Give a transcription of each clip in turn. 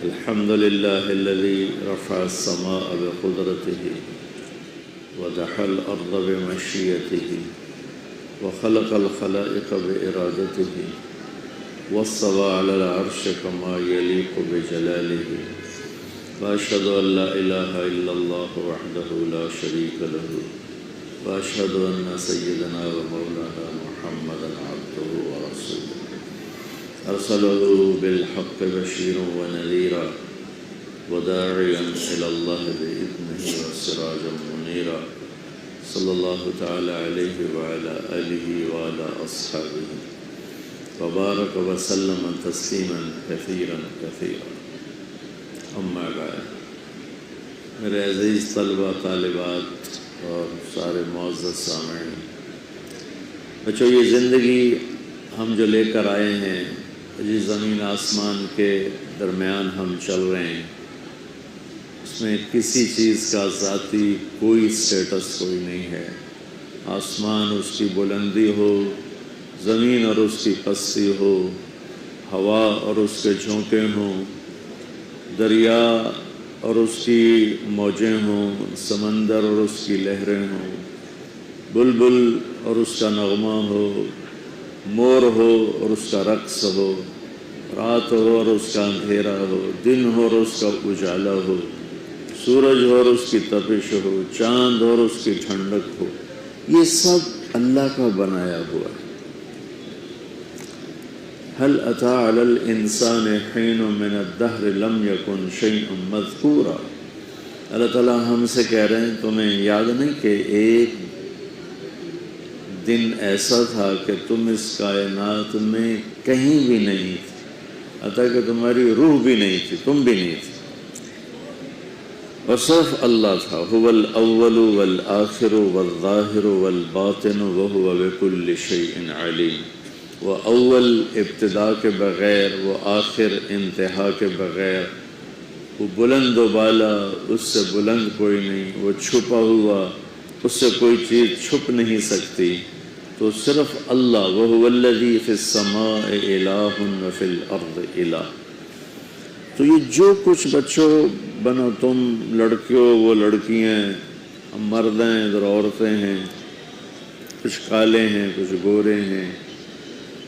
الحمد لله الذي رفع السماء بقدرته ودحى الأرض بمشيئته وخلق الخلائق بإرادته واستوى على العرش كما يليق بجلاله وأشهد أن لا إله إلا الله وحده لا شريك له وأشهد أن سيدنا ومولانا محمدا عبده ورسوله أرسله بالحق بشيرا ونذيرا وداعيا إلى الله بإذنه وسراجا منيرا صلى الله تعالى عليه وعلى آله وعلى أصحابه وبارك وسلم تسليما كثيرا كثيرا اما بعد میرے عزیز طلبہ طالبات اور سارے معزز سامعین، بچوں یہ زندگی ہم جو لے کر آئے ہیں، جس زمین آسمان کے درمیان ہم چل رہے ہیں، اس میں کسی چیز کا ذاتی کوئی سٹیٹس کوئی نہیں ہے۔ آسمان اس کی بلندی ہو، زمین اور اس کی پستی ہو، ہوا اور اس کے جھونکے ہوں، دریا اور اس کی موجیں ہوں، سمندر اور اس کی لہریں ہوں، بلبل اور اس کا نغمہ ہو، مور ہو اور اس کا رقص ہو، رات ہو اور اس کا اندھیرا ہو، دن ہو اور اس کا اجالا ہو، سورج ہو اور اس کی تپش ہو، چاند اور اس کی ٹھنڈک ہو، یہ سب اللہ کا بنایا ہوا ہے۔ هل أتى على الإنسان حين من الدهر لم يكن شيء مذكورا۔ اللہ تعالیٰ ہم سے کہہ رہے ہیں تمہیں یاد نہیں کہ ایک دن ایسا تھا کہ تم اس کائنات میں کہیں بھی نہیں تھے، حتیٰ کہ تمہاری روح بھی نہیں تھی، تم بھی نہیں تھے، اور صرف اللہ تھا۔ هو الأول والآخر والظاہر والباطن وهو بكل شيء علیم۔ وہ اول ابتدا کے بغیر، وہ آخر انتہا کے بغیر، وہ بلند و بالا، اس سے بلند کوئی نہیں، وہ چھپا ہوا، اس سے کوئی چیز چھپ نہیں سکتی، تو صرف اللہ۔ وَهُوَ الَّذِي فِي السَّمَاءِ إِلَٰهٌ وَفِي الْأَرْضِ إِلَٰهٌ۔ تو یہ جو کچھ بچوں بنو تم، لڑکیوں وہ لڑکیاں، ہم مرد ہیں ادھر عورتیں ہیں، کچھ کالے ہیں کچھ گورے ہیں،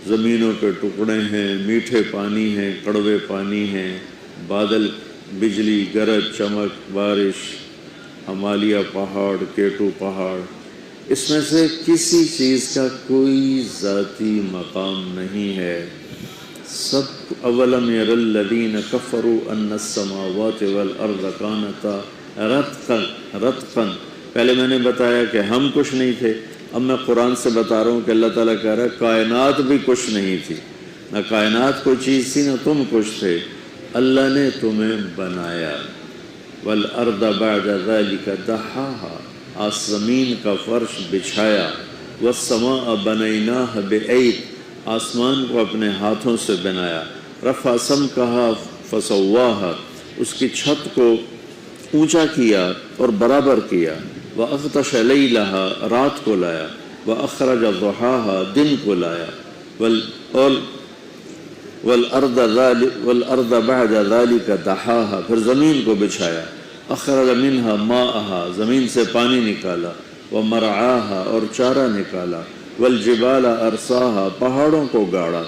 زمینوں کے ٹکڑے ہیں، میٹھے پانی ہیں، کڑوے پانی ہیں، بادل، بجلی، گرج، چمک، بارش، ہمالیہ پہاڑ، کیٹو پہاڑ، اس میں سے کسی چیز کا کوئی ذاتی مقام نہیں ہے۔ سب اولم یر الذین کفروا ان السماوات والارض کانتا رتقا، پہلے میں نے بتایا کہ ہم کچھ نہیں تھے، اب میں قرآن سے بتا رہا ہوں کہ اللہ تعالیٰ کہہ رہا ہے کائنات بھی کچھ نہیں تھی، نہ کائنات کوئی چیز تھی نہ تم کچھ تھے، اللہ نے تمہیں بنایا۔ والارض بعد ذلك دحاها، آس زمین کا فرش بچھایا، والسماء بنیناها بأید، آسمان کو اپنے ہاتھوں سے بنایا، رفع سمکها فسواها، اس کی چھت کو اونچا کیا اور برابر کیا، وَأَغْطَشَ لَيْلَهَا، رات کو لایا، وَأَخْرَجَ ضُحَاهَا، دن کو لایا، وَالْأَرْضَ بَعْدَ ذَلِكَ دَحَاهَا، پھر زمین کو بچھایا، أَخْرَجَ مِنْهَا مَاءَهَا، زمین سے پانی نکالا، وَمَرْعَاهَا، اور چارہ نکالا، وَالْجِبَالَ أَرْسَاهَا، پہاڑوں کو گاڑا،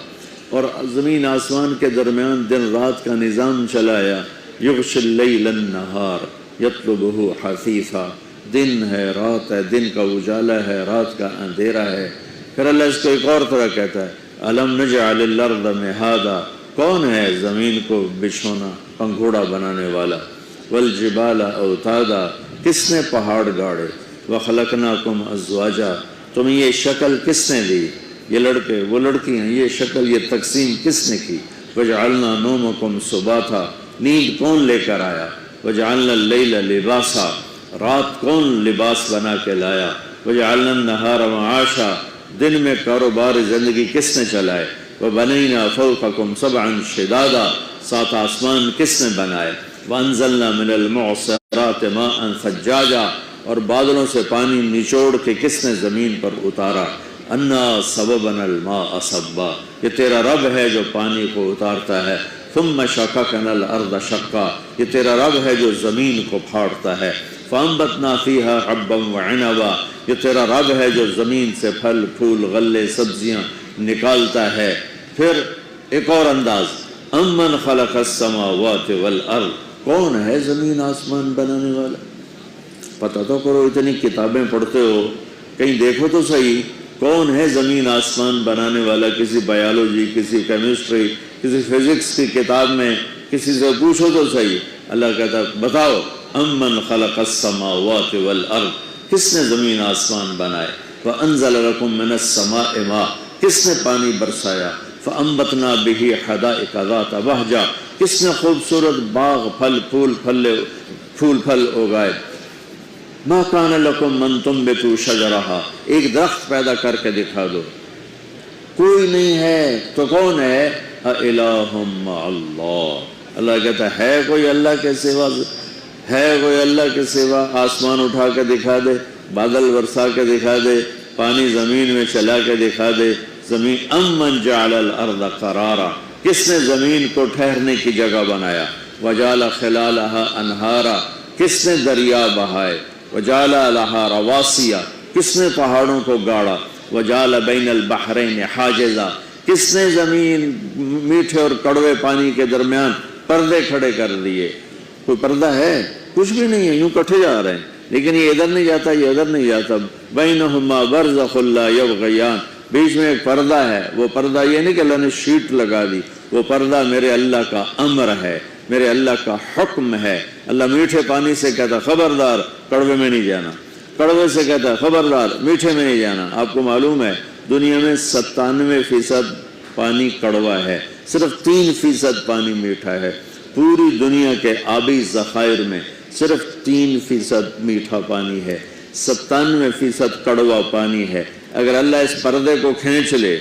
اور زمین آسمان کے درمیان دن رات کا نظام چلایا، يُغْشِ اللَّيْلَ النَّهَارَ يَطْلُبُهُ حَثِيثًا، دن ہے رات ہے، دن کا اجالا ہے، رات کا اندھیرا ہے۔ پھر اللہ اس کو ایک اور طرح کہتا ہے، أَلَمْ نَجْعَلِ الْأَرْضَ مِهَادًا، کون ہے زمین کو بچھونا پنگھوڑا بنانے والا، وَالْجِبَالَ أَوْتَادًا، کس نے پہاڑ گاڑے، وَخَلَقْنَاكُمْ أَزْوَاجًا، تمہیں یہ شکل کس نے دی، یہ لڑکے وہ لڑکیاں، یہ شکل یہ تقسیم کس نے کی، وَجَعَلْنَا نَوْمَكُمْ سُبَاتًا، نیند کون لے کر آیا، وَجَعَلْنَا اللَّيْلَ لِبَاسًا، رات کون لباس بنا کے لایا، وَجَعَلْنَا النَّهَارَ مَعَاشًا، دن میں کاروبار زندگی کس نے چلائے، وَبَنَيْنَا فَوْقَكُمْ سَبْعًا شِدَادًا، سات آسمان کس نے بنائے، وَأَنزَلْنَا مِنَ الْمُعْصِرَاتِ مَاءً ثَجَّاجًا، اور بادلوں سے پانی نچوڑ کے کس نے زمین پر اتارا، انا صببنا الماء صبا، یہ تیرا رب ہے جو پانی کو اتارتا ہے، ثم شققنا الارض شقا، یہ تیرا رب ہے جو زمین کو پھاڑتا ہے، فانبتنا فیہا حبا وعنبا، یہ تیرا رب ہے جو زمین سے پھل پھول غلے سبزیاں نکالتا ہے۔ پھر ایک اور انداز، امن خلق السماوات والارض، کون ہے زمین آسمان بنانے والا؟ پتہ تو کرو، اتنی کتابیں پڑھتے ہو، کہیں دیکھو تو صحیح کون ہے زمین آسمان بنانے والا؟ کسی بایولوجی، کسی کیمسٹری، کسی فزکس کی کتاب میں کسی سے پوچھو تو صحیح۔ اللہ کہتا ہے بتاؤ، امن خلق السماوات والارض، کس نے زمین آسمان بنائے؟ وانزل لکم من السماء ماء، کس نے پانی برسایا؟ فانبتنا به حدائق ذات بہجہ، کس نے خوبصورت باغ پھل پھول اگائے؟ ما کان لکم ان تنبتوا شجرہا، ایک درخت پیدا کر کے دکھا دو، کوئی نہیں ہے تو کون ہے؟ اِلٰہٌ مع اللہ، اللہ کہتا ہے کوئی اللہ کے سوا؟ ہے کوئی اللہ کے سوا؟ آسمان اٹھا کے دکھا دے، بادل برسا کے دکھا دے، پانی زمین میں چلا کے دکھا دے، زمین امن جعل الارض قرارا، کس نے زمین کو ٹھہرنے کی جگہ بنایا؟ وجعل خلالها انہارا، کس نے دریا بہائے؟ وجعل لها رواسیا، کس نے پہاڑوں کو گاڑا؟ وجعل بین البحرین حاجزا، کس نے زمین میٹھے اور کڑوے پانی کے درمیان پردے کھڑے کر دیے؟ کوئی پردہ ہے؟ کچھ بھی نہیں ہے، یوں کٹھے جا رہے ہیں، لیکن یہ ادھر نہیں جاتا، یہ ادھر نہیں جاتا، بینہما برزخ لا یبغیان، بیچ میں ایک پردہ ہے۔ وہ پردہ یہ نہیں کہ اللہ نے شیٹ لگا دی، وہ پردہ میرے اللہ کا امر ہے، میرے اللہ کا حکم ہے۔ اللہ میٹھے پانی سے کہتا خبردار کڑوے میں نہیں جانا، کڑوے سے کہتا خبردار میٹھے میں نہیں جانا۔ آپ کو معلوم ہے دنیا میں 97% پانی کڑوا ہے، صرف 3% پانی میٹھا ہے۔ پوری دنیا کے آبی ذخائر میں صرف 3% میٹھا پانی ہے، 97% کڑوا پانی ہے۔ اگر اللہ اس پردے کو کھینچ لے،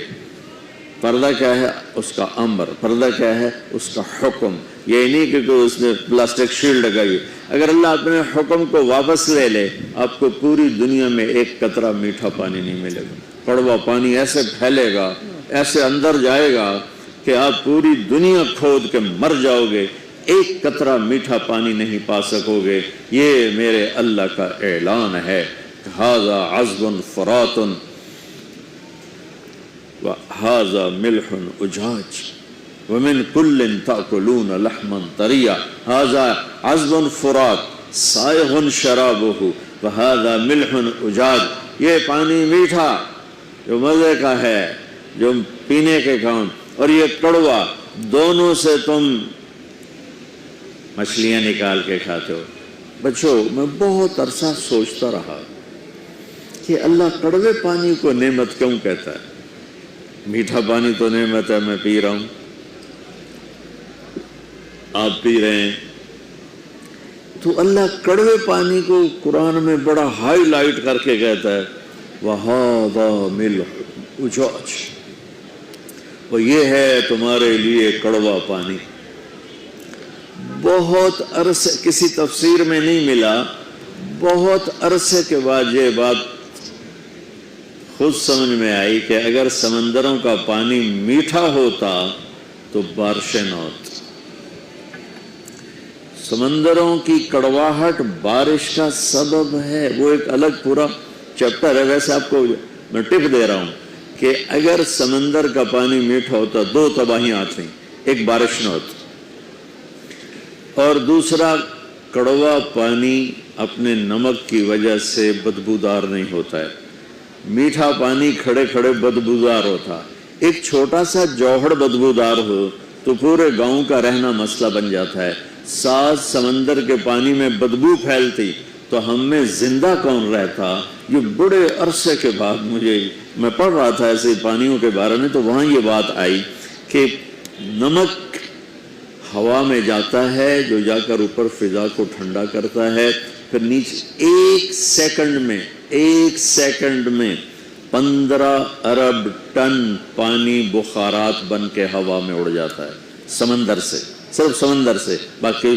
پردہ کیا ہے؟ اس کا امر، پردہ کیا ہے؟ اس کا حکم۔ یہ نہیں کہ کوئی اس نے پلاسٹک شیلڈ لگائی، اگر اللہ اپنے حکم کو واپس لے لے، آپ کو پوری دنیا میں ایک قطرہ میٹھا پانی نہیں ملے گا۔ کڑوا پانی ایسے پھیلے گا، ایسے اندر جائے گا کہ آپ پوری دنیا کھود کے مر جاؤ گے، ایک قطرہ میٹھا پانی نہیں پا سکو گے۔ یہ میرے اللہ کا اعلان ہے۔ ھذا عذب فرات وَهَذَا مِلْحٌ أُجَاجٌ وَمِنْ كُلٍّ تَأْكُلُونَ لَحْمًا طَرِيًّا هَذَا عَذْبٌ فُرَاتٌ سَائِغٌ شَرَابُهُ وَهَذَا مِلْحٌ أُجَاجٌ، یہ پانی میٹھا جو مزے کا ہے، جو پینے کے کام، اور یہ کڑوا، دونوں سے تم مچھلیاں نکال کے کھاتے ہو۔ بچوں، میں بہت عرصہ سوچتا رہا کہ اللہ کڑوے پانی کو نعمت کیوں کہتا ہے؟ میٹھا پانی تو نعمت ہے، میں پی رہا ہوں، آپ پی رہے ہیں، تو اللہ کڑوے پانی کو قرآن میں بڑا ہائی لائٹ کر کے کہتا ہے وَهَذَا مِلْحٌ أُجَاجٌ، اور یہ ہے تمہارے لیے کڑوا پانی۔ بہت عرصے، کسی تفسیر میں نہیں ملا، بہت عرصے کے بعد یہ بات خود سمجھ میں آئی کہ اگر سمندروں کا پانی میٹھا ہوتا تو بارشیں نہ ہوتی۔ سمندروں کی کڑواہٹ بارش کا سبب ہے، وہ ایک الگ پورا چیپٹر ہے۔ ویسے آپ کو میں ٹپ دے رہا ہوں کہ اگر سمندر کا پانی میٹھا ہوتا 2 تباہیاں آتی، ایک بارش نہ ہوتی، اور دوسرا کڑوا پانی اپنے نمک کی وجہ سے بدبودار نہیں ہوتا ہے۔ میٹھا پانی کھڑے کھڑے بدبودار ہوتا، ایک چھوٹا سا جوہر بدبودار ہو تو پورے گاؤں کا رہنا مسئلہ بن جاتا ہے۔ ساتھ سمندر کے پانی میں بدبو پھیلتی تو ہم میں زندہ کون رہتا؟ یہ بڑے عرصے کے بعد میں پڑھ رہا تھا ایسے پانیوں کے بارے میں، تو وہاں یہ بات آئی کہ نمک ہوا میں جاتا ہے جو جا کر اوپر فضا کو ٹھنڈا کرتا ہے، پھر نیچے ایک سیکنڈ میں 15 ارب ٹن پانی بخارات بن کے ہوا میں اڑ جاتا ہے سمندر سے، صرف سمندر سے، باقی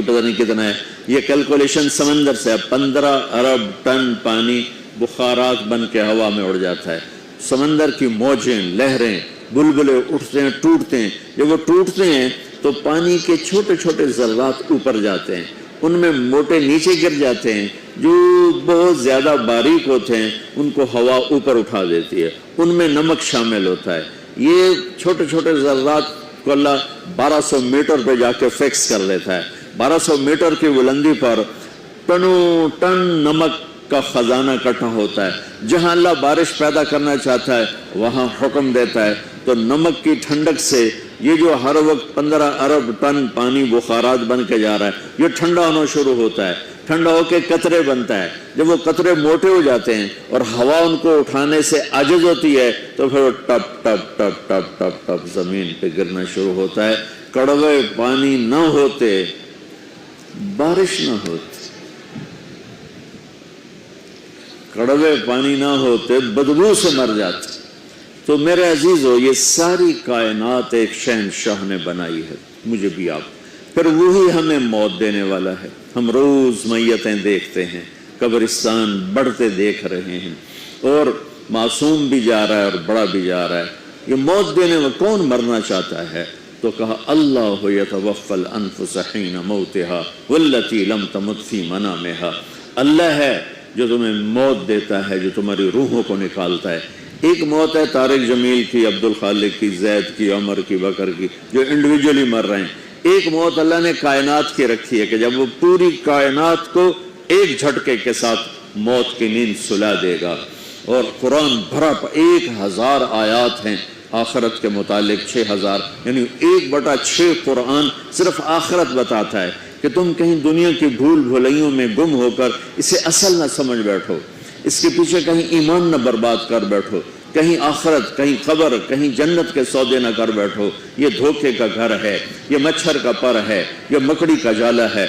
پتہ نہیں کتنا ہے، یہ کیلکولیشن سمندر سے 15 ارب ٹن پانی بخارات بن کے ہوا میں اڑ جاتا ہے۔ سمندر کی موجیں، لہریں، بلبلے اٹھتے ہیں، ٹوٹتے ہیں، جب وہ ٹوٹتے ہیں تو پانی کے چھوٹے چھوٹے ذرات اوپر جاتے ہیں، ان میں موٹے نیچے گر جاتے ہیں، جو بہت زیادہ باریک ہوتے ہیں ان کو ہوا اوپر اٹھا دیتی ہے، ان میں نمک شامل ہوتا ہے۔ یہ چھوٹے چھوٹے ذرات کو اللہ 1200 میٹر پہ جا کے فکس کر دیتا ہے۔ 1200 میٹر کی بلندی پر ٹنوں ٹن نمک کا خزانہ اکٹھا ہوتا ہے۔ جہاں اللہ بارش پیدا کرنا چاہتا ہے وہاں حکم دیتا ہے، تو نمک کی ٹھنڈک سے یہ جو ہر وقت 15 ارب ٹن پانی بخارات بن کے جا رہا ہے، یہ ٹھنڈا ہونا شروع ہوتا ہے، ٹھنڈا ہو کے قطرے بنتا ہے۔ جب وہ قطرے موٹے ہو جاتے ہیں اور ہوا ان کو اٹھانے سے عاجز ہوتی ہے تو پھر وہ ٹپ ٹپ ٹپ ٹپ ٹپ ٹپ زمین پہ گرنا شروع ہوتا ہے۔ کڑوے پانی نہ ہوتے، بارش نہ ہوتی، کڑوے پانی نہ ہوتے بدبو سے مر جاتے۔ تو میرے عزیزو، یہ ساری کائنات ایک شہنشاہ نے بنائی ہے، مجھے بھی آپ، پھر وہی ہمیں موت دینے والا ہے۔ ہم روز میتیں دیکھتے ہیں، قبرستان بڑھتے دیکھ رہے ہیں، اور معصوم بھی جا رہا ہے اور بڑا بھی جا رہا ہے۔ یہ موت دینے میں کون مرنا چاہتا ہے؟ تو کہا اللہ یتوفی الانفس حین موتہا واللتی لم تمت فی منامہا، اللہ ہے جو تمہیں موت دیتا ہے، جو تمہاری روحوں کو نکالتا ہے۔ ایک موت ہے طارق جمیل کی، عبد الخالق کی، زید کی، عمر کی، بکر کی، جو انڈیویجولی مر رہے ہیں۔ ایک موت اللہ نے کائنات کی رکھی ہے کہ جب وہ پوری کائنات کو ایک جھٹکے کے ساتھ موت کی نیند سلا دے گا۔ اور قرآن بھرا 1000 آیات ہیں آخرت کے متعلق، 6000، یعنی 1/6 قرآن صرف آخرت بتاتا ہے کہ تم کہیں دنیا کی بھول بھلائیوں میں گم ہو کر اسے اصل نہ سمجھ بیٹھو، اس کے پیچھے کہیں ایمان نہ برباد کر بیٹھو، کہیں آخرت، کہیں قبر، کہیں جنت کے سودے نہ کر بیٹھو۔ یہ دھوکے کا گھر ہے، یہ مچھر کا پر ہے، یہ مکڑی کا جالا ہے۔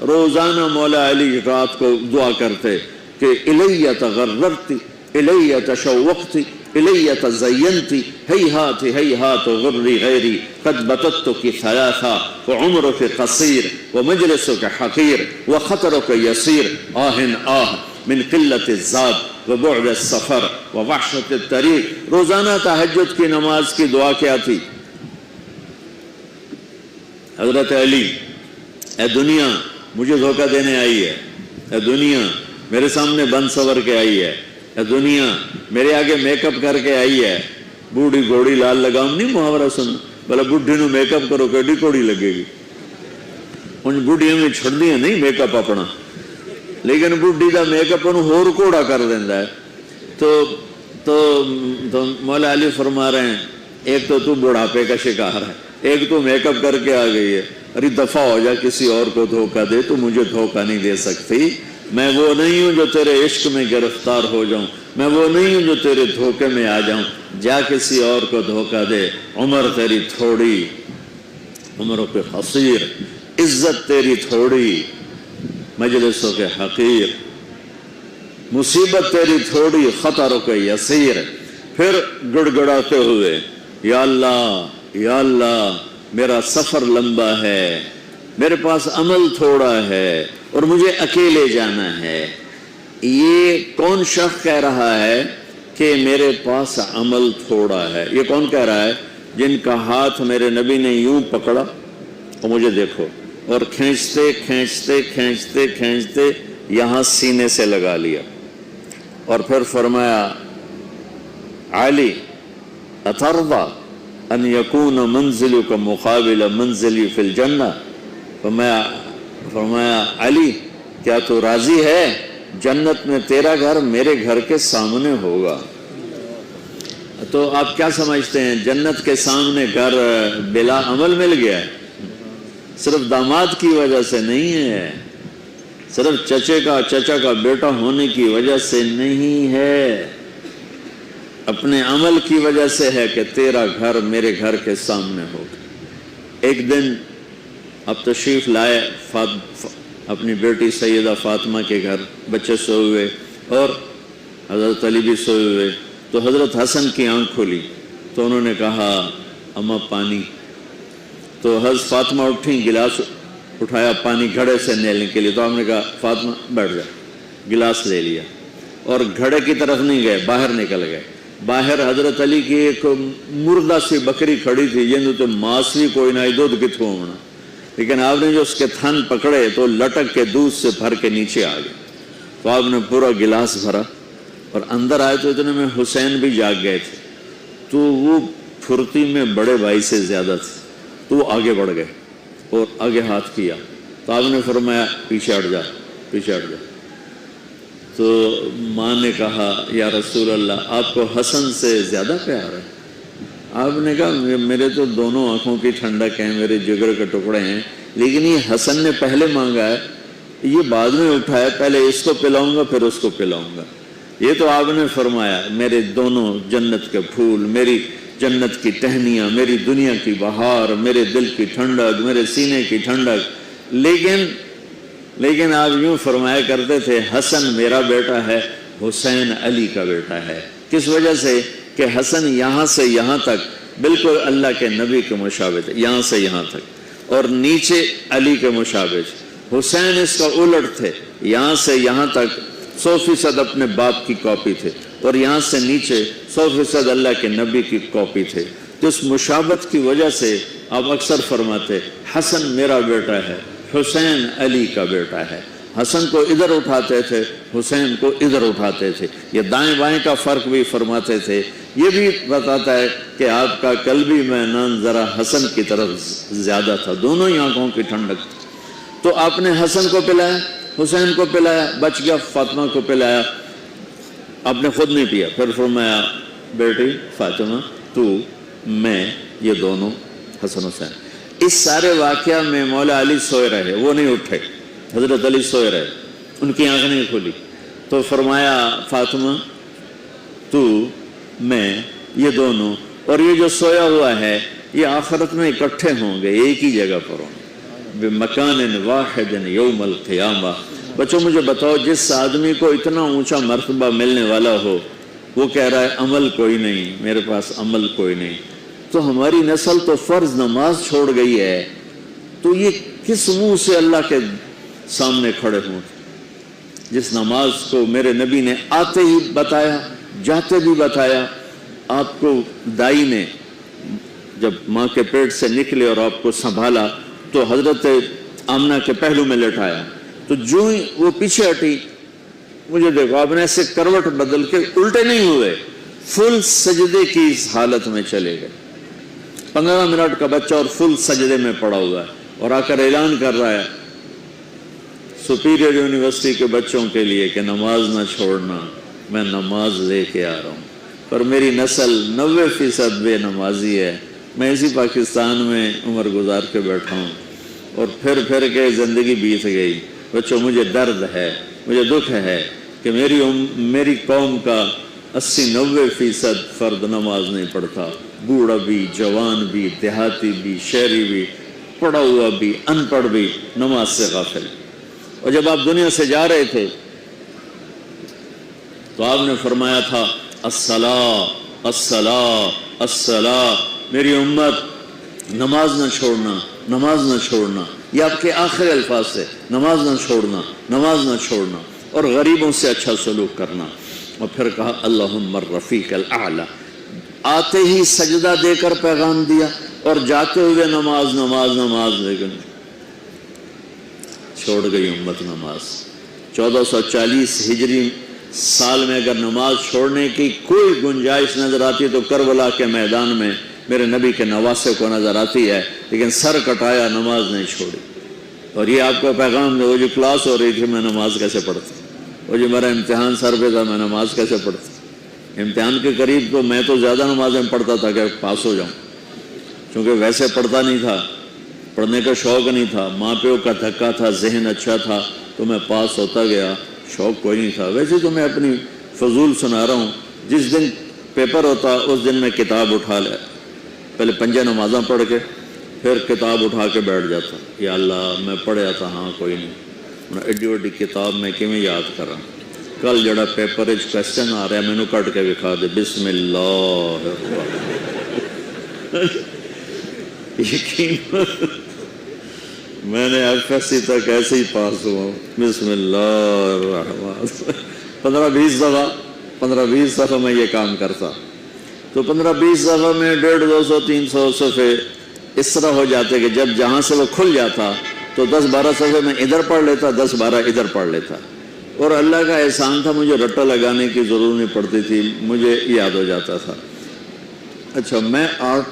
روزانہ مولا علی رات کو دعا کرتے کہ الیہ تغررتی، الیہ تشوقتی، الیہ تزینتی، ہیہات ہیہات غری غیری قد بتتک ثلاثا وعمرک قصیر ومجلسک حقیر وخطرک یسیر آہن آہ من قلت الزاد وبعد السفر ووحشت الطریق۔ روزانہ تہجد کی نماز کی دعا کیا تھی؟ حضرت علی، اے دنیا مجھے دھوکہ دینے آئی ہے، اے دنیا میرے سامنے بند سور کے آئی ہے، اے دنیا میرے آگے میک اپ کر کے آئی ہے۔ بوڑھی گھوڑی لال لگاؤں نہیں محاورہ سن، بلا بڈھی نو میک اپ کرو کیڈی کوڑی لگے گی۔ ان بڈھیاں میں چھڑ دیا نہیں میک اپ اپنا، لیکن بڈھی دا میک اپ انہوں ہور کوڑا کر دیندہ ہے۔ تو مولا علی فرما رہے ہیں ایک تو بڑھاپے کا شکار ہے، ایک تو میک اپ کر کے آ گئی ہے، ارے دفع ہو جا، کسی اور کو دھوکہ دے، تو مجھے دھوکہ نہیں دے سکتی۔ میں وہ نہیں ہوں جو تیرے عشق میں گرفتار ہو جاؤں، میں وہ نہیں ہوں جو تیرے دھوکے میں آ جاؤں، جا کسی اور کو دھوکہ دے۔ عمر تیری تھوڑی، عمروں کے قصیر، عزت تیری تھوڑی، مجلسوں کے حقیر، مصیبت تیری تھوڑی، خطروں کے یسیر۔ پھر گڑ گڑاتے ہوئے یا اللہ یا اللہ، میرا سفر لمبا ہے، میرے پاس عمل تھوڑا ہے اور مجھے اکیلے جانا ہے۔ یہ کون شخص کہہ رہا ہے کہ میرے پاس عمل تھوڑا ہے؟ یہ کون کہہ رہا ہے؟ جن کا ہاتھ میرے نبی نے یوں پکڑا اور مجھے دیکھو، اور کھینچتے کھینچتے کھینچتے کھینچتے یہاں سینے سے لگا لیا، اور پھر فرمایا علی اترضی ان یکون منزلک مقابل منزلی فی الجنہ، فرمایا علی کیا تو راضی ہے جنت میں تیرا گھر میرے گھر کے سامنے ہوگا؟ تو آپ کیا سمجھتے ہیں جنت کے سامنے گھر بلا عمل مل گیا ہے؟ صرف داماد کی وجہ سے نہیں ہے، صرف چچا کا بیٹا ہونے کی وجہ سے نہیں ہے، اپنے عمل کی وجہ سے ہے کہ تیرا گھر میرے گھر کے سامنے ہوگا۔ ایک دن اب تشریف لائے اپنی بیٹی سیدہ فاطمہ کے گھر، بچے سوئے ہوئے اور حضرت علی بھی سوئے ہوئے، تو حضرت حسن کی آنکھ کھلی تو انہوں نے کہا اماں پانی، تو حضرت فاطمہ اٹھیں، گلاس اٹھایا پانی گھڑے سے نیلنے کے لیے، تو آپ نے کہا فاطمہ بیٹھ جا، گلاس لے لیا اور گھڑے کی طرف نہیں گئے، باہر نکل گئے، باہر حضرت علی کی ایک مردہ سی بکری کھڑی تھی، یہ تو ماس بھی کوئی نہ دودھ کتوں ہونا، لیکن آپ نے جو اس کے تھن پکڑے تو لٹک کے دودھ سے بھر کے نیچے آ گئے، تو آپ نے پورا گلاس بھرا اور اندر آئے تو اتنے میں حسین بھی جاگ گئے تھے، تو وہ پھرتی میں بڑے بھائی سے زیادہ تھے، تو وہ آگے بڑھ گئے اور آگے ہاتھ کیا، تو آپ نے فرمایا پیچھے ہٹ جا، پیچھے ہٹ جا۔ تو ماں نے کہا یا رسول اللہ آپ کو حسن سے زیادہ پیار ہے؟ آپ نے کہا میرے تو دونوں آنکھوں کی ٹھنڈک ہے، میرے جگر کے ٹکڑے ہیں، لیکن یہ حسن نے پہلے مانگا ہے، یہ بعد میں اٹھایا، پہلے اس کو پلاؤں گا پھر اس کو پلاؤں گا۔ یہ تو آپ نے فرمایا میرے دونوں جنت کے پھول، میری جنت کی ٹہنیاں، میری دنیا کی بہار، میرے دل کی ٹھنڈک، میرے سینے کی ٹھنڈک، لیکن آپ یوں فرمایا کرتے تھے حسن میرا بیٹا ہے، حسین علی کا بیٹا ہے۔ کس وجہ سے؟ کہ حسن یہاں سے یہاں تک بالکل اللہ کے نبی کے مشابہ تھے، یہاں سے یہاں تک، اور نیچے علی کے مشابہ تھے۔ حسین اس کا الٹ تھے، یہاں سے یہاں تک 100% اپنے باپ کی کاپی تھے، اور یہاں سے نیچے 100% اللہ کے نبی کی کاپی تھے۔ تو اس مشابہت کی وجہ سے آپ اکثر فرماتے حسن میرا بیٹا ہے، حسین علی کا بیٹا ہے۔ حسن کو ادھر اٹھاتے تھے، حسین کو ادھر اٹھاتے تھے، یہ دائیں بائیں کا فرق بھی فرماتے تھے۔ یہ بھی بتاتا ہے کہ آپ کا قلبی میدان ذرا حسن کی طرف زیادہ تھا، دونوں ہی آنکھوں کی ٹھنڈک تھی۔ تو آپ نے حسن کو پلایا، حسین کو پلایا، بچ گیا فاطمہ کو پلایا، آپ نے خود نہیں پیا۔ پھر فرمایا بیٹی فاطمہ تو میں یہ دونوں حسن حسین۔ اس سارے واقعہ میں مولا علی سوئے رہے، وہ نہیں اٹھے، حضرت علی سوئے رہے، ان کی آنکھ نہیں کھلی۔ تو فرمایا فاطمہ تو میں یہ دونوں، اور یہ جو سویا ہوا ہے یہ آخرت میں اکٹھے ہوں گے، ایک ہی جگہ پر ہوں گے، بمکان واحد یوم القیامہ۔ بچوں مجھے بتاؤ، جس آدمی کو اتنا اونچا مرتبہ ملنے والا ہو وہ کہہ رہا ہے عمل کوئی نہیں، میرے پاس عمل کوئی نہیں، تو ہماری نسل تو فرض نماز چھوڑ گئی ہے، تو یہ کس منہ سے اللہ کے سامنے کھڑے ہوں؟ جس نماز کو میرے نبی نے آتے ہی بتایا، جاتے بھی بتایا، آپ کو دائی نے جب ماں کے پیٹ سے نکلے اور آپ کو سنبھالا تو حضرت آمنہ کے پہلو میں لٹایا، تو جو ہی وہ پیچھے ہٹی، مجھے دیکھو آپ نے ایسے کروٹ بدل کے الٹے نہیں ہوئے، فل سجدے کی اس حالت میں چلے گئے۔ 15 منٹ کا بچہ اور فل سجدے میں پڑا ہوا ہے، اور آ کر اعلان کر رہا ہے سپیریئر یونیورسٹی کے بچوں کے لیے کہ نماز نہ چھوڑنا، میں نماز لے کے آ رہا ہوں۔ پر میری نسل 90% بے نمازی ہے، میں اسی پاکستان میں عمر گزار کے بیٹھا ہوں، اور پھر کے زندگی بیت گئی۔ بچوں مجھے درد ہے، مجھے دکھ ہے کہ میری قوم کا 80-90% فرد نماز نہیں پڑھتا، بوڑھا بھی، جوان بھی، دیہاتی بھی، شہری بھی، پڑھا ہوا بھی، ان پڑھ بھی، نماز سے غافل۔ اور جب آپ دنیا سے جا رہے تھے تو آپ نے فرمایا تھا الصلاۃ الصلاۃ الصلاۃ، میری امت نماز نہ چھوڑنا، نماز نہ چھوڑنا، یہ آپ کے آخری الفاظ سے، نماز نہ چھوڑنا، نماز نہ چھوڑنا، اور غریبوں سے اچھا سلوک کرنا۔ اور پھر کہا اللہم الرفیق الاعلی، آتے ہی سجدہ دے کر پیغام دیا، اور جاتے ہوئے نماز نماز نماز، لیکن چھوڑ گئی امت نماز۔ 1440 ہجری سال میں اگر نماز چھوڑنے کی کوئی گنجائش نظر آتی تو کربلا کے میدان میں میرے نبی کے نواسے کو نظر آتی ہے، لیکن سر کٹایا، نماز نہیں چھوڑی۔ اور یہ آپ کو پیغام دے، وہ جو کلاس ہو رہی تھی میں نماز کیسے پڑھتا، وہ جو میرا امتحان سر پہ تھا میں نماز کیسے پڑھتا۔ امتحان کے قریب تو میں تو زیادہ نمازیں پڑھتا تھا کہ پاس ہو جاؤں، کیونکہ ویسے پڑھتا نہیں تھا، پڑھنے کا شوق نہیں تھا، ماں پیو کا دھکا تھا، ذہن اچھا تھا تو میں پاس ہوتا گیا، شوق کوئی نہیں تھا۔ ویسے تو میں اپنی فضول سنا رہا ہوں، جس دن پیپر ہوتا اس دن میں کتاب اٹھا لے، پہلے 5 نمازاں پڑھ کے پھر کتاب اٹھا کے بیٹھ جاتا، یا اللہ میں پڑھیا تھا، ہاں کوئی نہیں، ایڈی وڈی کتاب میں کیویں یاد کراں، کل جڑا پیپر وچ کوسچن آ رہا ہے مینوں کٹ کے دکھا دے، بسم اللہ یقین میں نے FSC تک ایسے ہی پاس ہوا ہوں، بسم اللہ الرحمن 15-20 دفعہ میں یہ کام کرتا۔ تو 15-20 دفعہ میں 150, 200, 300 صفحے اس طرح ہو جاتے کہ جب جہاں سے وہ کھل جاتا تو 10-12 صفحے میں ادھر پڑھ لیتا, 10-12 ادھر پڑھ لیتا. اور اللہ کا احسان تھا, مجھے رٹا لگانے کی ضرورت نہیں پڑتی تھی, مجھے یاد ہو جاتا تھا. اچھا, میں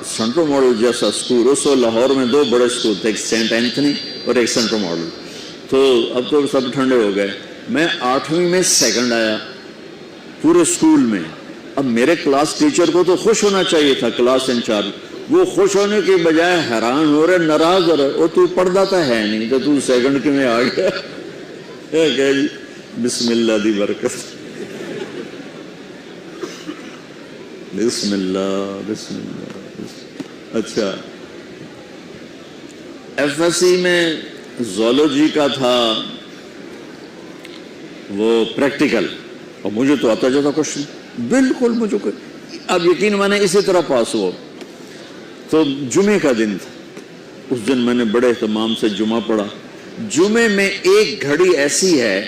سینٹرل ماڈل جیسا اسکول, اس وقت لاہور میں 2 بڑے اسکول تھے, ایک سینٹ اینتھنی اور ایک سینٹرل ماڈل. تو اب تو سب ٹھنڈے ہو گئے. میں 8ویں میں سیکنڈ آیا پورے اسکول میں. اب میرے کلاس ٹیچر کو تو خوش ہونا چاہیے تھا, کلاس انچارج, وہ خوش ہونے کے بجائے حیران ہو رہے, ناراض ہو رہے, اور تو پڑھتا تو ہے نہیں, تو سیکنڈ کے میں آ گیا. کہ جی بسم اللہ دی برکت, بسم اللہ بسم اللہ. اچھا, ایف ایس سی میں زولوجی کا تھا وہ پریکٹیکل, اور مجھے تو آتا جاتا کچھ بالکل, مجھے کوئی, اب یقین مانے اسی طرح پاس ہوا. تو جمعے کا دن تھا, اس دن میں نے بڑے اہتمام سے جمعہ پڑھا. جمعے میں ایک گھڑی ایسی ہے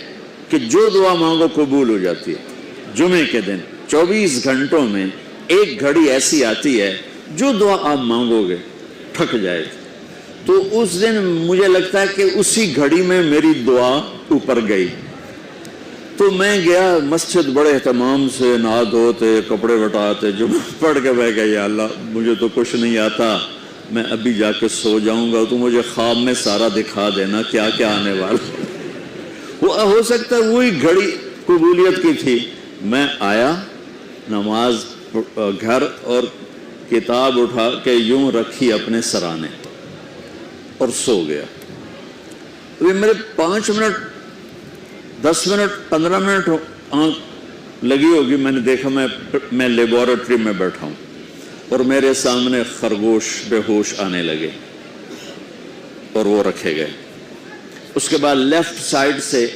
کہ جو دعا مانگو قبول ہو جاتی ہے. جمعے کے دن 24 گھنٹوں میں ایک گھڑی ایسی آتی ہے جو دعا آپ مانگو گے ٹھک جائے گی. تو اس دن مجھے لگتا ہے کہ اسی گھڑی میں میری دعا اوپر گئی. تو میں گیا مسجد بڑے اہتمام سے, نہا دھوتے, کپڑے بٹاتے, جمعہ پڑھ کے میں کہا یا اللہ مجھے تو کچھ نہیں آتا, میں ابھی جا کے سو جاؤں گا, تو مجھے خواب میں سارا دکھا دینا کیا کیا آنے والا. وہ ہو سکتا ہے وہی گھڑی قبولیت کی تھی. میں آیا, نماز گھر, اور کتاب اٹھا کے یوں رکھی اپنے سرانے اور سو گیا. میرے 5 منٹ 10 منٹ 15 منٹ آنکھ لگی ہوگی, میں نے دیکھا میں لیبارٹری میں بیٹھا ہوں اور میرے سامنے خرگوش بے ہوش آنے لگے اور وہ رکھے گئے. اس کے بعد لیفٹ سائڈ سے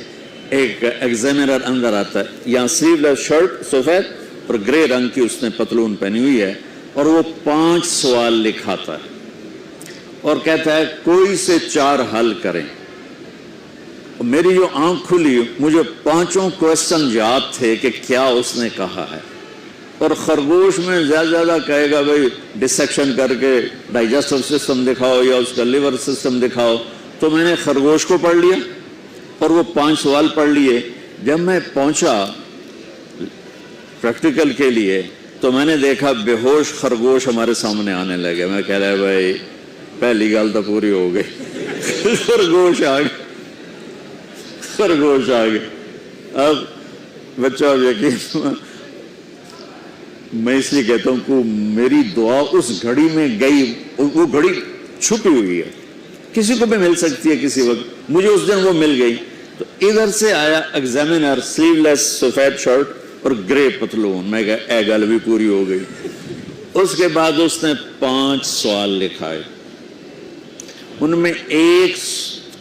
ایک ایگزامینر اندر آتا ہے, یہاں سلیو لیس شرٹ سفید اور گرے رنگ کی اس نے پتلون پہنی ہوئی ہے, اور وہ 5 سوال لکھاتا ہے اور کہتا ہے کوئی سے 4 حل کریں. میری جو آنکھ کھلی, مجھے 5 کویسچن یاد تھے کہ کیا اس نے کہا ہے. اور خرگوش میں زیادہ کہے گا بھائی ڈسیکشن کر کے ڈائجسٹو سسٹم دکھاؤ یا اس کا لیور سسٹم دکھاؤ. تو میں نے خرگوش کو پڑھ لیا اور وہ 5 سوال پڑھ لیے. جب میں پہنچا پریکٹیکل کے لیے تو میں نے دیکھا بے ہوش خرگوش ہمارے سامنے آنے لگے. میں کہہ رہا بھائی پہلی گل تو پوری ہو گئی, خرگوش آ گئے, خرگوش آ گئے. اب بچہ یقین میں اس لیے کہتا ہوں کہ میری دعا اس گھڑی میں گئی, وہ گھڑی چھپی ہوئی ہے, کسی کو بھی مل سکتی ہے کسی وقت. مجھے اس دن وہ مل گئی. تو ادھر سے آیا ایگزامینر, سلیو لیس سفید شرٹ اور گرے پتلون. میں کہا اے گل بھی پوری ہو گئی. اس کے بعد اس نے 5 سوال لکھائے. ان میں ایک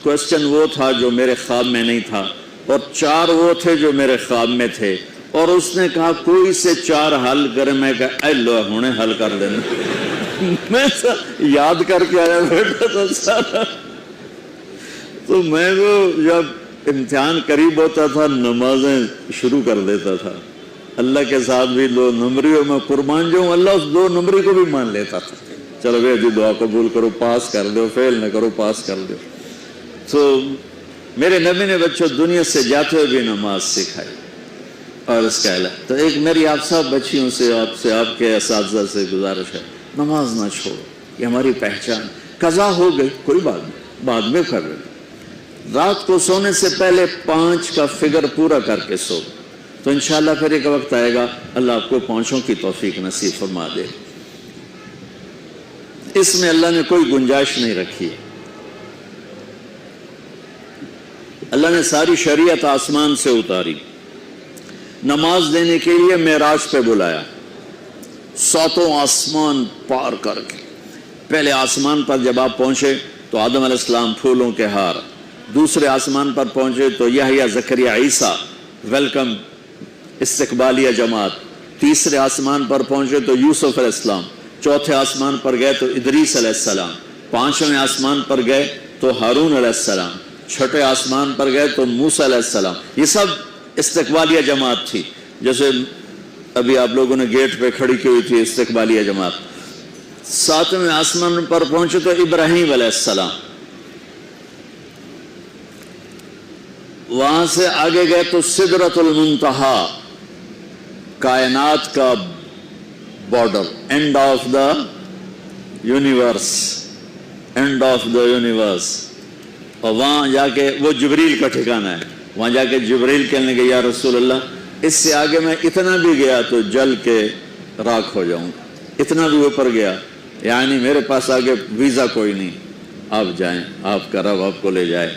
کوشچن وہ تھا جو میرے خواب میں نہیں تھا, اور 4 وہ تھے جو میرے خواب میں تھے. اور اس نے کہا کوئی سے 4 حل کرے. میں کہا اے لو ہونے حل کر دینا. میں یاد کر کے آیا بیٹھا تھا سارا. تو میں تو جب امتحان قریب ہوتا تھا نمازیں شروع کر دیتا تھا. اللہ کے ساتھ بھی 2 نمبریوں میں قربان جاؤں, اللہ اس 2 نمبری کو بھی مان لیتا تھا. چلو بھائی جی دعا قبول کرو, پاس کر دو, فیل نہ کرو, پاس کر دو. تو میرے نبی نے بچوں دنیا سے جاتے ہوئے بھی نماز سکھائی. اور اس کا علاج تو ایک میری آپ سب بچیوں سے, آپ کے اساتذہ سے گزارش ہے, نماز نہ چھوڑو, یہ ہماری پہچان. قضا ہو گئی کوئی بات نہیں, بعد میں کر لیں. رات کو سونے سے پہلے 5 کا فگر پورا کر کے سو, تو انشاءاللہ پھر ایک وقت آئے گا اللہ آپ کو 5 کی توفیق نصیب فرما دے. اس میں اللہ نے کوئی گنجائش نہیں رکھی. اللہ نے ساری شریعت آسمان سے اتاری, نماز دینے کے لیے معراج پہ بلایا, 7 آسمان پار کر کے. پہلے آسمان پر جب آپ پہنچے تو آدم علیہ السلام پھولوں کے ہار, دوسرے آسمان پر پہنچے تو یحییٰ زکریا عیسیٰ ویلکم استقبالیہ جماعت, تیسرے آسمان پر پہنچے تو یوسف علیہ السلام, چوتھے آسمان پر گئے تو ادریس علیہ السلام, 5ویں آسمان پر گئے تو ہارون علیہ السلام, 6ٹھے آسمان پر گئے تو موسیٰ علیہ السلام. یہ سب استقبالیہ جماعت تھی. جیسے ابھی آپ لوگوں نے گیٹ پہ کھڑی کی ہوئی تھی استقبالیہ جماعت. 7ویں آسمان پر پہنچے تو ابراہیم علیہ السلام. وہاں سے آگے گئے تو سدرۃ المنتہا، کائنات کا border, and of the universe, and of the universe. اور وہاں جا کے وہ جبریل کا ٹھکانہ ہے. وہاں جا کے جبریل کہنے کہ یا رسول اللہ اس سے آگے میں اتنا بھی گیا تو جل کے راکھ ہو جاؤں گا. اتنا بھی اوپر گیا یعنی میرے پاس آگے ویزا کوئی نہیں، آپ جائیں، آپ کا رب آپ کو لے جائے.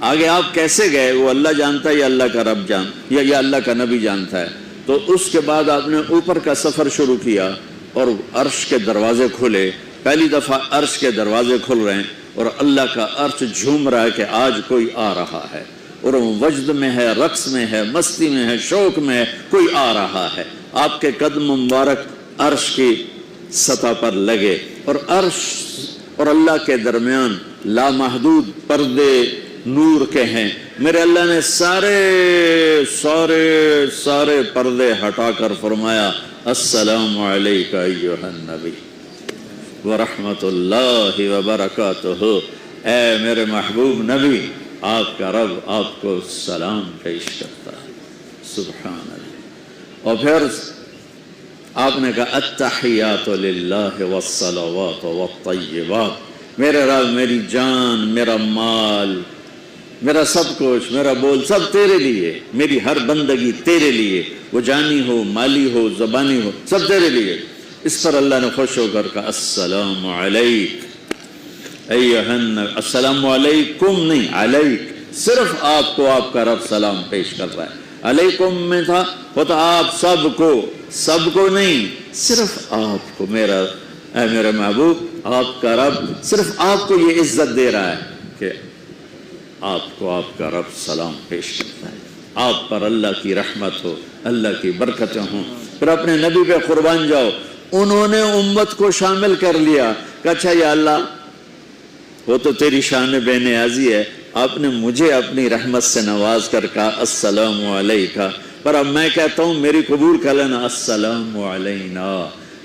آگے آپ کیسے گئے وہ اللہ جانتا ہے یا اللہ کا رب یا اللہ کا نبی جانتا ہے. تو اس کے بعد آپ نے اوپر کا سفر شروع کیا اور عرش کے دروازے کھلے. پہلی دفعہ عرش کے دروازے کھل رہے ہیں اور اللہ کا عرش جھوم رہا ہے کہ آج کوئی آ رہا ہے. اور وجد میں ہے، رقص میں ہے، مستی میں ہے، شوق میں ہے، کوئی آ رہا ہے. آپ کے قدم مبارک عرش کی سطح پر لگے اور عرش اور اللہ کے درمیان لامحدود پردے نور کے ہیں. میرے اللہ نے سارے پردے ہٹا کر فرمایا السلام علیکہ ایھا النبی ورحمۃ اللہ وبرکاتہ. اے میرے محبوب نبی، آپ کا رب آپ کو سلام پیش کرتا ہے. سبحان اللہ. اور پھر آپ نے کہا التحیات للہ والصلوات والطیبات. میرے رب، میری جان، میرا مال، میرا سب کچھ، میرا بول سب تیرے لیے. میری ہر بندگی تیرے لیے، وہ جانی ہو، مالی ہو، زبانی ہو، سب تیرے لیے. اس پر اللہ نے خوش ہو کر کہا السلام علیک ایھا النبی. السلام علیکم نہیں، علیک. صرف آپ کو آپ کا رب سلام پیش کر رہا ہے. علیکم میں تھا وہ تو آپ سب کو نہیں، صرف آپ کو. اے میرے محبوب، آپ کا رب صرف آپ کو یہ عزت دے رہا ہے کہ آپ کو آپ کا رب سلام پیش کرتا ہے. آپ پر اللہ کی رحمت ہو، اللہ کی برکتیں ہوں. پھر اپنے نبی پہ قربان جاؤ. انہوں نے امت کو شامل کر لیا کہ اچھا یا اللہ وہ تو تیری شان بے نیازی ہے، آپ نے مجھے اپنی رحمت سے نواز کر کہا السلام علیکہ. پر اب میں کہتا ہوں میری قبول کر لینا السلام علینا.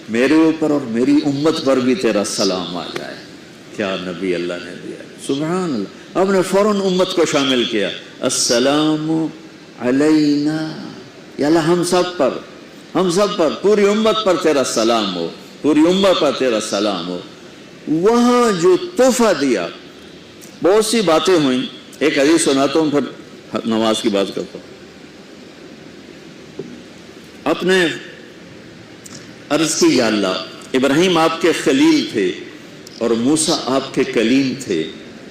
میرے اوپر اور میری امت پر بھی تیرا سلام آ جائے. کیا نبی اللہ نے دیا. سبحان اللہ. آپ نے فوراً امت کو شامل کیا. السلام علینا، یا اللہ ہم سب پر پوری امت پر تیرا سلام ہو، پوری امت پر تیرا سلام ہو. وہاں جو تحفہ دیا، بہت سی باتیں ہوئیں. ایک حدیث سناتا ہوں پھر نماز کی بات کرتا ہوں. اپنے عرض کی یا اللہ ابراہیم آپ کے خلیل تھے اور موسیٰ آپ کے کلیم تھے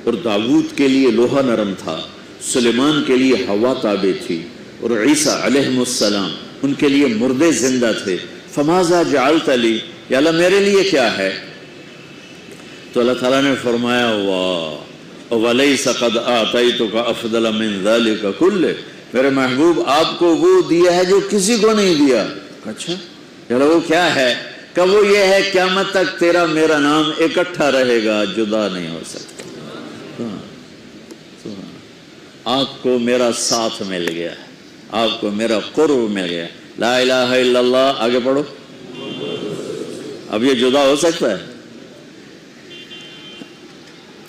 اور داؤد کے لیے لوہا نرم تھا، سلیمان کے لیے ہوا تابع تھی اور عیسیٰ علیہ السلام ان کے لیے مردے زندہ تھے. فماذا جعلت لی، یا اللہ میرے لیے کیا ہے؟ تو اللہ تعالیٰ نے فرمایا واہ وَلَيْسَ قَدْ آتَيْتُكَ أَفْضَلَ مِنْ ذَلِكَ كُلِّهِ. میرے محبوب آپ کو وہ دیا ہے جو کسی کو نہیں دیا. اچھا چلو وہ کیا ہے؟ کہ وہ یہ ہے قیامت تک تیرا میرا نام اکٹھا رہے گا، جدا نہیں ہو سکتا. آپ کو میرا ساتھ مل گیا، آپ کو میرا قرب مل گیا. لا الہ الا اللہ. آگے پڑھو. اب یہ جدا ہو سکتا ہے؟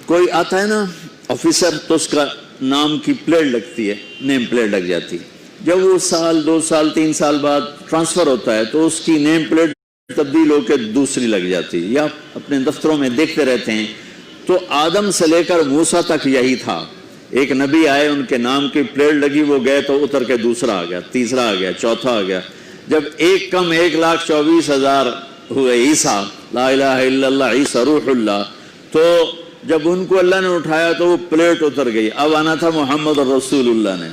کوئی آتا ہے نا آفیسر تو اس کا نام کی پلیٹ لگتی ہے، نیم پلیٹ لگ جاتی. جب وہ سال 2 سال 3 سال بعد ٹرانسفر ہوتا ہے تو اس کی نیم پلیٹ تبدیل ہو کے دوسری لگ جاتی ہے، یا اپنے دفتروں میں دیکھتے رہتے ہیں. تو آدم سے لے کر موسیٰ تک یہی تھا. ایک نبی آئے، ان کے نام کی پلیٹ لگی، وہ گئے تو اتر کے دوسرا آ گیا، تیسرا آ گیا، چوتھا آ گیا. جب ایک کم 1,24,000 ہوئے عیسیٰ، لا الہ الا اللہ عیسیٰ روح اللہ، تو جب ان کو اللہ نے اٹھایا تو وہ پلیٹ اتر گئی. اب آنا تھا محمد رسول اللہ نے،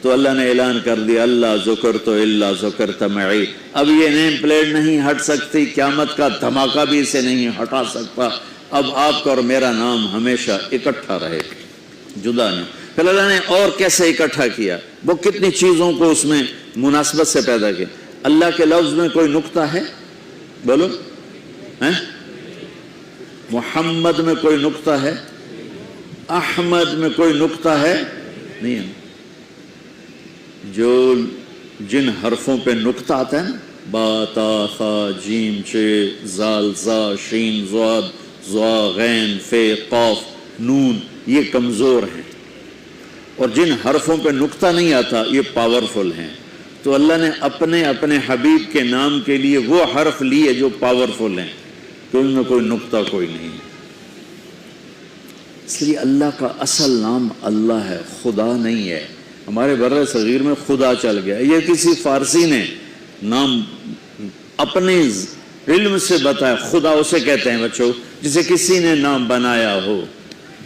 تو اللہ نے اعلان کر دیا اللہ ذکرت الا ذکرت معی. اب یہ نیم پلیٹ نہیں ہٹ سکتی، قیامت کا دھماکہ بھی اسے نہیں ہٹا سکتا. اب آپ کا اور میرا نام ہمیشہ اکٹھا رہے، جدا نہیں. پھر اللہ نے اور کیسے اکٹھا کیا، وہ کتنی چیزوں کو اس میں مناسبت سے پیدا کیا. اللہ کے لفظ میں کوئی نقطہ ہے؟ بولو. محمد میں کوئی نقطہ ہے؟ احمد میں کوئی نقطہ ہے؟ نہیں ہے. جو جن حرفوں پہ نقطہ آتا ہے نا، با تا ثا جیم چے زال زا شین ضاد ضا غین فے قاف نون، یہ کمزور ہیں، اور جن حرفوں پہ نقطہ نہیں آتا یہ پاورفل ہیں. تو اللہ نے اپنے حبیب کے نام کے لیے وہ حرف لیے جو پاورفل ہیں، کہ ان میں کوئی نقطہ کوئی نہیں. اس لیے اللہ کا اصل نام اللہ ہے، خدا نہیں ہے. ہمارے بر صغیر میں خدا چل گیا، یہ کسی فارسی نے نام اپنے علم سے بتایا. خدا اسے کہتے ہیں بچوں جسے کسی نے نام بنایا ہو،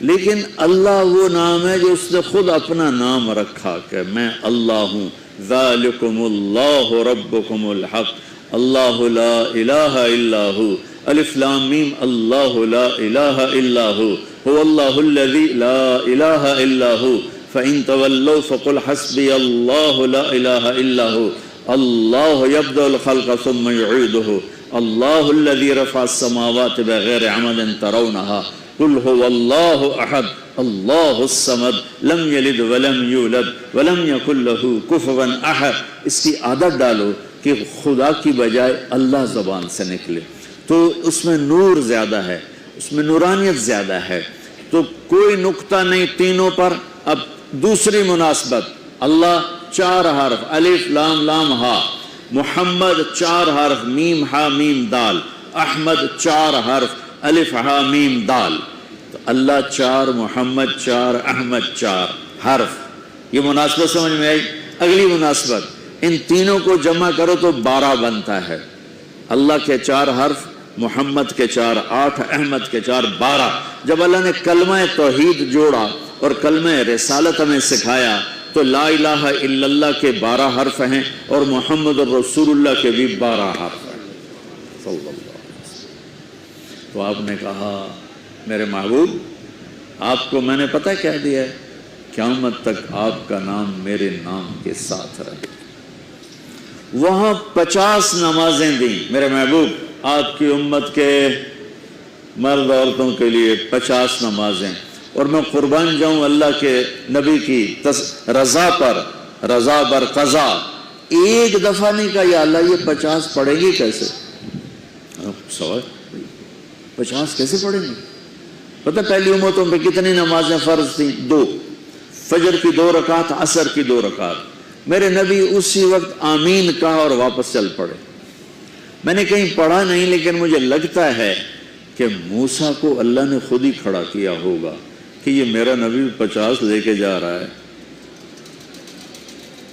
لیکن اللہ وہ نام ہے جو اس نے خود اپنا نام رکھا کہ میں اللہ ہوں. ذالکم اللہ ربکم الحق اللہ لا الہ الا ہو. الف لام میم اللہ لا الہ الا ہو هو اللہ الذی لا الہ الا ہو فإن تولوا فقل حسبی اللہ لا الہ الا ہو. اللہ یبدأ الخلق ثم یعیدہ اللہ الذی رفع السماوات بغیر عمد ترونها قل هو اللہ احد اللہ الصمد لم یلد ولم یولد ولم یکن له کفوا احد. اس کی عادت ڈالو کہ خدا کی بجائے اللہ زبان سے نکلے، تو اس میں نور زیادہ ہے، اس میں نورانیت زیادہ ہے. تو کوئی نقطہ نہیں تینوں پر. اب دوسری مناسبت، اللہ 4 حرف الف لام لام ہا، محمد 4 حرف میم ہا میم دال، احمد 4 حرف الف ہا میم دال. تو اللہ 4، محمد 4، احمد 4 حرف. یہ مناسبت سمجھ میں آئی؟ اگلی مناسبت، ان تینوں کو جمع کرو تو 12 بنتا ہے. اللہ کے 4 حرف، محمد کے 4 8، احمد کے 4 12. جب اللہ نے کلمہ توحید جوڑا اور کلمہ رسالت ہمیں سکھایا تو لا الہ الا اللہ کے 12 حرف ہیں اور محمد رسول اللہ کے بھی 12 حرف ہیں صلی اللہ علیہ وسلم. تو آپ نے کہا میرے محبوب آپ کو میں نے پتہ کیا دیا ہے؟ قیامت تک آپ کا نام میرے نام کے ساتھ رہے. وہاں 50 نمازیں دیں میرے محبوب آپ کی امت کے مرد عورتوں کے لیے 50 نمازیں. اور میں قربان جاؤں اللہ کے نبی کی رضا پر، رضا بر قضا. ایک دفعہ نہیں کہا یا اللہ یہ 50 پڑھیں گی کیسے؟ سوال 50 کیسے پڑھیں گے؟ پتہ پہلی امتوں پہ کتنی نمازیں فرض تھیں؟ 2، فجر کی 2 رکعت، عصر کی 2 رکعت. میرے نبی اسی وقت آمین کہا اور واپس چل پڑے. میں نے کہیں پڑھا نہیں لیکن مجھے لگتا ہے کہ موسیٰ کو اللہ نے خود ہی کھڑا کیا ہوگا کہ یہ میرا نبی 50 لے کے جا رہا ہے،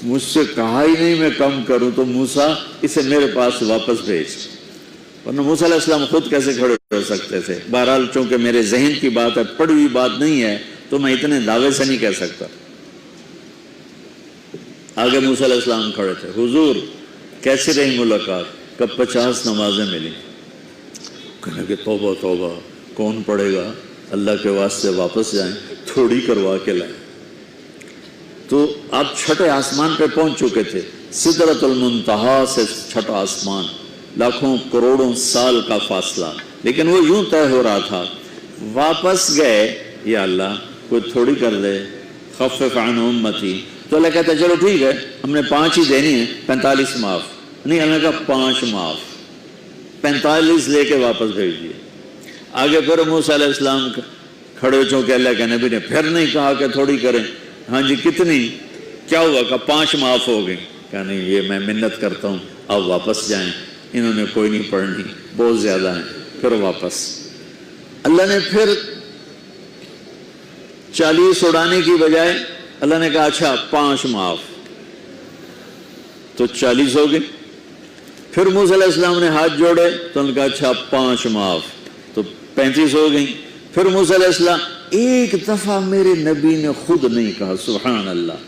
مجھ سے کہا ہی نہیں میں کم کروں، تو موسیٰ اسے میرے پاس واپس بھیج. ورنہ موسیٰ علیہ السلام خود کیسے کھڑے ہو سکتے تھے؟ بہرحال چونکہ میرے ذہن کی بات ہے، پڑھی ہوئی بات نہیں ہے، تو میں اتنے دعوے سے نہیں کہہ سکتا. آگے موسیٰ علیہ السلام کھڑے تھے. حضور کیسے رہی ملاقات؟ کب 50 نمازیں ملی. کہنے کہ توبہ توبہ کون پڑھے گا، اللہ کے واسطے واپس جائیں، تھوڑی کروا کے لائیں. تو آپ چھٹے آسمان پہ پہنچ چکے تھے، سدرۃ المنتہا سے چھٹا آسمان، لاکھوں کروڑوں سال کا فاصلہ، لیکن وہ یوں طے ہو رہا تھا. واپس گئے، یا اللہ کوئی تھوڑی کر دے، خفف عن امتی. تو اللہ کہتا ہے چلو ٹھیک ہے ہم نے 5 ہی دینی ہیں، 45 معاف. نہیں، اللہ نے کہا 5 معاف، 45 لے کے واپس بھیج دیے. آگے پھر موسیٰ علیہ السلام کھڑے ہو چونکہ اللہ کے نبی نے پھر نہیں کہا کہ تھوڑی کریں. ہاں جی کتنی؟ کیا ہوا؟ کہ 5 معاف ہو گئی. کہا نہیں یہ میں منت کرتا ہوں آپ واپس جائیں، انہوں نے کوئی نہیں پڑھنی، بہت زیادہ ہیں. پھر واپس اللہ نے پھر 40 اڑانے کی بجائے اللہ نے کہا اچھا 5 معاف، تو 40 ہو گئے. پھر موسیٰ علیہ السلام نے ہاتھ جوڑے تو انہوں نے کہا اچھا 5 معاف، تو 35 ہو گئی. پھر موسیٰ علیہ السلام ایک دفعہ میرے نبی نے خود نہیں کہا. سبحان اللہ.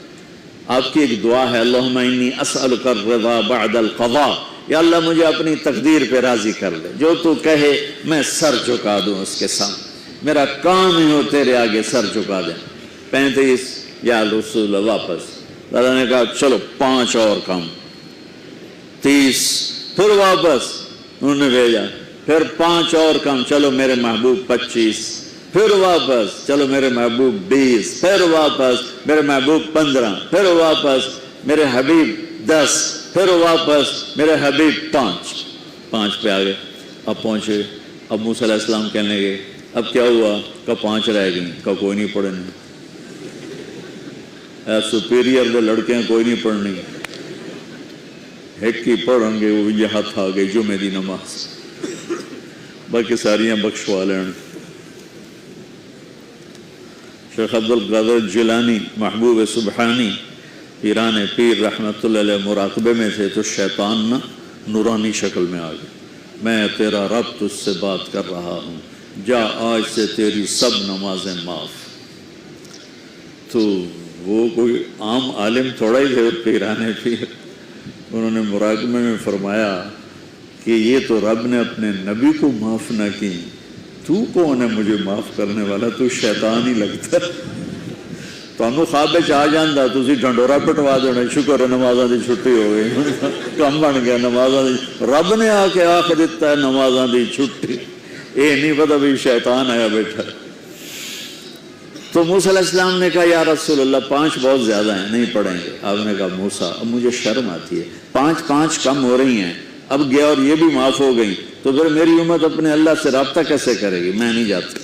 آپ کی ایک دعا ہے اللہم انی اسألک الرضا بعد القضاء، یا اللہ مجھے اپنی تقدیر پہ راضی کر لے، جو تو کہے میں سر جھکا دوں اس کے سامنے، میرا کام ہی ہو تیرے آگے سر جھکا دیں. 35 یا رسول واپس. اللہ نے کہا چلو 5 اور کم، 30. پھر واپس انہوں نے بھیجا، پھر 5 اور کم، چلو میرے محبوب 25. پھر واپس چلو میرے محبوب 20. پھر واپس میرے محبوب 15. پھر واپس میرے حبیب 10, پھر واپس میرے حبیب 5 پہ آ گئے. اب پہنچے. اب موسیٰ علیہ السلام کہنے لگے اب کیا ہوا؟ کہ 5 رہ گئیں. کہ کوئی نہیں پڑھنی. سپیریئر دے لڑکیاں کوئی نہیں پڑھنی. ایک کی پڑھیں گے وہ یہ ہاتھ آ گئی جمعے دی نماز، باقی ساریاں بخشوا لین. شیخ عبد القادر جیلانی محبوب سبحانی پیران پیر رحمت اللہ علیہ مراقبے میں تھے تو شیطان نا نورانی شکل میں آ گیا. میں تیرا رب تجھ سے بات کر رہا ہوں، جا آج سے تیری سب نمازیں معاف. تو وہ کوئی عام عالم تھوڑا ہی تھے پیران پیر. انہوں نے مراقبے میں فرمایا کہ یہ تو رب نے اپنے نبی کو معاف نہ کی، تو کون ہے مجھے معاف کرنے والا؟ تو شیطان ہی لگتا. تمہیں خواب آ جانا تھی ڈنڈورا پٹوا دینا، شکر ہے نمازاں دی چھٹی ہو گئی، کم بن گیا نمازاں دی. رب نے آ کے آخ دیتا ہے نمازاں دی چھٹی. یہ نہیں پتا بھی شیطان آیا بیٹھا. تو موسیٰ علیہ السلام نے کہا یا رسول اللہ 5 بہت زیادہ ہیں، نہیں پڑھیں گے. آپ نے کہا موسیٰ اب مجھے شرم آتی ہے، 5 کم ہو رہی ہیں، اب گیا اور یہ بھی معاف ہو گئی تو پھر میری امت اپنے اللہ سے رابطہ کیسے کرے گی؟ میں نہیں جاتا.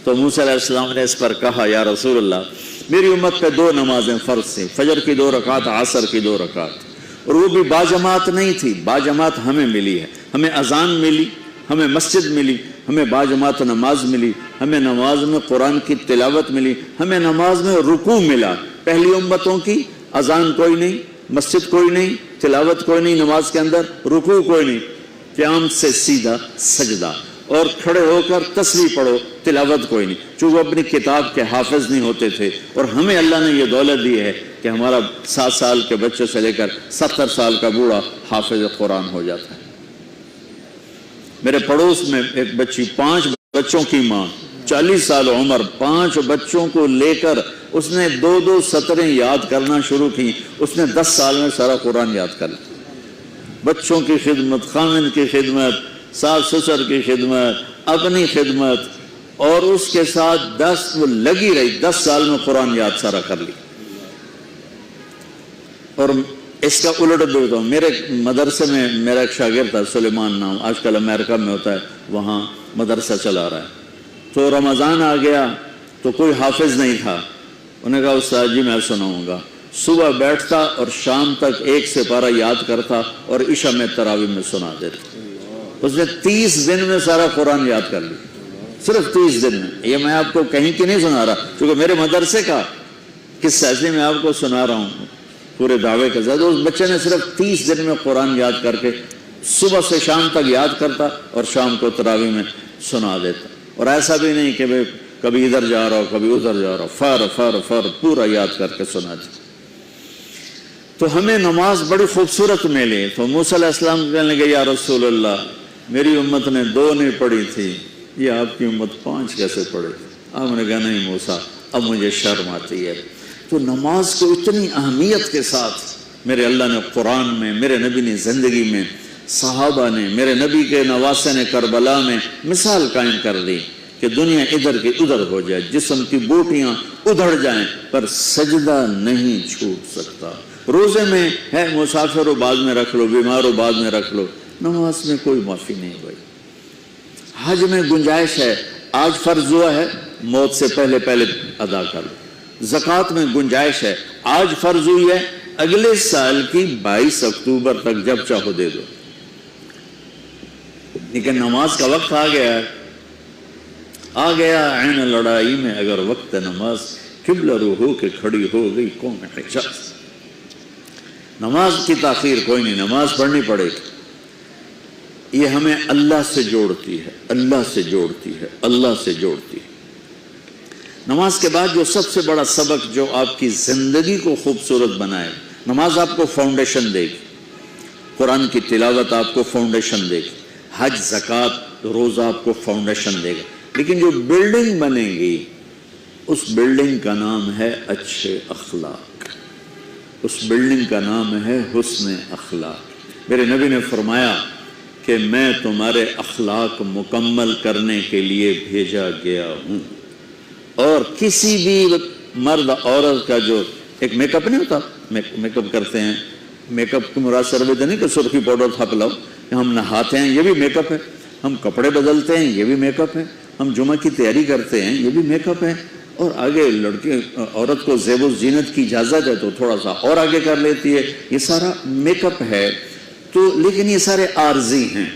تو موسیٰ علیہ السلام نے اس پر کہا یا رسول اللہ میری امت پہ 2 نمازیں فرض تھیں، فجر کی 2 رکعت، عصر کی 2 رکعت، اور وہ بھی باجماعت نہیں تھی. باجماعت ہمیں ملی ہے، ہمیں اذان ملی، ہمیں مسجد ملی، ہمیں باجماعت نماز ملی، ہمیں نماز میں قرآن کی تلاوت ملی، ہمیں نماز میں رکوع ملا. پہلی امتوں کی اذان کوئی نہیں، مسجد کوئی نہیں، تلاوت کوئی نہیں، نماز کے اندر رکوع کوئی نہیں، قیام سے سیدھا سجدہ، اور کھڑے ہو کر تسبیح پڑھو، تلاوت کوئی نہیں. چونکہ اپنی کتاب کے حافظ نہیں ہوتے تھے، اور ہمیں اللہ نے یہ دولت دی ہے کہ ہمارا 7 سال کے بچے سے لے کر 70 سال کا بوڑھا حافظ قرآن ہو جاتا ہے. میرے پڑوس میں ایک بچی 5 بچوں کی ماں، 40 سال عمر، 5 بچوں کو لے کر اس نے 2 سطریں یاد کرنا شروع کی. اس نے 10 سال میں سارا قرآن یاد کر لیا. بچوں کی خدمت، خامن کی خدمت، ساس سسر کی خدمت، اپنی خدمت، اور اس کے ساتھ 10 وہ لگی رہی. 10 سال میں قرآن یاد سارا کر لی. اور اس کا الٹ دیتا ہوں، میرے مدرسے میں میرا ایک شاگرد تھا سلیمان نام، آج کل امریکہ میں ہوتا ہے، وہاں مدرسہ چلا رہا ہے. تو رمضان آ گیا تو کوئی حافظ نہیں تھا. انہوں نے کہا استاد جی میں سناؤں گا. صبح بیٹھتا اور شام تک 1 سپارہ یاد کرتا اور عشاء میں تراویح میں سنا دیتا. اس نے 30 دن میں سارا قرآن یاد کر لی، صرف 30 دن میں. یہ میں آپ کو کہیں کی نہیں سنا رہا، کیونکہ میرے مدرسے کا قصہ ایسے میں آپ کو سنا رہا ہوں پورے دعوے کے ساتھ. اس بچے نے صرف 30 دن میں قرآن یاد کر کے صبح سے شام تک یاد کرتا اور شام کو تراویح میں سنا دیتا. اور ایسا بھی نہیں کہ کبھی ادھر جا رہا ہو کبھی ادھر جا رہا ہو، فر پورا یاد کر کے سنا دیتا. تو ہمیں نماز بڑی خوبصورت ملی. تو موسیٰ علیہ السلام کہنے لگے یا رسول اللہ میری امت نے 2 نہیں پڑھی تھی، یہ آپ کی امت 5 کیسے پڑھے؟ آپ نے کہا نہیں موسیٰ اب مجھے شرم آتی ہے. تو نماز کو اتنی اہمیت کے ساتھ میرے اللہ نے قرآن میں، میرے نبی نے زندگی میں، صحابہ نے، میرے نبی کے نواسے نے کربلا میں مثال قائم کر دی کہ دنیا ادھر کی ادھر ہو جائے، جسم کی بوٹیاں ادھڑ جائیں پر سجدہ نہیں چھوٹ سکتا. روزے میں ہے مسافر ہو بعد میں رکھ لو، بیمار ہو بعد میں رکھ لو، نماز میں کوئی معافی نہیں بھائی. حج میں گنجائش ہے، آج فرض ہوا ہے موت سے پہلے ادا کر لو. زکوٰۃ میں گنجائش ہے، آج فرض ہوئی ہے اگلے سال کی 22 اکتوبر تک جب چاہو دے دو. لیکن نماز کا وقت آ گیا عین لڑائی میں اگر وقت نماز، قبلہ رو ہو کے کھڑی ہو گئی قوم حجاز. نماز کی تاخیر کوئی نہیں، نماز پڑھنی پڑے گی. یہ ہمیں اللہ سے جوڑتی ہے، اللہ سے جوڑتی ہے، اللہ سے جوڑتی ہے. نماز کے بعد جو سب سے بڑا سبق جو آپ کی زندگی کو خوبصورت بنائے، نماز آپ کو فاؤنڈیشن دے گی، قرآن کی تلاوت آپ کو فاؤنڈیشن دے گی، حج زکوٰۃ روزہ آپ کو فاؤنڈیشن دے گا. لیکن جو بلڈنگ بنے گی اس بلڈنگ کا نام ہے اچھے اخلاق، اس بلڈنگ کا نام ہے حسن اخلاق. میرے نبی نے فرمایا کہ میں تمہارے اخلاق مکمل کرنے کے لیے بھیجا گیا ہوں. اور کسی بھی مرد عورت کا جو ایک میک اپ نہیں ہوتا، میک اپ کرتے ہیں میک اپ کی مراد سروے نہیں کہ سرخی پاؤڈر تھاپ لاؤ، ہم نہاتے ہیں یہ بھی میک اپ ہے، ہم کپڑے بدلتے ہیں یہ بھی میک اپ ہے، ہم جمعہ کی تیاری کرتے ہیں یہ بھی میک اپ ہے، اور آگے لڑکی عورت کو زیب و زینت کی اجازت ہے تو تھوڑا سا اور آگے کر لیتی ہے، یہ سارا میک اپ ہے۔ تو لیکن یہ سارے عارضی ہیں۔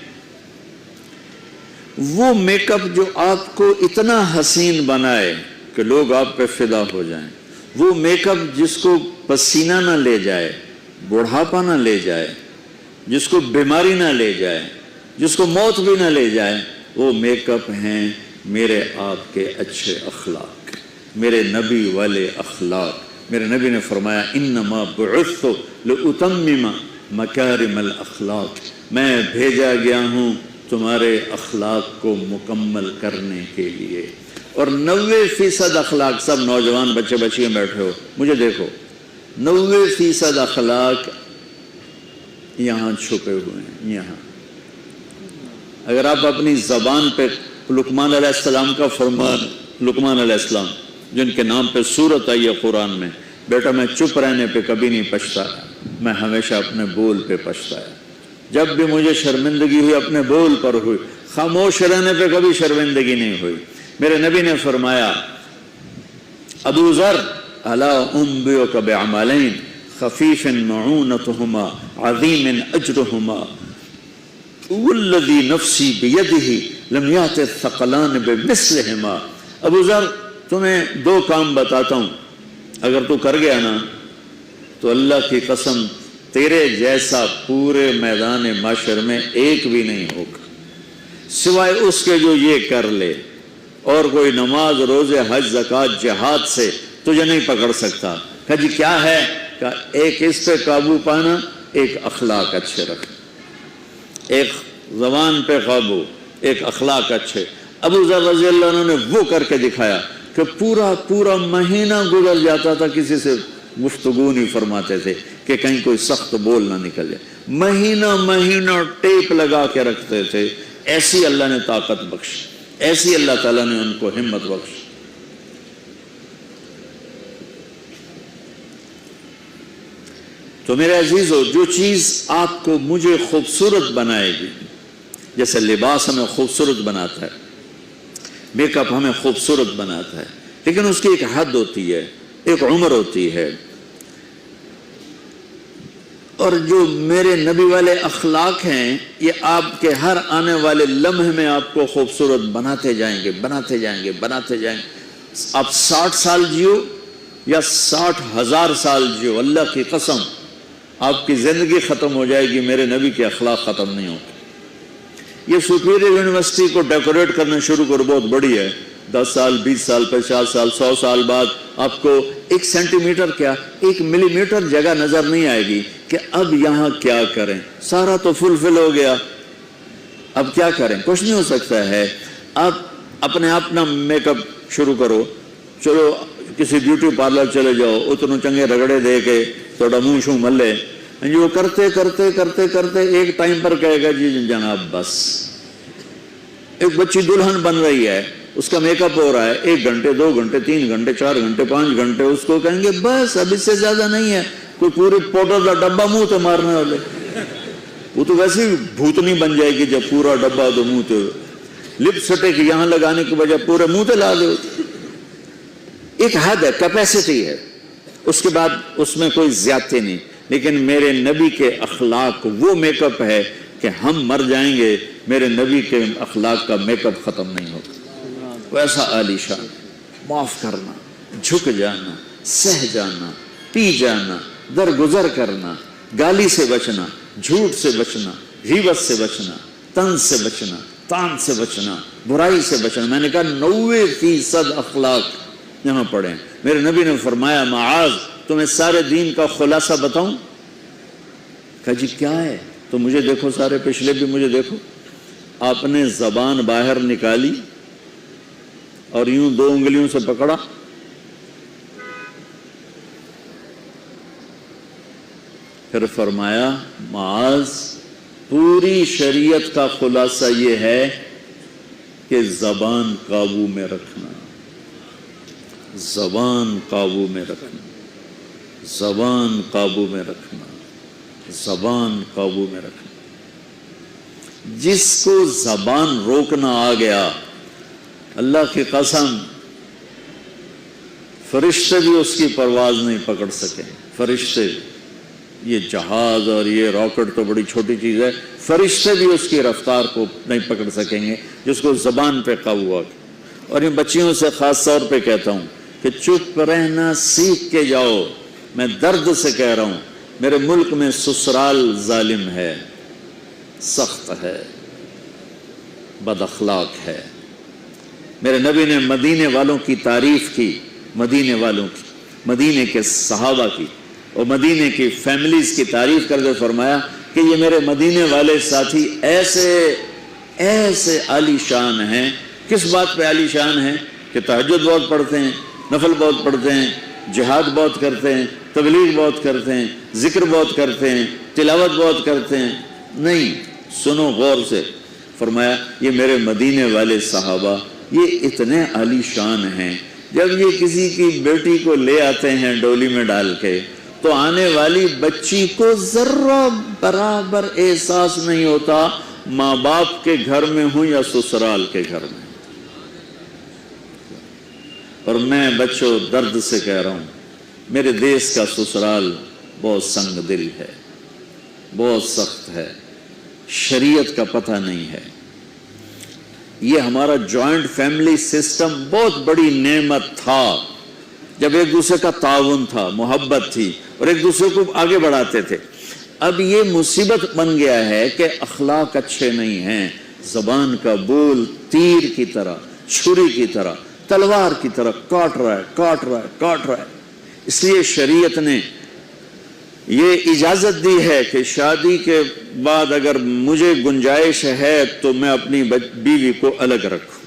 وہ میک اپ جو آپ کو اتنا حسین بنائے کہ لوگ آپ پہ فدا ہو جائیں، وہ میک اپ جس کو پسینہ نہ لے جائے، بڑھاپا نہ لے جائے، جس کو بیماری نہ لے جائے، جس کو موت بھی نہ لے جائے، وہ میک اپ ہیں میرے آپ کے اچھے اخلاق، میرے نبی والے اخلاق۔ میرے نبی نے فرمایا انما بعثت لاتمم مکارم الاخلاق، میں بھیجا گیا ہوں تمہارے اخلاق کو مکمل کرنے کے لیے۔ اور 90% اخلاق، سب نوجوان بچے بچیاں بیٹھے ہو مجھے دیکھو، 90% اخلاق یہاں چھپے ہوئے ہیں۔ یہاں اگر آپ اپنی زبان پہ لقمان علیہ السلام کا فرمان، لقمان علیہ السلام جن کے نام پہ سورت آئی ہے قرآن میں، بیٹا میں چپ رہنے پہ کبھی نہیں پچھتایا، میں ہمیشہ اپنے بول پہ پچھتایا، جب بھی مجھے شرمندگی ہوئی اپنے بول پر ہوئی، خاموش رہنے پہ کبھی شرمندگی نہیں ہوئی۔ میرے نبی نے فرمایا ابو ذر الا انبئک بعملین خفیف معونتہما عظیم اجرہما والذی نفسی بیدہ لم یأت الثقلان بمثلہما۔ ابو ذر تمہیں 2 کام بتاتا ہوں، اگر تو کر گیا نا تو اللہ کی قسم تیرے جیسا پورے میدان معاشر میں ایک بھی نہیں ہوگا سوائے اس کے جو یہ کر لے، اور کوئی نماز روزے حج زکوٰۃ جہاد سے تجھے نہیں پکڑ سکتا۔ کہا جی کیا ہے؟ کہ ایک اس پہ قابو پانا، ایک اخلاق اچھے رکھنا، ایک زبان پہ قابو، ایک اخلاق اچھے۔ ابو ذر رضی اللہ عنہ نے وہ کر کے دکھایا کہ پورا مہینہ گزر جاتا تھا، کسی سے گفتگو نہیں فرماتے تھے کہ کہیں کوئی سخت بول نہ نکل جائے، مہینہ ٹیپ لگا کے رکھتے تھے۔ ایسی اللہ نے طاقت بخشی، ایسی اللہ تعالیٰ نے ان کو ہمت بخشی۔ تو میرے عزیزو، جو چیز آپ کو مجھے خوبصورت بنائے گی، جیسے لباس ہمیں خوبصورت بناتا ہے، میک اپ ہمیں خوبصورت بناتا ہے، لیکن اس کی ایک حد ہوتی ہے، ایک عمر ہوتی ہے۔ اور جو میرے نبی والے اخلاق ہیں یہ آپ کے ہر آنے والے لمحے میں آپ کو خوبصورت بناتے جائیں گے، بناتے جائیں گے، بناتے جائیں گے۔ آپ 60 سال جیو یا 60,000 سال جیو، اللہ کی قسم آپ کی زندگی ختم ہو جائے گی، میرے نبی کے اخلاق ختم نہیں ہوگے۔ یہ سپیریئر یونیورسٹی کو ڈیکوریٹ کرنا شروع کرو، بہت بڑی ہے، 10 سال 20 سال 50 سال 100 سال بعد آپ کو 1 سینٹی میٹر کیا 1 ملی میٹر جگہ نظر نہیں آئے گی کہ اب یہاں کیا کریں، سارا تو فل ہو گیا، اب کیا کریں، کچھ نہیں ہو سکتا ہے۔ آپ اپنے آپ نہ میک اپ شروع کرو، چلو کسی بیوٹی پارلر چلے جاؤ، اتنے چنگے رگڑے دے کے تھوڑا منہ شو ملے، وہ کرتے کرتے کرتے کرتے ایک ٹائم پر کہے گا جی جناب بس۔ ایک بچی دلہن بن رہی ہے، اس کا میک اپ ہو رہا ہے، 1 گھنٹے 2 گھنٹے 3 گھنٹے 4 گھنٹے 5 گھنٹے، اس کو کہیں گے بس اب اس سے زیادہ نہیں ہے، کوئی پورے پاؤڈر کا ڈبہ منہ تے مارنے والے، وہ تو ویسے ہی بھوتنی بن جائے گی جب پورا ڈبہ تو منہ تے، لپ سٹک یہاں لگانے کی بجائے پورے منہ تے لا دو۔ ایک حد ہے، کیپیسٹی ہے، اس کے بعد اس میں کوئی زیادتی نہیں۔ لیکن میرے نبی کے اخلاق وہ میک اپ ہے کہ ہم مر جائیں گے، میرے نبی کے اخلاق کا میک اپ ختم نہیں ہوگا۔ ویسا عالی شان، معاف کرنا، جھک جانا، سہ جانا، پی جانا، درگزر کرنا، گالی سے بچنا، جھوٹ سے بچنا، غیبت سے بچنا، طنز سے بچنا، طعن سے بچنا، برائی سے بچنا۔ میں نے کہا 90% اخلاق یہاں پڑھیں۔ میرے نبی نے فرمایا معاذ تمہیں سارے دین کا خلاصہ بتاؤں؟ کہا جی کیا ہے؟ تو مجھے دیکھو، سارے پچھلے بھی مجھے دیکھو۔ آپ نے زبان باہر نکالی اور یوں 2 انگلیوں سے پکڑا، پھر فرمایا معاذ پوری شریعت کا خلاصہ یہ ہے کہ زبان قابو میں رکھنا، زبان قابو میں رکھنا، زبان قابو میں رکھنا۔ زبان قابو میں رکھنا. جس کو زبان روکنا آ گیا، اللہ کی قسم فرشتے بھی اس کی پرواز نہیں پکڑ سکیں. فرشتے، یہ جہاز اور یہ راکٹ تو بڑی چھوٹی چیز ہے، فرشتے بھی اس کی رفتار کو نہیں پکڑ سکیں گے جس کو زبان پہ قابو آ گیا. اور ان بچیوں سے خاص طور پہ کہتا ہوں کہ چپ رہنا سیکھ کے جاؤ. میں درد سے کہہ رہا ہوں، میرے ملک میں سسرال ظالم ہے، سخت ہے، بد اخلاق ہے. میرے نبی نے مدینے والوں کی تعریف کی، مدینے والوں کی، مدینے کے صحابہ کی اور مدینے کی فیملیز کی تعریف کر کے فرمایا کہ یہ میرے مدینے والے ساتھی ایسے ایسے عالی شان ہیں. کس بات پہ عالی شان ہیں؟ کہ تہجد بہت پڑھتے ہیں، نفل بہت پڑھتے ہیں، جہاد بہت کرتے ہیں، تبلیغ بہت کرتے ہیں، ذکر بہت کرتے ہیں، تلاوت بہت کرتے ہیں. نہیں، سنو غور سے. فرمایا یہ میرے مدینے والے صحابہ یہ اتنے عالی شان ہیں، جب یہ کسی کی بیٹی کو لے آتے ہیں ڈولی میں ڈال کے تو آنے والی بچی کو ذرہ برابر احساس نہیں ہوتا ماں باپ کے گھر میں ہوں یا سسرال کے گھر میں. اور میں بچوں درد سے کہہ رہا ہوں، میرے دیس کا سسرال بہت سنگ دل ہے، بہت سخت ہے، شریعت کا پتہ نہیں ہے. یہ ہمارا جوائنٹ فیملی سسٹم بہت بڑی نعمت تھا، جب ایک دوسرے کا تعاون تھا، محبت تھی اور ایک دوسرے کو آگے بڑھاتے تھے. اب یہ مصیبت بن گیا ہے کہ اخلاق اچھے نہیں ہیں، زبان کا بول تیر کی طرح، چھری کی طرح، تلوار کی طرح کاٹ رہا ہے. اس لیے شریعت نے یہ اجازت دی ہے کہ شادی کے بعد اگر مجھے گنجائش ہے تو میں اپنی بیوی کو الگ رکھوں،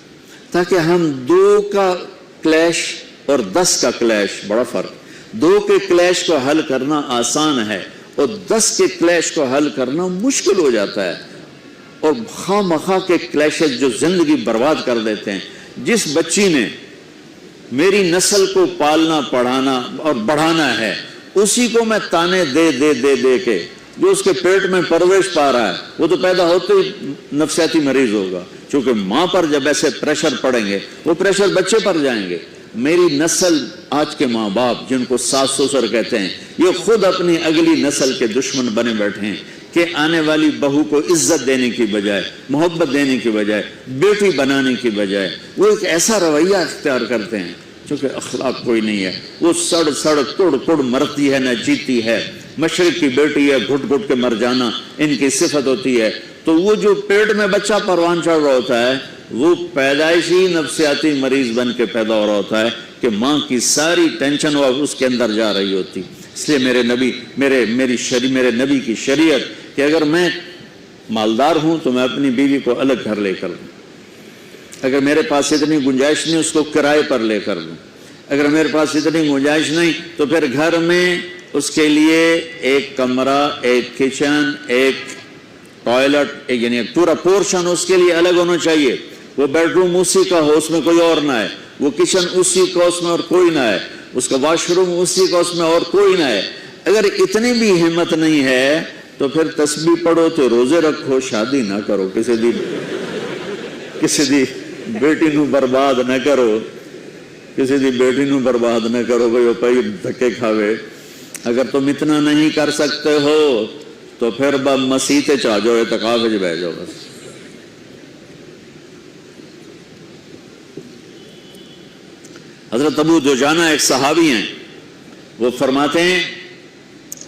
تاکہ ہم 2 کا کلیش اور 10 کا کلیش، بڑا فرق. 2 کے کلیش کو حل کرنا آسان ہے اور 10 کے کلیش کو حل کرنا مشکل ہو جاتا ہے. اور خواہ مخواہ کے کلیشز جو زندگی برباد کر دیتے ہیں. جس بچی نے میری نسل کو پالنا پڑھانا اور بڑھانا ہے، اسی کو میں تانے دے کے جو اس کے پیٹ میں پرورش پا رہا ہے وہ تو پیدا ہوتے ہی نفسیاتی مریض ہوگا. چونکہ ماں پر جب ایسے پریشر پڑیں گے وہ پریشر بچے پر جائیں گے. میری نسل، آج کے ماں باپ جن کو ساس سسر کہتے ہیں، یہ خود اپنی اگلی نسل کے دشمن بنے بیٹھے ہیں کہ آنے والی بہو کو عزت دینے کی بجائے، محبت دینے کی بجائے، بیٹی بنانے کی بجائے وہ ایک ایسا رویہ اختیار کرتے ہیں چونکہ اخلاق کوئی نہیں ہے. وہ سڑ توڑ مرتی ہے نہ جیتی ہے. مشرق کی بیٹی ہے، گھٹ گھٹ کے مر جانا ان کی صفت ہوتی ہے. تو وہ جو پیٹ میں بچہ پروان چڑھ رہا ہوتا ہے وہ پیدائشی نفسیاتی مریض بن کے پیدا ہو رہا ہوتا ہے کہ ماں کی ساری ٹینشن اس کے اندر جا رہی ہوتی. اس لیے میرے نبی کی شریعت کہ اگر میں مالدار ہوں تو میں اپنی بیوی کو الگ گھر لے کر دوں، اگر میرے پاس اتنی گنجائش نہیں اس کو کرائے پر لے کر دوں، اگر میرے پاس اتنی گنجائش نہیں تو پھر گھر میں اس کے لیے ایک کمرہ، ایک کچن، ایک ٹوائلٹ، یعنی ایک پورا پورشن اس کے لیے الگ ہونا چاہیے. وہ بیڈ روم اسی کا ہو، اس میں کوئی اور نہ ہے. وہ کچن اسی کا، اس میں اور کوئی نہ ہے. اس کا واش روم اسی کا، اس میں اور کوئی نہ ہے. اگر اتنی بھی ہمت نہیں ہے تو پھر تسبیح پڑھو تو روزے رکھو، شادی نہ کرو. کسی دی بیٹی نو برباد نہ کرو، کسی دی بیٹی نو برباد نہ کرو بھائی وہ پائی دھکے کھاوے. اگر تم اتنا نہیں کر سکتے ہو تو پھر مسیح چاہ جاؤ، اعتکاف وچ بیٹھ جاؤ. بس حضرت ابو دجانہ ایک صحابی ہیں، وہ فرماتے ہیں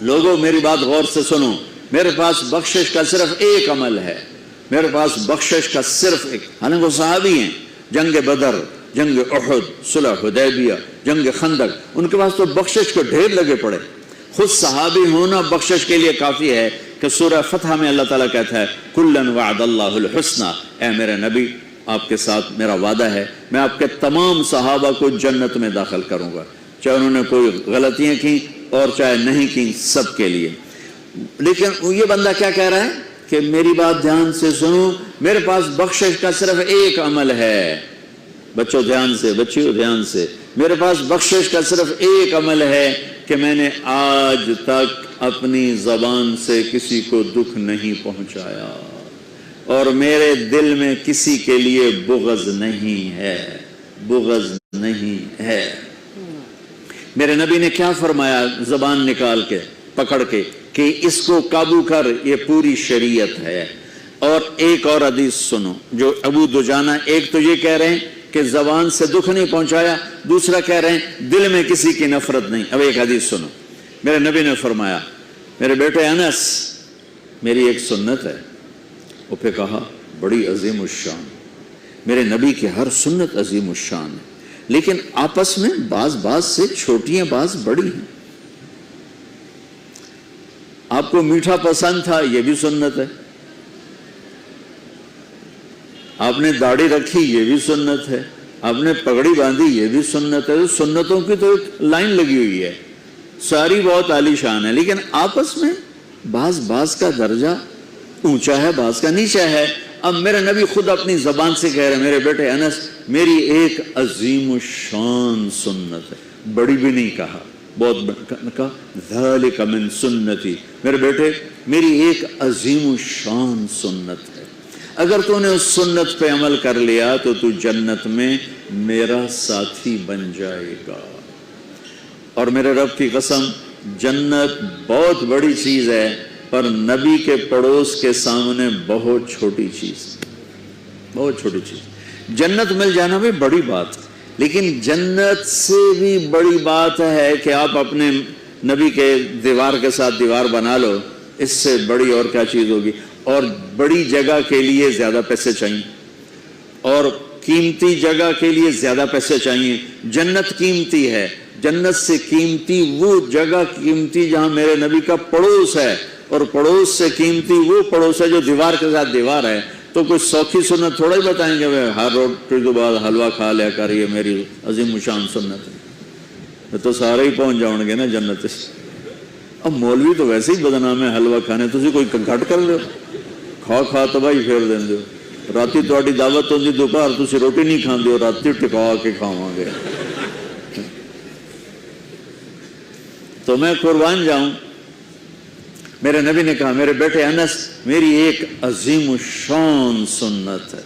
لوگوں میری بات غور سے سنو، میرے پاس بخشش کا صرف ایک عمل ہے، میرے پاس بخشش کا صرف ایک. حالانکہ وہ صحابی ہیں، جنگ بدر، جنگ احد، صلح حدیبیہ، جنگ خندق، ان کے پاس تو بخشش کے ڈھیر لگے پڑے. خود صحابی ہونا بخشش کے لیے کافی ہے کہ سورہ فتح میں اللہ تعالیٰ کہتا ہے کلن وعد اللہ الحسنى، اے میرے نبی آپ کے ساتھ میرا وعدہ ہے میں آپ کے تمام صحابہ کو جنت میں داخل کروں گا، چاہے انہوں نے کوئی غلطیاں کی اور چاہے نہیں کی، سب کے لیے. لیکن یہ بندہ کیا کہہ رہا ہے کہ میری بات دھیان سے سنو، میرے پاس بخشش کا صرف ایک عمل ہے. بچوں دھیان سے، بچیوں دھیان سے، میرے پاس بخشش کا صرف ایک عمل ہے کہ میں نے آج تک اپنی زبان سے کسی کو دکھ نہیں پہنچایا اور میرے دل میں کسی کے لیے بغض نہیں ہے، بغض نہیں ہے۔ میرے نبی نے کیا فرمایا زبان نکال کے پکڑ کے کہ اس کو قابو کر، یہ پوری شریعت ہے۔ اور ایک اور حدیث سنو جو ابو دجانہ، ایک تو یہ کہہ رہے ہیں کہ زبان سے دکھ نہیں پہنچایا، دوسرا کہہ رہے ہیں دل میں کسی کی نفرت نہیں۔ اب ایک حدیث سنو، میرے نبی نے فرمایا میرے بیٹے انس میری ایک سنت ہے۔ وہ پہ کہا بڑی عظیم الشان، میرے نبی کی ہر سنت عظیم الشان ہے، لیکن آپس میں بعض سے چھوٹیاں بعض بڑی ہیں۔ آپ کو میٹھا پسند تھا، یہ بھی سنت ہے۔ آپ نے داڑھی رکھی، یہ بھی سنت ہے۔ آپ نے پگڑی باندھی، یہ بھی سنت ہے۔ سنتوں کی تو ایک لائن لگی ہوئی ہے، ساری بہت عالی شان ہے، لیکن آپس میں بعض کا درجہ اونچا ہے، بعض کا نیچا ہے۔ اب میرے نبی خود اپنی زبان سے کہہ رہے ہیں میرے بیٹے انس میری ایک عظیم الشان سنت ہے، بڑی بھی نہیں کہا، بہت کہا ذالک من سنتی، میرے بیٹے میری ایک عظیم الشان سنت ہے، اگر تو نے اس سنت پہ عمل کر لیا تو تو جنت میں میرا ساتھی بن جائے گا۔ اور میرے رب کی قسم جنت بہت بڑی چیز ہے، پر نبی کے پڑوس کے سامنے بہت چھوٹی چیز، بہت چھوٹی چیز۔ جنت مل جانا بھی بڑی بات، لیکن جنت سے بھی بڑی بات ہے کہ آپ اپنے نبی کے دیوار کے ساتھ دیوار بنا لو، اس سے بڑی اور کیا چیز ہوگی؟ اور بڑی جگہ کے لیے زیادہ پیسے چاہیے، اور قیمتی جگہ کے لیے زیادہ پیسے چاہیے۔ جنت قیمتی ہے، جنت سے قیمتی وہ جگہ قیمتی جہاں میرے نبی کا پڑوس ہے، اور پڑوس سے قیمتی وہ پڑوس ہے جو دیوار کے ساتھ دیوار ہے۔ تو کوئی سوکھی سنت تھوڑا ہی بتائیں گے ہر روٹی کے بعد حلوہ کھا لیا کر، یہ میری عظیم شان سنت ہے، تو سارے ہی پہنچ جاؤں گے نا جنت سے۔ اب مولوی تو ویسے ہی بدنام ہے حلوہ کھانے، تسی کوئی گھٹ کر لو، کھا تباہی پھیر دیں دو۔ راتی تہاڈی دعوت ہوندی دوپہر تسی روٹی نہیں کھاندے ہو، راتی ٹکا کے کھاواں گے۔ تو میں قربان جاؤں، میرے نبی نے کہا میرے بیٹے انس میری ایک عظیم الشان سنت ہے،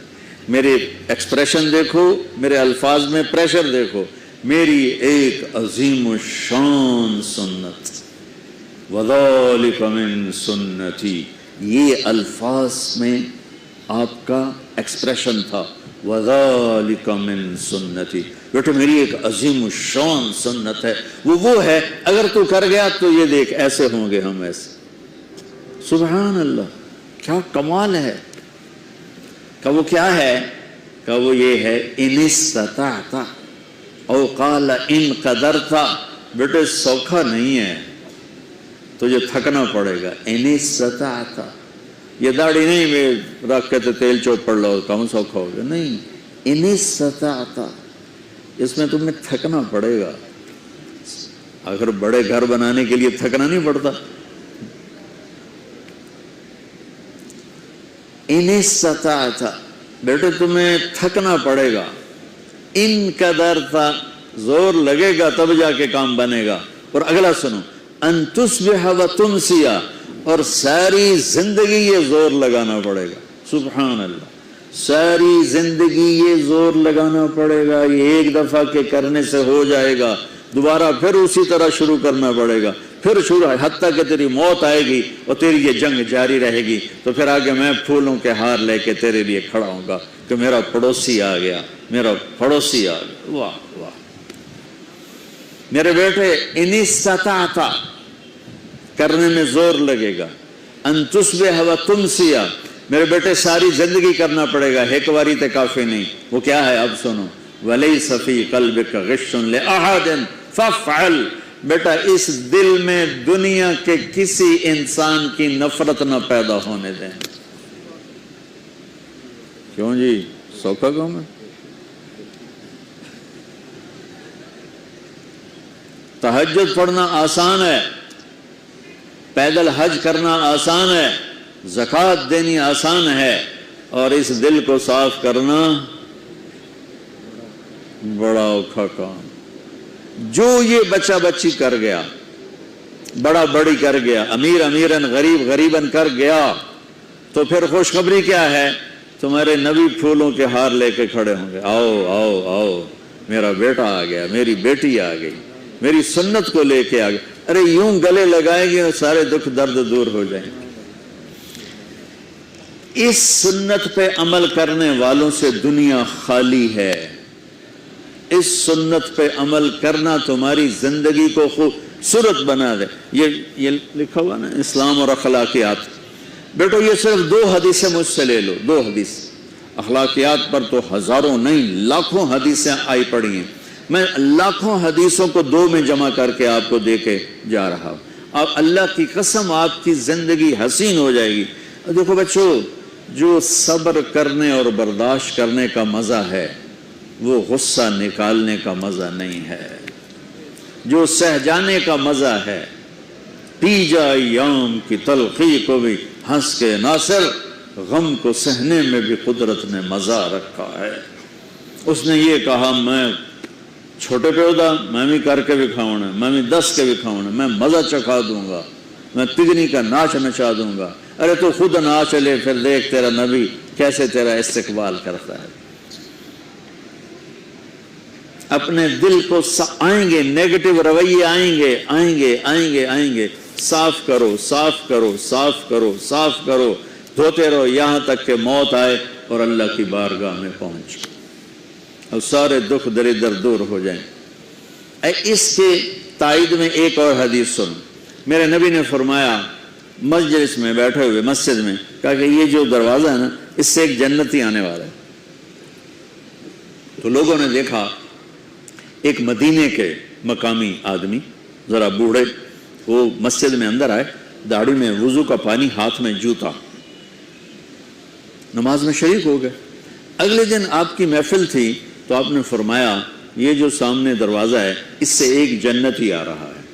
میرے ایکسپریشن دیکھو، میرے الفاظ میں پریشر دیکھو، میری ایک عظیم الشان سنت، وَذَلِكَ مِن سُنَّتِي، یہ الفاظ میں آپ کا ایکسپریشن تھا، وَذَلِكَ مِن سُنَّتِي، بیٹے میری ایک عظیم الشان سنت ہے، وہ ہے اگر تو کر گیا تو یہ دیکھ ایسے ہوں گے ہم، ایسے۔ سبحان اللہ، کیا کمال ہے۔ کہ وہ کیا ہے؟ کہ وہ یہ ہے ان استطعت او قال ان قدرت، بیٹے سوکھا نہیں ہے، تجھے تھکنا پڑے گا۔ ان استطعت، یہ داڑھی نہیں میں رکھ کے تیل چوپڑ لو کم سوکھا ہوگا، نہیں، ان استطعت، اس میں تمہیں تھکنا پڑے گا۔ اگر بڑے گھر بنانے کے لیے تھکنا نہیں پڑتا، ان استطعت، بیٹے تمہیں تھکنا پڑے گا، ان قدرت، زور لگے گا تب جا کے کام بنے گا۔ اور اگلا سنو، ان تصبح و تمسی، اور ساری زندگی یہ زور لگانا پڑے گا۔ سبحان اللہ، ساری زندگی یہ زور لگانا پڑے گا، یہ ایک دفعہ کے کرنے سے ہو جائے گا، دوبارہ پھر اسی طرح شروع کرنا پڑے گا، پھر شروع حتیٰ کہ تیری موت آئے گی اور تیری یہ جنگ جاری رہے گی، تو پھر آگے میں پھولوں کے ہار لے کے تیرے لیے کھڑا ہوں گا کہ میرا پڑوسی آ گیا، میرا پڑوسی آ گیا۔ واہ واہ، میرے بیٹے ان استطعت، کرنے میں زور لگے گا، ان تصبح و تمسی، میرے بیٹے ساری زندگی کرنا پڑے گا، ایک باری تے کافی نہیں۔ وہ کیا ہے؟ اب سنو، وَلَيْسَ فِي قَلْبِكَ غِشٌّ لِأَحَدٍ فَافْعَلْ، بیٹا اس دل میں دنیا کے کسی انسان کی نفرت نہ پیدا ہونے دیں۔ کیوں جی، سوکھا کام ہے؟ تہجد پڑھنا آسان ہے، پیدل حج کرنا آسان ہے، زکوٰۃ دینی آسان ہے، اور اس دل کو صاف کرنا بڑا اوکھا کام۔ جو یہ بچہ بچی کر گیا، بڑا بڑی کر گیا، امیر امیرن غریب غریبن کر گیا، تو پھر خوشخبری کیا ہے؟ تمہارے نبی پھولوں کے ہار لے کے کھڑے ہوں گے، آؤ آؤ آؤ میرا بیٹا آ گیا، میری بیٹی آ گئی، میری سنت کو لے کے آ گئی۔ ارے یوں گلے لگائیں گے سارے دکھ درد دور ہو جائیں گے۔ اس سنت پہ عمل کرنے والوں سے دنیا خالی ہے۔ اس سنت پہ عمل کرنا تمہاری زندگی کو خوبصورت بنا دے۔ یہ لکھا ہوا نا اسلام اور اخلاقیات، بیٹو یہ صرف 2 حدیثیں مجھ سے لے لو، 2 حدیث۔ اخلاقیات پر تو ہزاروں نہیں لاکھوں حدیثیں آئی پڑی ہیں، میں لاکھوں حدیثوں کو 2 میں جمع کر کے آپ کو دے کے جا رہا ہوں۔ اب اللہ کی قسم آپ کی زندگی حسین ہو جائے گی۔ دیکھو بچوں، جو صبر کرنے اور برداشت کرنے کا مزہ ہے وہ غصہ نکالنے کا مزہ نہیں ہے، جو سہ جانے کا مزہ ہے۔ پی جا ایام کی تلخی کو بھی ہنس کے ناصر، غم کو سہنے میں بھی قدرت نے مزہ رکھا ہے۔ اس نے یہ کہا میں چھوٹے پیودا میں بھی کر کے دکھاؤں، میں بھی 10 کے دکھاؤں، میں مزہ چکھا دوں گا، میں پگنی کا ناچ نچا دوں گا۔ ارے تو خود ناچ لے، پھر دیکھ تیرا نبی کیسے تیرا استقبال کرتا ہے۔ اپنے دل کو آئیں گے نیگیٹو رویے، آئیں گے آئیں گے آئیں گے آئیں گے، صاف کرو صاف کرو صاف کرو صاف کرو، دھوتے رہو یہاں تک کہ موت آئے اور اللہ کی بارگاہ میں پہنچ اور سارے دکھ دردر دور ہو جائیں۔ اس کے تائید میں ایک اور حدیث سن، میرے نبی نے فرمایا مجلس میں بیٹھے ہوئے مسجد میں، کہا کہ یہ جو دروازہ ہے نا اس سے ایک جنتی آنے والا ہے۔ تو لوگوں نے دیکھا ایک مدینے کے مقامی آدمی ذرا بوڑھے، وہ مسجد میں اندر آئے، داڑھی میں وضو کا پانی، ہاتھ میں جوتا، نماز میں شریک ہو گئے۔ اگلے دن آپ کی محفل تھی تو آپ نے فرمایا یہ جو سامنے دروازہ ہے اس سے ایک جنتی آ رہا ہے۔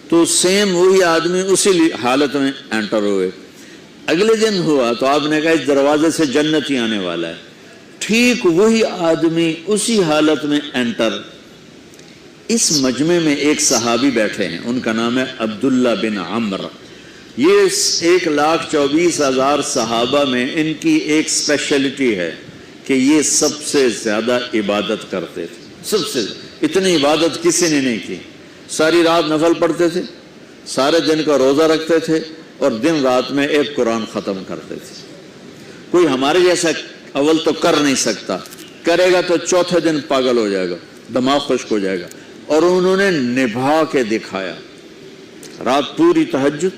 تو سیم وہی آدمی اسی حالت میں انٹر ہوئے۔ اگلے دن ہوا تو آپ نے کہا اس دروازے سے جنتی آنے والا ہے، ٹھیک وہی آدمی اسی حالت میں انٹر۔ اس مجمع میں ایک صحابی بیٹھے ہیں، ان کا نام ہے عبداللہ بن عمر۔ یہ 1,24,000 صحابہ میں ان کی ایک اسپیشلٹی ہے کہ یہ سب سے زیادہ عبادت کرتے تھے، سب سے اتنی عبادت کسی نے نہیں کی۔ ساری رات نفل پڑھتے تھے، سارے دن کا روزہ رکھتے تھے اور دن رات میں ایک قرآن ختم کرتے تھے۔ کوئی ہمارے جیسا اول تو کر نہیں سکتا، کرے گا تو چوتھے دن پاگل ہو جائے گا، دماغ خشک ہو جائے گا، اور انہوں نے نبھا کے دکھایا۔ رات پوری تہجد،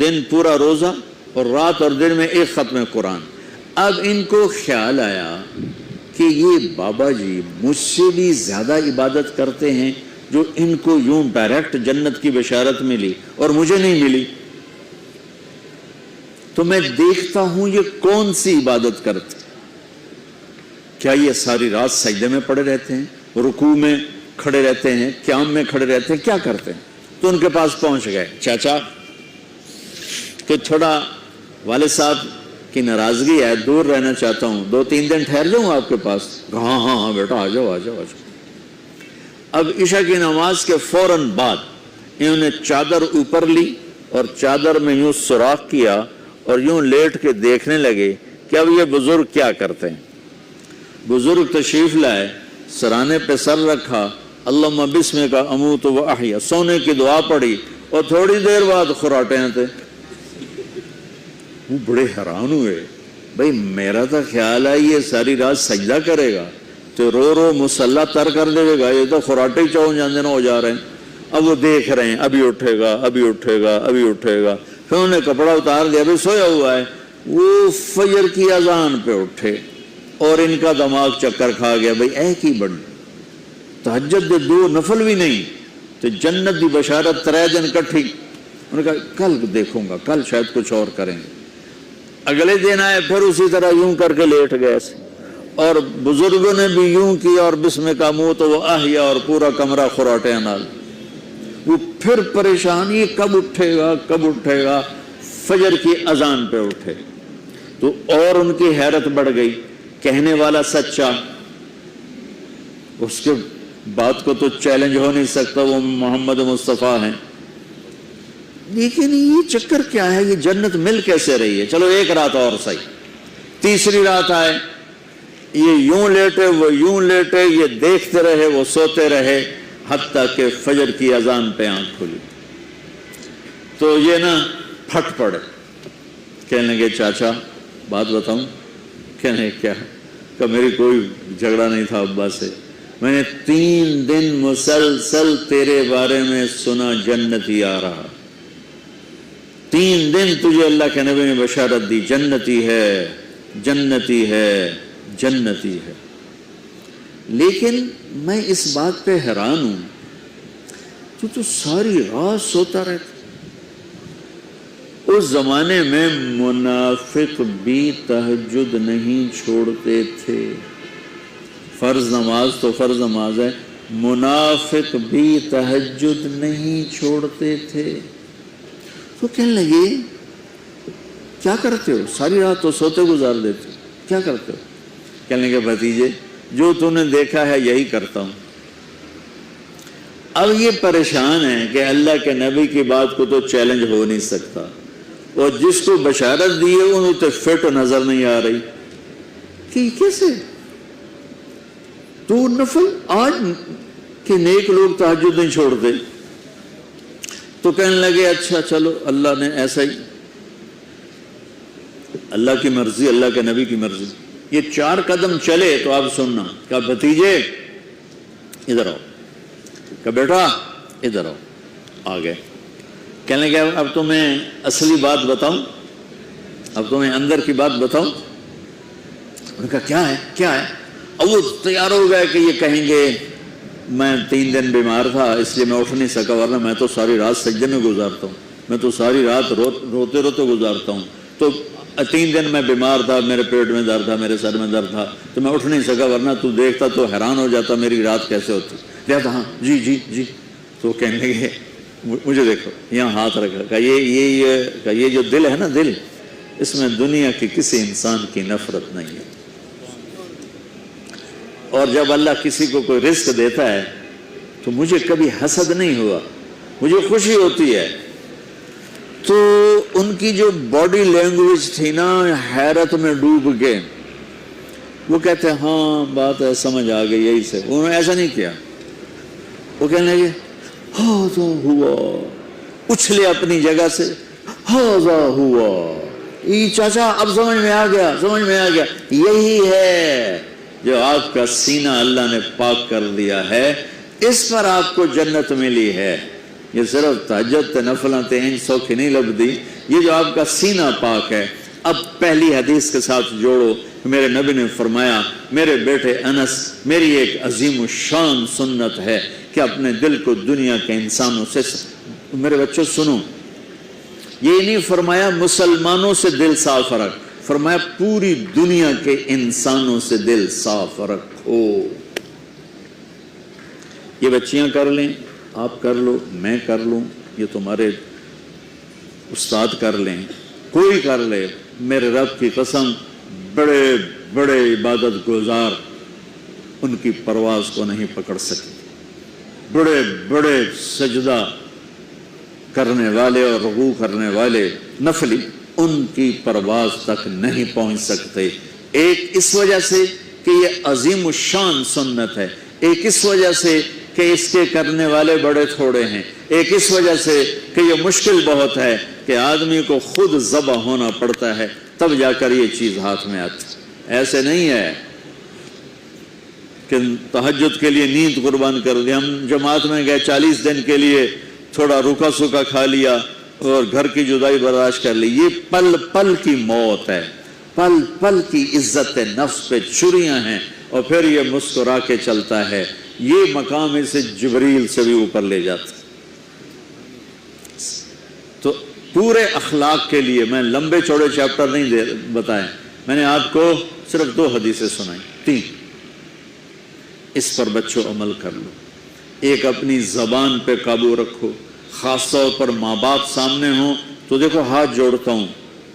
دن پورا روزہ، اور رات اور دن میں ایک ختم قرآن۔ اب ان کو خیال آیا کہ یہ بابا جی مجھ سے بھی زیادہ عبادت کرتے ہیں، جو ان کو یوں ڈائریکٹ جنت کی بشارت ملی اور مجھے نہیں ملی، تو میں دیکھتا ہوں یہ کون سی عبادت کرتے، کیا یہ ساری رات سجدے میں پڑے رہتے ہیں، رکوع میں کھڑے رہتے ہیں، قیام میں کھڑے رہتے ہیں، کیا کرتے ہیں؟ تو ان کے پاس پہنچ گئے، چاچا کہ تھوڑا والد صاحب کی ناراضگی ہے، دور رہنا چاہتا ہوں، 2-3 دن ٹھہر جاؤں آپ کے پاس؟ ہاں ہاں ہاں بیٹا آ جاؤ آ جاؤ آ جاؤ۔ اب عشاء کی نماز کے فوراً بعد انہوں نے چادر اوپر لی اور چادر میں یوں سوراخ کیا اور یوں لیٹ کے دیکھنے لگے کہ اب یہ بزرگ کیا کرتے ہیں۔ بزرگ تشریف لائے، سرانے پہ سر رکھا، اللہم بسمک اموت و احیا، سونے کی دعا پڑھی، اور تھوڑی دیر بعد خراٹے تھے۔ وہ بڑے حیران ہوئے، بھئی میرا تو خیال ہے یہ ساری رات سجدہ کرے گا تو رو رو مصلی تر کر دے گا، یہ تو خراٹے چون جاندے نہ ہو جا رہے ہیں۔ اب وہ دیکھ رہے ہیں ابھی اٹھے گا ابھی اٹھے گا ابھی اٹھے گا، پھر انہوں نے کپڑا اتار دیا، ابھی سویا ہوا ہے۔ وہ فجر کی اذان پہ اٹھے اور ان کا دماغ چکر کھا گیا، بھئی اے کی بڑھ تہجد دے 2 نفل بھی نہیں تو جنت دی بشارت 3 دن کٹھی۔ انہوں نے کہا کل دیکھوں گا، کل شاید کچھ اور کریں گے۔ اگلے دن آئے، پھر اسی طرح یوں کر کے لیٹ گئے، اور بزرگوں نے بھی یوں کیا، اور بسمک اموت و احیا، اور پورا کمرہ خراٹے نال۔ وہ پھر پریشان، یہ کب اٹھے گا کب اٹھے گا، فجر کی اذان پہ اٹھے تو اور ان کی حیرت بڑھ گئی، کہنے والا سچا، اس کے بات کو تو چیلنج ہو نہیں سکتا، وہ محمد مصطفیٰ ہیں۔ لیکن یہ چکر کیا ہے, یہ جنت مل کیسے رہی ہے؟ چلو ایک رات اور صحیح, تیسری رات آئے, یہ یوں لیٹے وہ یوں لیٹے, یہ دیکھتے رہے وہ سوتے رہے, حتیٰ کہ فجر کی اذان پہ آنکھ کھلی. تو یہ نا پھٹ پڑے, کہنے لگے چاچا بات بتاؤں. کہنے کیا؟ کہ میری کوئی جھگڑا نہیں تھا ابا سے, میں نے 3 دن مسلسل تیرے بارے میں سنا جنتی آ رہا, 3 دن تجھے اللہ کے نبی نے بشارت دی جنتی ہے جنتی ہے جنتی ہے. لیکن میں اس بات پہ حیران ہوں, تو ساری رات سوتا رہتا. اس زمانے میں منافق بھی تہجد نہیں چھوڑتے تھے. فرض نماز تو فرض نماز ہے, منافق بھی تہجد نہیں چھوڑتے تھے. تو کہنے لگے کیا کرتے ہو, ساری رات تو سوتے گزار دیتے ہو, کیا کرتے ہو؟ کہنے لگے بھتیجے جو تو نے دیکھا ہے یہی کرتا ہوں. اب یہ پریشان ہے کہ اللہ کے نبی کی بات کو تو چیلنج ہو نہیں سکتا, اور جس کو بشارت دی ہے انہوں تو فٹ نظر نہیں آ رہی کہ کیسے تو نفل آج کہ نیک لوگ تہجد نہیں چھوڑتے. تو کہنے لگے اچھا چلو اللہ نے ایسا ہی, اللہ کی مرضی اللہ کے نبی کی مرضی. یہ 4 قدم چلے تو آپ سننا. کہا بھتیجے ادھر آؤ, کہا بیٹا ادھر آؤ. آ گئے. کہنے لگے اب تمہیں اصلی بات بتاؤں, اب تمہیں اندر کی بات بتاؤں. انہوں نے کہا کیا ہے کیا ہے؟ اب وہ تیار ہو گئے کہ یہ کہیں گے میں 3 دن بیمار تھا اس لیے میں اٹھ نہیں سکا, ورنہ میں تو ساری رات سجدے میں گزارتا ہوں, میں تو ساری رات روتے روتے گزارتا ہوں. تو 3 دن میں بیمار تھا, میرے پیٹ میں درد تھا, میرے سر میں درد تھا, تو میں اٹھ نہیں سکا, ورنہ تو دیکھتا تو حیران ہو جاتا میری رات کیسے ہوتی. کہتا ہاں جی جی جی. تو کہنے لگے مجھے دیکھو یہاں ہاتھ رکھا, کہ یہ جو دل ہے نا, دل اس میں دنیا کی کسی انسان کی نفرت نہیں ہے. اور جب اللہ کسی کو کوئی رزق دیتا ہے تو مجھے کبھی حسد نہیں ہوا, مجھے خوشی ہوتی ہے. تو ان کی جو باڈی لینگویج تھی نا, حیرت میں ڈوب کے وہ کہتے ہیں ہاں بات ہے سمجھ آ گئی یہی سے. انہوں نے ایسا نہیں کیا, وہ کہنے لگے ہاذا ہوا, اچھلے اپنی جگہ سے ہاذا ہوا. یہ چاچا اب سمجھ میں آ گیا, سمجھ میں آ گیا. یہی ہے جو آپ کا سینہ اللہ نے پاک کر دیا ہے, اس پر آپ کو جنت ملی ہے. یہ صرف تہجد نفلاں تین سوکھی نہیں لبدی, یہ جو آپ کا سینہ پاک ہے. اب پہلی حدیث کے ساتھ جوڑو, میرے نبی نے فرمایا میرے بیٹے انس, میری ایک عظیم الشان سنت ہے کہ اپنے دل کو دنیا کے انسانوں سے, میرے بچوں سنو, یہ نہیں فرمایا مسلمانوں سے دل صاف رکھ, فرمایا پوری دنیا کے انسانوں سے دل صاف رکھو. یہ بچیاں کر لیں, آپ کر لو, میں کر لوں, یہ تمہارے استاد کر لیں, کوئی کر لے, میرے رب کی قسم بڑے بڑے عبادت گزار ان کی پرواز کو نہیں پکڑ سکے. بڑے بڑے سجدہ کرنے والے اور رکوع کرنے والے نفلی ان کی پرواز تک نہیں پہنچ سکتے. ایک اس وجہ سے کہ یہ عظیم الشان سنت ہے, ایک اس وجہ سے کہ اس کے کرنے والے بڑے تھوڑے ہیں, ایک اس وجہ سے کہ یہ مشکل بہت ہے کہ آدمی کو خود ذبح ہونا پڑتا ہے تب جا کر یہ چیز ہاتھ میں آتی. ایسے نہیں ہے کہ تہجد کے لیے نیند قربان کر دی. ہم جماعت میں گئے 40 دن کے لیے, تھوڑا روکا سوکا کھا لیا اور گھر کی جدائی برداشت کر لی. یہ پل پل کی موت ہے, پل پل کی عزت نفس پہ چھریاں ہیں, اور پھر یہ مسکرا کے چلتا ہے. یہ مقام اسے جبریل سے بھی اوپر لے جاتا. تو پورے اخلاق کے لیے میں لمبے چوڑے چیپٹر نہیں بتائے, میں نے آپ کو صرف 2 حدیثیں سنائی, 3. اس پر بچوں عمل کر لو. ایک اپنی زبان پہ قابو رکھو, خاص طور پر ماں باپ سامنے ہوں تو دیکھو ہاتھ جوڑتا ہوں,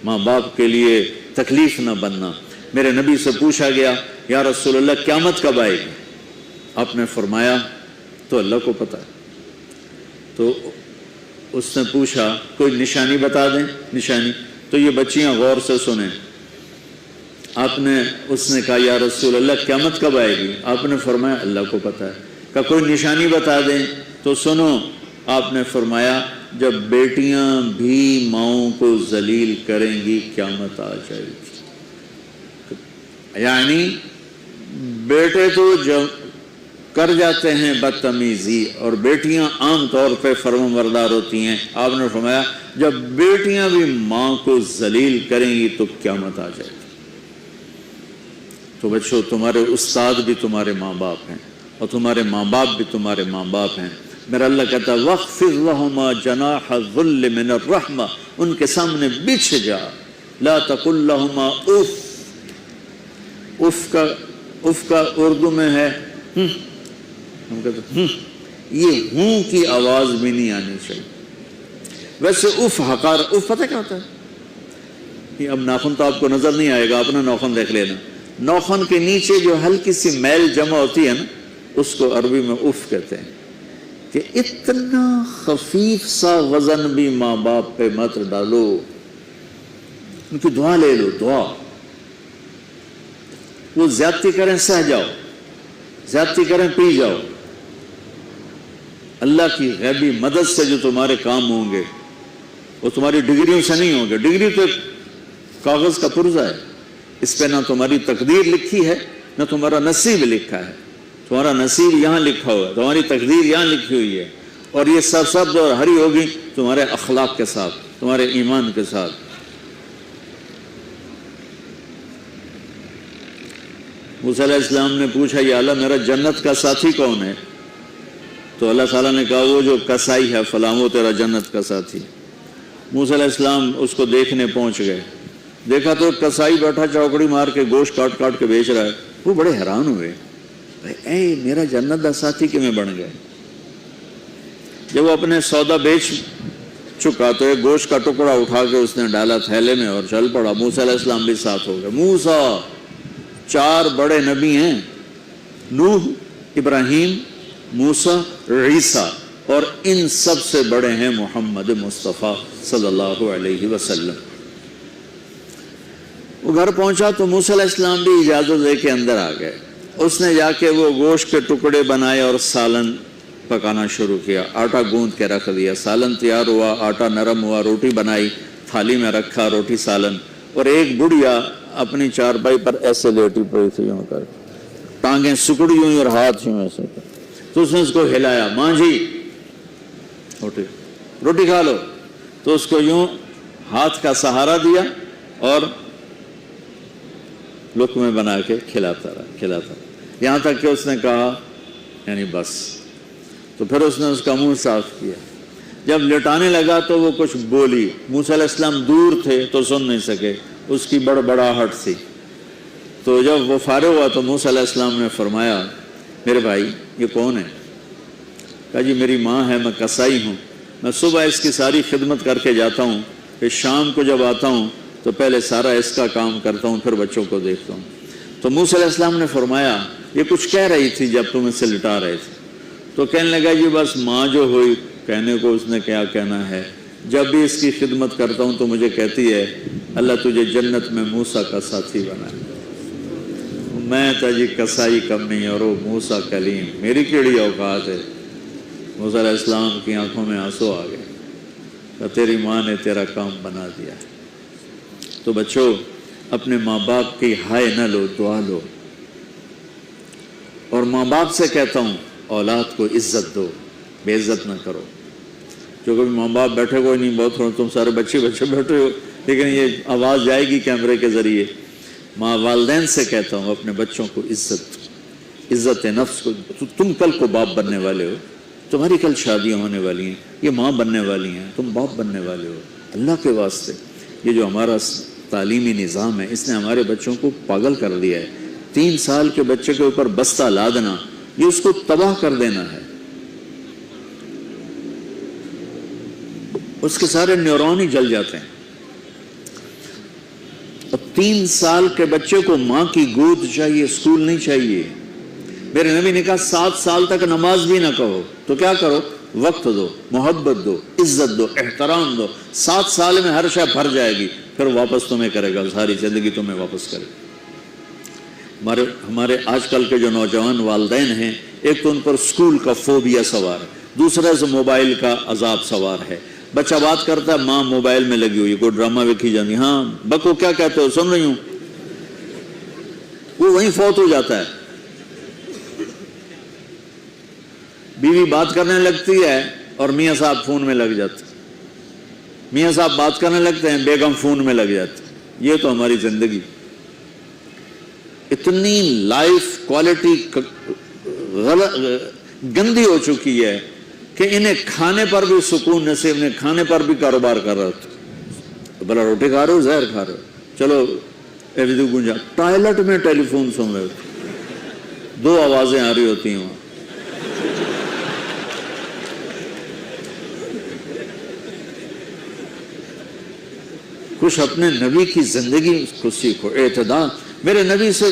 ماں باپ کے لیے تکلیف نہ بننا. میرے نبی سے پوچھا گیا یا رسول اللہ قیامت کب آئے گی؟ آپ نے فرمایا تو اللہ کو پتا ہے. تو اس نے پوچھا کوئی نشانی بتا دیں، نشانی؟ تو یہ بچیاں غور سے سنیں۔ اس نے کہا یا رسول اللہ قیامت کب آئے گی؟ آپ نے فرمایا اللہ کو پتہ ہے۔ کہا کوئی نشانی بتا دیں؟ تو سنو، آپ نے فرمایا جب بیٹیاں بھی ماؤں کو ذلیل کریں گی قیامت آ جائے گی۔ یعنی بیٹے تو جب کر جاتے ہیں بدتمیزی اور بیٹیاں عام طور پہ فرمانبردار ہوتی ہیں، آپ نے فرمایا جب بیٹیاں بھی ماں کو ذلیل کریں گی تو قیامت آ جائے گی۔ تو بچوں، تمہارے استاد بھی تمہارے ماں باپ ہیں اور تمہارے ماں باپ بھی تمہارے ماں باپ ہیں۔ میرا اللہ کہتا ہے وَاخْفِضْ لَهُمَا جَنَاحَ الذُّلِّ مِنَ الرَّحْمَةِ، ان کے سامنے بچھ جا، لا تقل لهما اف کا اردو میں ہے ہم کہتے ہیں یہ ہوں کی آواز بھی نہیں آنی چاہیے۔ ویسے اف حقار، اف پتہ کیا ہوتا ہے؟ اب ناخن تو آپ کو نظر نہیں آئے گا، اپنا ناخن دیکھ لینا، ناخن کے نیچے جو ہلکی سی میل جمع ہوتی ہے نا، اس کو عربی میں اف کہتے ہیں۔ کہ اتنا خفیف سا وزن بھی ماں باپ پہ مت ڈالو، ان کی دعا لے لو، دعا۔ وہ زیادتی کریں سہ جاؤ، زیادتی کریں پی جاؤ، اللہ کی غیبی مدد سے جو تمہارے کام ہوں گے وہ تمہاری ڈگریوں سے نہیں ہوں گے۔ ڈگری تو کاغذ کا پرزہ ہے، اس پہ نہ تمہاری تقدیر لکھی ہے نہ تمہارا نصیب لکھا ہے۔ تمہارا نصیب یہاں لکھا ہوا ہے، تمہاری تقدیر یہاں لکھی ہوئی ہے، اور یہ سب سبز اور ہری ہوگی تمہارے اخلاق کے ساتھ، تمہارے ایمان کے ساتھ۔ موسیٰ علیہ السلام نے پوچھا یا اللہ میرا جنت کا ساتھی کون ہے؟ تو اللہ تعالیٰ نے کہا وہ جو کسائی ہے فلاں، وہ تیرا جنت کا ساتھی۔ موسیٰ علیہ السلام اس کو دیکھنے پہنچ گئے، دیکھا تو کسائی بیٹھا چوکڑی مار کے گوشت کاٹ کاٹ کے بیچ رہا ہے۔ وہ بڑے حیران ہوئے، اے میرا جنت کا ساتھی کیوں بن گیا؟ جب وہ اپنے سودا بیچ چکا تو ایک گوشت کا ٹکڑا اٹھا کے اس نے ڈالا تھیلے میں اور چل پڑا۔ موسیٰ علیہ السلام بھی ساتھ ہو گئے۔ موسیٰ، 4 بڑے نبی ہیں، نوح، ابراہیم، موسیٰ، عیسیٰ، اور ان سب سے بڑے ہیں محمد مصطفیٰ صلی اللہ علیہ وسلم۔ وہ گھر پہنچا تو موسیٰ علیہ السلام بھی اجازت دے کے اندر آ گئے۔ اس نے جا کے وہ گوشت کے ٹکڑے بنائے اور سالن پکانا شروع کیا، آٹا گوندھ کے رکھ دیا، سالن تیار ہوا، آٹا نرم ہوا، روٹی بنائی، تھالی میں رکھا روٹی سالن، اور ایک بڑھیا اپنی چارپائی پر ایسے لیٹی پڑی تھی، یوں کر ٹانگیں سکڑی ہوئی اور ہاتھ یوں ایسے کر۔ تو اس نے اس کو ہلایا، ماں جی روٹی کھا لو۔ تو اس کو یوں ہاتھ کا سہارا دیا اور لقمے بنا کے کھلاتا رہا، یہاں تک کہ اس نے کہا یعنی بس۔ تو پھر اس نے اس کا منہ صاف کیا۔ جب لٹانے لگا تو وہ کچھ بولی، موسیٰ علیہ السلام دور تھے تو سن نہیں سکے، اس کی بڑبڑاہٹ تھی۔ تو جب وہ فارغ ہوا تو موسیٰ علیہ السلام نے فرمایا میرے بھائی یہ کون ہے؟ کہا جی میری ماں ہے، میں کسائی ہوں، میں صبح اس کی ساری خدمت کر کے جاتا ہوں، پھر شام کو جب آتا ہوں تو پہلے سارا اس کا کام کرتا ہوں، پھر بچوں کو دیکھتا ہوں۔ تو موسیٰ علیہ السلام نے فرمایا یہ کچھ کہہ رہی تھی جب تم اس سے لٹا رہے تھے؟ تو کہنے لگا جی بس ماں جو ہوئی، کہنے کو اس نے کیا کہنا ہے، جب بھی اس کی خدمت کرتا ہوں تو مجھے کہتی ہے اللہ تجھے جنت میں موسیٰ کا ساتھی بنائے۔ میں تو جی کسائی کم نہیں اور وہ موسیٰ کلیم، میری کیڑی اوقات ہے۔ موسیٰ علیہ السلام کی آنکھوں میں آنسو آ گئے کہ تیری ماں نے تیرا کام بنا دیا۔ تو بچوں اپنے ماں باپ کی ہائے نہ لو، دعا لو۔ اور ماں باپ سے کہتا ہوں اولاد کو عزت دو، بے عزت نہ کرو۔ جو کبھی ماں باپ بیٹھے کوئی نہیں، بہت تھوڑا تم سارے بچے بیٹھے ہو، لیکن یہ آواز جائے گی کیمرے کے ذریعے۔ ماں والدین سے کہتا ہوں اپنے بچوں کو عزت نفس کو۔ تم کل کو باپ بننے والے ہو، تمہاری کل شادیاں ہونے والی ہیں، یہ ماں بننے والی ہیں، تم باپ بننے والے ہو۔ اللہ کے واسطے یہ جو ہمارا تعلیمی نظام ہے اس نے ہمارے بچوں کو پاگل کر دیا ہے۔ 3 سال کے بچے کے اوپر بستہ لادنا، یہ اس کو تباہ کر دینا ہے۔ اس کے سارے نیورون ہی جل جاتے ہیں۔ اب 3 سال کے بچے کو ماں کی گود چاہیے، اسکول نہیں چاہیے۔ میرے نبی نے کہا 7 سال تک نماز بھی نہ کہو، تو کیا کرو؟ وقت دو، محبت دو، عزت دو، احترام دو، 7 سال میں ہر شے بھر جائے گی، پھر واپس تمہیں کرے گا، ساری زندگی تمہیں واپس کرے گا۔ ہمارے آج کل کے جو نوجوان والدین ہیں، ایک تو ان پر اسکول کا فوبیا سوار ہے، دوسرا سے موبائل کا عذاب سوار ہے۔ بچہ بات کرتا ہے، ماں موبائل میں لگی ہوئی، کوئی ڈرامہ ویکھی جاتی، ہاں بکو کیا کہتے ہو، سن رہی ہوں، وہ وہیں فوت ہو جاتا ہے۔ بیوی بات کرنے لگتی ہے اور میاں صاحب فون میں لگ جاتے، میاں صاحب بات کرنے لگتے ہیں، بیگم فون میں لگ جاتی۔ یہ تو ہماری زندگی، اتنی لائف کوالٹی گندی ہو چکی ہے کہ انہیں کھانے پر بھی سکون نصیب نہیں، کھانے پر بھی کاروبار کر رہا تھا، بھلا روٹی کھا رہے ہو زہر کھا رہے ہو، چلو ایوی گنجا، ٹوائلٹ میں ٹیلی فون سن رہے ہوتے، 2 آوازیں آ رہی ہوتی ہیں وہاں۔ کچھ اپنے نبی کی زندگی کو سیکھو، اعتدال۔ میرے نبی سے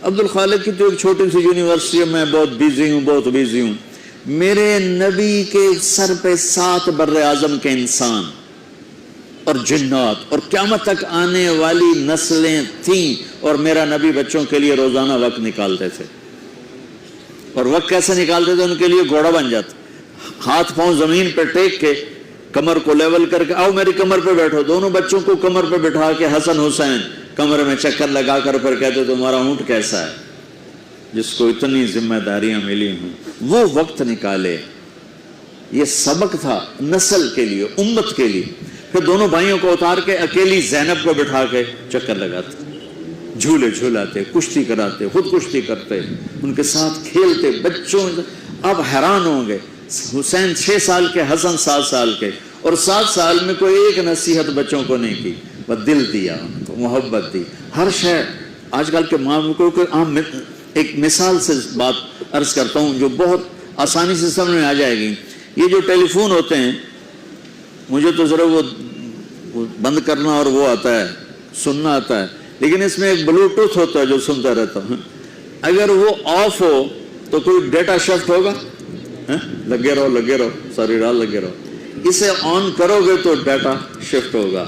عبد الخالق کی تو ایک چھوٹی سی یونیورسٹی میں بہت بیزی ہوں، میرے نبی کے سر پہ 7 بر اعظم کے انسان اور جنات اور قیامت تک آنے والی نسلیں تھیں، اور میرا نبی بچوں کے لیے روزانہ وقت نکالتے تھے۔ اور وقت کیسے نکالتے تھے؟ ان کے لیے گھوڑا بن جاتا، ہاتھ پاؤں زمین پہ ٹیک کے، کمر کو لیول کر کے، آؤ میری کمر پہ بیٹھو، دونوں بچوں کو کمر پہ بٹھا کے حسن حسین کمر میں چکر لگا کر پھر کہتے تمہارا اونٹ کیسا ہے، جس کو اتنی ذمہ داریاں ملی ہوں، وہ وقت نکالے۔ یہ سبق تھا نسل کے لیے، امت کے لیے۔ پھر دونوں بھائیوں کو اتار کے اکیلی زینب کو بٹھا کے چکر لگاتے، جھولے جھولاتے، کشتی کراتے، خود کشتی کرتے، ان کے ساتھ کھیلتے۔ بچوں اب حیران ہوں گے، حسین 6 سال کے، حسن 7 سال کے، اور 7 سال میں کوئی ایک نصیحت بچوں کو نہیں کی، بس دل دیا ان کو، محبت دی، ہر شے۔ آج کل کے ماں کو ایک مثال سے بات عرض کرتا ہوں جو بہت آسانی سے سمجھ میں آ جائے گی۔ یہ جو ٹیلی فون ہوتے ہیں، مجھے تو ذرا وہ بند کرنا اور وہ آتا ہے، سننا آتا ہے، لیکن اس میں ایک بلوٹوتھ ہوتا ہے جو سنتا رہتا ہوں۔ اگر وہ آف ہو تو کوئی ڈیٹا شفٹ ہوگا؟ لگے رہو ساری رات لگے رہو۔ اسے آن کرو گے تو ڈیٹا شفٹ ہوگا۔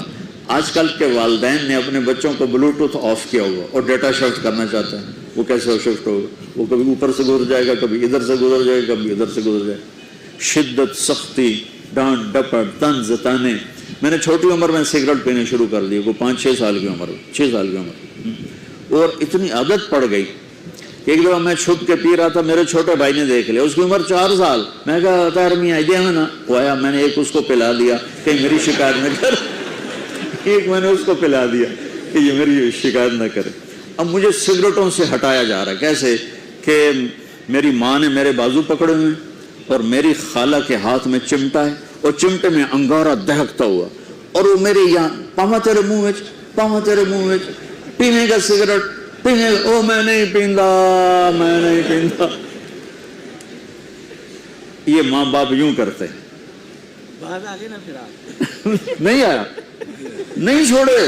آج کل کے والدین نے اپنے بچوں کو بلوٹوتھ آف کیا ہوا اور ڈیٹا شفٹ کرنا چاہتے ہیں، وہ کیسے شفٹ ہوگا؟ وہ کبھی اوپر سے گزر جائے گا، کبھی ادھر سے گزر جائے گا، کبھی ادھر سے گزر جائے گا۔ شدت، سختی، ڈانٹ ڈپٹ، طنز تانے۔ میں نے چھوٹی عمر میں سگریٹ پینے شروع کر دی، وہ 5-6 سال کی عمر، 6 سال کی عمر، اور اتنی عادت پڑ گئی۔ ایک دفعہ میں چھپ کے پی رہا تھا، میرے چھوٹے بھائی نے دیکھ لیا، اس کی عمر 4 سال۔ میں کہا تار میاں آئیڈیا میں نا، وہ آیا، میں نے ایک اس کو پلا دیا کہ میری شکایت نہ کر، ایک میں نے اس کو پلا دیا کہ یہ میری شکایت نہ کرے۔ اب مجھے سگریٹوں سے ہٹایا جا رہا ہے، کیسے کہ میری ماں نے میرے بازو پکڑے ہوئے اور میری خالہ کے ہاتھ میں چمٹا ہے، اور چمٹے میں انگارہ دہکتا ہوا، اور وہ میرے یہاں پاما تیرے منہ میں پینے کا سگریٹ پینے، او میں نہیں پیندا۔ یہ ماں باپ یوں کرتے ہیں۔ نہیں آیا، نہیں چھوڑے،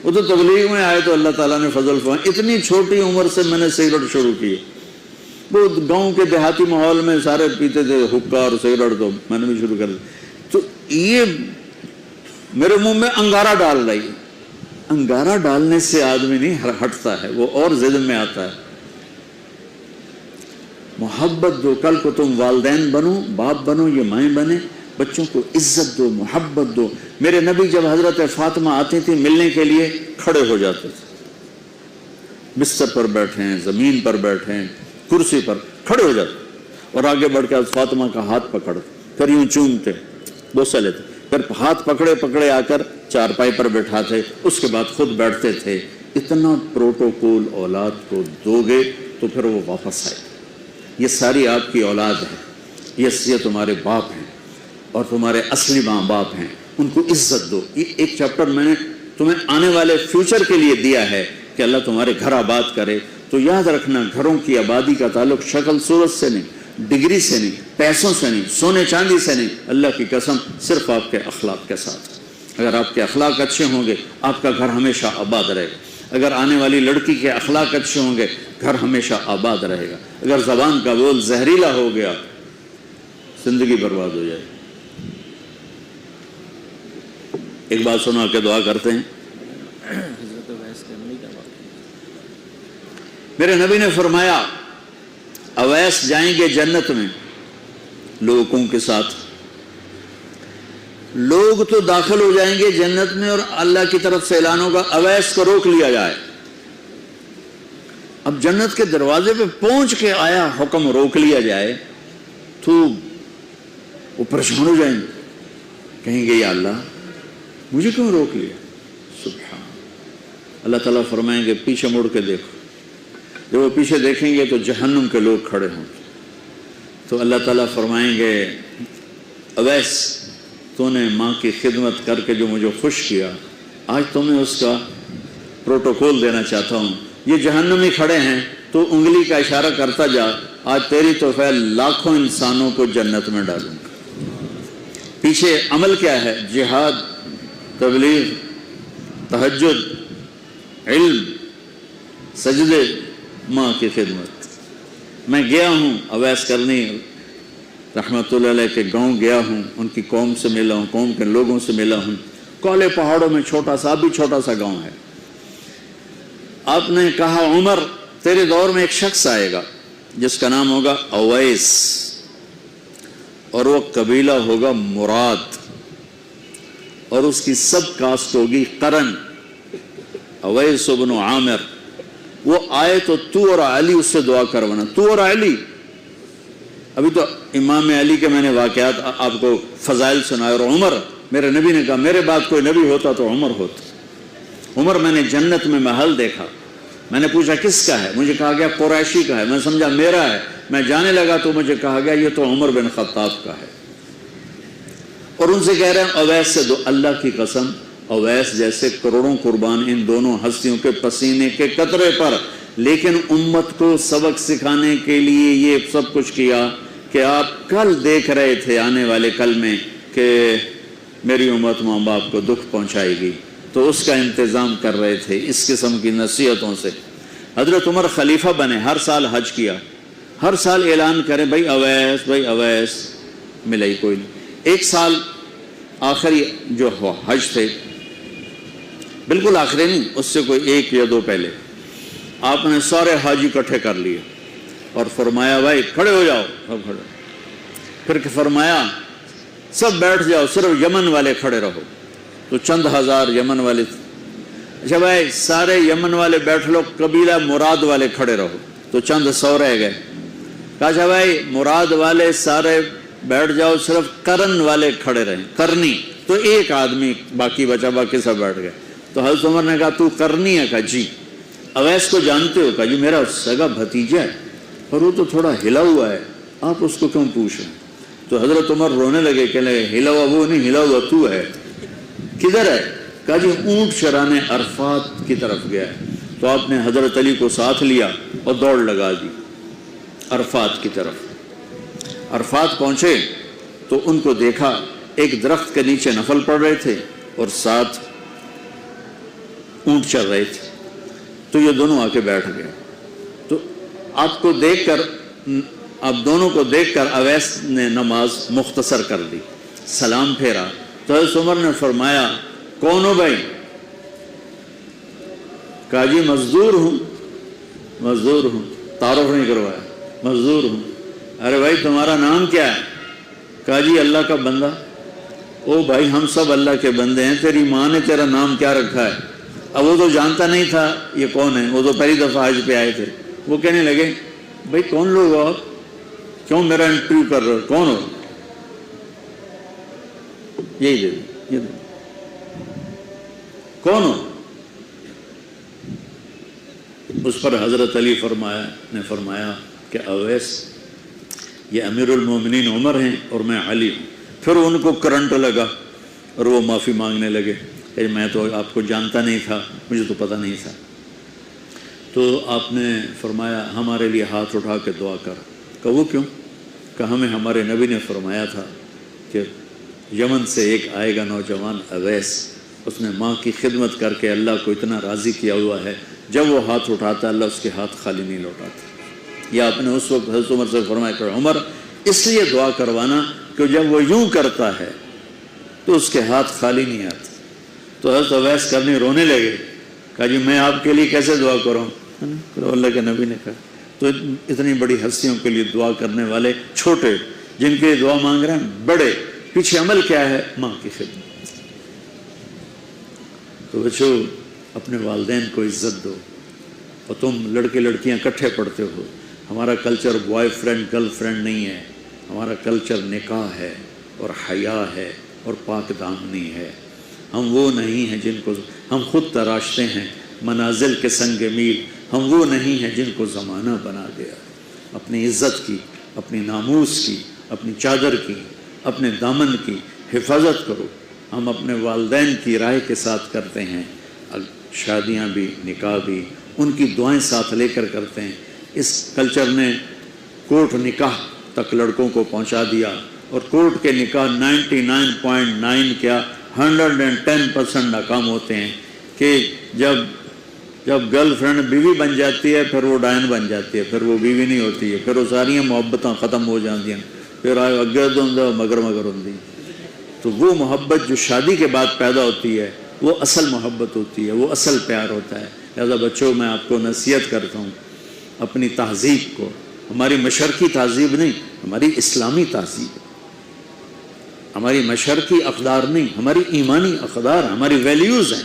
وہ تو تبلیغ میں آئے تو اللہ تعالیٰ نے فضل فرمایا۔ اتنی چھوٹی عمر سے میں نے سگریٹ شروع کی، وہ گاؤں کے دیہاتی ماحول میں سارے پیتے تھے حکا اور سگریٹ، تو میں نے بھی شروع کر دی۔ تو یہ میرے منہ میں انگارہ ڈال رہی، انگارہ ڈالنے سے آدمی نہیں ہٹتا ہے، وہ اور ضد میں آتا ہے۔ محبت دو، کل کو تم والدین بنو، باپ بنو، یہ مائیں بنے، بچوں کو عزت دو، محبت دو۔ میرے نبی جب حضرت فاطمہ آتی تھی ملنے کے لیے، کھڑے ہو جاتے تھے، بستر پر بیٹھے ہیں، زمین پر بیٹھے ہیں، کرسی پر کھڑے ہو جاتے، اور آگے بڑھ کے فاطمہ کا ہاتھ پکڑتے، پھر یوں چومتے، بوسہ لیتے، پھر ہاتھ پکڑے آ کر چارپائی پر بٹھاتے، اس کے بعد خود بیٹھتے تھے۔ اتنا پروٹوکول اولاد کو دو گے تو پھر وہ واپس آئے۔ یہ ساری آپ کی اولاد ہے، یہ تمہارے باپ ہیں اور تمہارے اصلی ماں باپ ہیں، ان کو عزت دو۔ یہ ایک چیپٹر میں نے تمہیں آنے والے فیوچر کے لیے دیا ہے کہ اللہ تمہارے گھر آباد کرے۔ تو یاد رکھنا، گھروں کی آبادی کا تعلق شکل صورت سے نہیں، ڈگری سے نہیں، پیسوں سے نہیں، سونے چاندی سے نہیں، اللہ کی قسم صرف آپ کے اخلاق کے ساتھ۔ اگر آپ کے اخلاق اچھے ہوں گے، آپ کا گھر ہمیشہ آباد رہے گا۔ اگر آنے والی لڑکی کے اخلاق اچھے ہوں گے، گھر ہمیشہ آباد رہے گا۔ اگر زبان کا بول زہریلا ہو گیا، زندگی برباد ہو جائے. ایک بات سنا کے دعا کرتے ہیں. میرے نبی نے فرمایا اویس جائیں گے جنت میں لوگوں کے ساتھ. لوگ تو داخل ہو جائیں گے جنت میں اور اللہ کی طرف سے اعلان ہوگا اویس کو روک لیا جائے. اب جنت کے دروازے پہ پہنچ کے آیا حکم روک لیا جائے تو وہ پریشان ہو جائیں گے, کہیں گے یا اللہ مجھے کیوں روک لیا. سبحان اللہ تعالیٰ فرمائیں گے پیچھے مڑ کے دیکھو. جب وہ پیچھے دیکھیں گے تو جہنم کے لوگ کھڑے ہوں. تو اللہ تعالیٰ فرمائیں گے اویس تو نے ماں کی خدمت کر کے جو مجھے خوش کیا, آج تمہیں اس کا پروٹوکول دینا چاہتا ہوں. یہ جہنمی کھڑے ہیں تو انگلی کا اشارہ کرتا جا, آج تیری توفیق لاکھوں انسانوں کو جنت میں ڈالوں گا. پیچھے عمل کیا ہے؟ جہاد, تبلیغ, تہجد, علم, سجدے, ماں کی خدمت. میں گیا ہوں اویس کرنی رحمت اللہ علیہ کے گاؤں گیا ہوں, ان کی قوم سے ملا ہوں, قوم کے لوگوں سے ملا ہوں. کالے پہاڑوں میں چھوٹا سا, بھی چھوٹا سا گاؤں ہے. آپ نے کہا عمر تیرے دور میں ایک شخص آئے گا جس کا نام ہوگا اویس, اور وہ قبیلہ ہوگا مراد, اور اس کی سب کاسٹ ہوگی قرن. اویس بن عامر وہ آئے تو تو اور علی اس سے دعا کروانا. تو اور علی, ابھی تو امام علی کے میں نے واقعات آپ کو فضائل سنائے. اور عمر, میرے نبی نے کہا میرے بعد کوئی نبی ہوتا تو عمر ہوتا. عمر میں نے جنت میں محل دیکھا. میں نے پوچھا کس کا ہے؟ مجھے کہا گیا قریشی کا ہے. میں سمجھا میرا ہے. میں جانے لگا تو مجھے کہا گیا یہ تو عمر بن خطاب کا ہے. اور ان سے کہہ رہے ہیں اویس سے دو, اللہ کی قسم اویس جیسے کروڑوں قربان ان دونوں ہستیوں کے پسینے کے قطرے پر, لیکن امت کو سبق سکھانے کے لیے یہ سب کچھ کیا کہ آپ کل دیکھ رہے تھے آنے والے کل میں کہ میری امت ماں باپ کو دکھ پہنچائے گی, تو اس کا انتظام کر رہے تھے اس قسم کی نصیحتوں سے. حضرت عمر خلیفہ بنے, ہر سال حج کیا, ہر سال اعلان کریں بھائی اویس بھائی اویس, ملا ہی کوئی نہیں. ایک سال آخری جو حج تھے, بالکل آخری نہیں, اس سے کوئی ایک یا دو پہلے, آپ نے سارے حاجی اکٹھے کر لیے اور فرمایا بھائی کھڑے ہو جاؤ. سب کھڑے. پھر فرمایا سب بیٹھ جاؤ, صرف یمن والے کھڑے رہو. تو چند ہزار یمن والے. اچھا بھائی سارے یمن والے بیٹھ لو, قبیلہ مراد والے کھڑے رہو. تو چند 100 رہ گئے. کہا اچھا بھائی مراد والے سارے بیٹھ جاؤ, صرف کرن والے کھڑے رہیں, کرنی. تو ایک آدمی باقی بچا, باقی سب بیٹھ گئے. تو حضرت عمر نے کہا تو کرنی ہے؟ کہا جی. اویس کو جانتے ہو؟ کہا جی میرا سگا بھتیجا ہے, اور وہ تو تھوڑا ہلا ہوا ہے, آپ اس کو کیوں پوچھ رہے ہیں؟ تو حضرت عمر رونے لگے, کہنے لگے ہلا ہوا وہ نہیں, ہلا ہوا تو ہے. کدھر ہے؟ کہا جی اونٹ چرانے عرفات کی طرف گیا ہے. تو آپ نے حضرت علی کو ساتھ لیا اور دوڑ لگا دی عرفات کی طرف. عرفات پہنچے تو ان کو دیکھا ایک درخت کے نیچے نفل پڑھ رہے تھے اور ساتھ اونٹ چر رہے تھے. تو یہ دونوں آ کے بیٹھ گئے. تو آپ کو دیکھ کر, آپ دونوں کو دیکھ کر اویس نے نماز مختصر کر دی, سلام پھیرا. تو حضرت عمر نے فرمایا کون ہو بھائی؟ کہا جی مزدور ہوں. مزدور ہوں, تعارف نہیں کروایا, مزدور ہوں. ارے بھائی تمہارا نام کیا ہے؟ کہا جی اللہ کا بندہ. او بھائی ہم سب اللہ کے بندے ہیں, تیری ماں نے تیرا نام کیا رکھا ہے؟ اب وہ تو جانتا نہیں تھا یہ کون ہے, وہ تو پہلی دفعہ حج پہ آئے تھے. وہ کہنے لگے بھائی کون لوگ ہو آپ, کیوں میرا انٹرویو کر رہے ہو, کون ہو؟ یہی دے دو, یہ دے, کون ہو؟ اس پر حضرت علی نے فرمایا کہ اویس یہ امیر المومنین عمر ہیں اور میں علی ہوں. پھر ان کو کرنٹ لگا اور وہ معافی مانگنے لگے کہ میں تو آپ کو جانتا نہیں تھا, مجھے تو پتہ نہیں تھا. تو آپ نے فرمایا ہمارے لیے ہاتھ اٹھا کے دعا کر. کہ وہ کیوں؟ کہ ہمیں ہمارے نبی نے فرمایا تھا کہ یمن سے ایک آئے گا نوجوان اویس, اس نے ماں کی خدمت کر کے اللہ کو اتنا راضی کیا ہوا ہے, جب وہ ہاتھ اٹھاتا اللہ اس کے ہاتھ خالی نہیں لوٹاتا. یا آپ نے اس وقت حضرت عمر سے فرمایا کہ عمر اس لیے دعا کروانا کہ جب وہ یوں کرتا ہے تو اس کے ہاتھ خالی نہیں آتے. تو حضرت اویس کرنی رونے لگے, کہا جی میں آپ کے لیے کیسے دعا کروں؟ تو اللہ کے نبی نے کہا تو اتنی بڑی ہستیوں کے لیے دعا کرنے والے چھوٹے, جن کے دعا مانگ رہے ہیں بڑے, پیچھے عمل کیا ہے؟ ماں کی خدمت. تو بچو اپنے والدین کو عزت دو. اور تم لڑکے لڑکیاں اکٹھے پڑھتے ہو, ہمارا culture boy friend girl friend نہیں ہے, ہمارا کلچر نکاح ہے اور حیا ہے اور پاک دامنی ہے. ہم وہ نہیں ہیں جن کو ہم خود تراشتے ہیں منازل کے سنگ میل, ہم وہ نہیں ہیں جن کو زمانہ بنا دیا. اپنی عزت کی, اپنی ناموس کی, اپنی چادر کی, اپنے دامن کی حفاظت کرو. ہم اپنے والدین کی رائے کے ساتھ کرتے ہیں, شادیاں بھی نکاح بھی ان کی دعائیں ساتھ لے کر کرتے ہیں. اس کلچر نے کورٹ نکاح تک لڑکوں کو پہنچا دیا, اور کورٹ کے نکاح 99.9 کیا 110% ناکام ہوتے ہیں. کہ جب گرل فرینڈ بیوی بن جاتی ہے پھر وہ ڈائن بن جاتی ہے, پھر وہ بیوی نہیں ہوتی ہے, پھر وہ ساریاں محبتاں ختم ہو جاتی ہیں, پھر اگر مگر ہوتی. تو وہ محبت جو شادی کے بعد پیدا ہوتی ہے وہ اصل محبت ہوتی ہے, وہ اصل پیار ہوتا ہے. لہذا بچوں میں آپ کو نصیحت کرتا ہوں اپنی تہذیب کو, ہماری مشرقی تہذیب نہیں, ہماری اسلامی تہذیب, ہماری مشرقی اقدار نہیں, ہماری ایمانی اقدار, ہماری ویلیوز ہیں.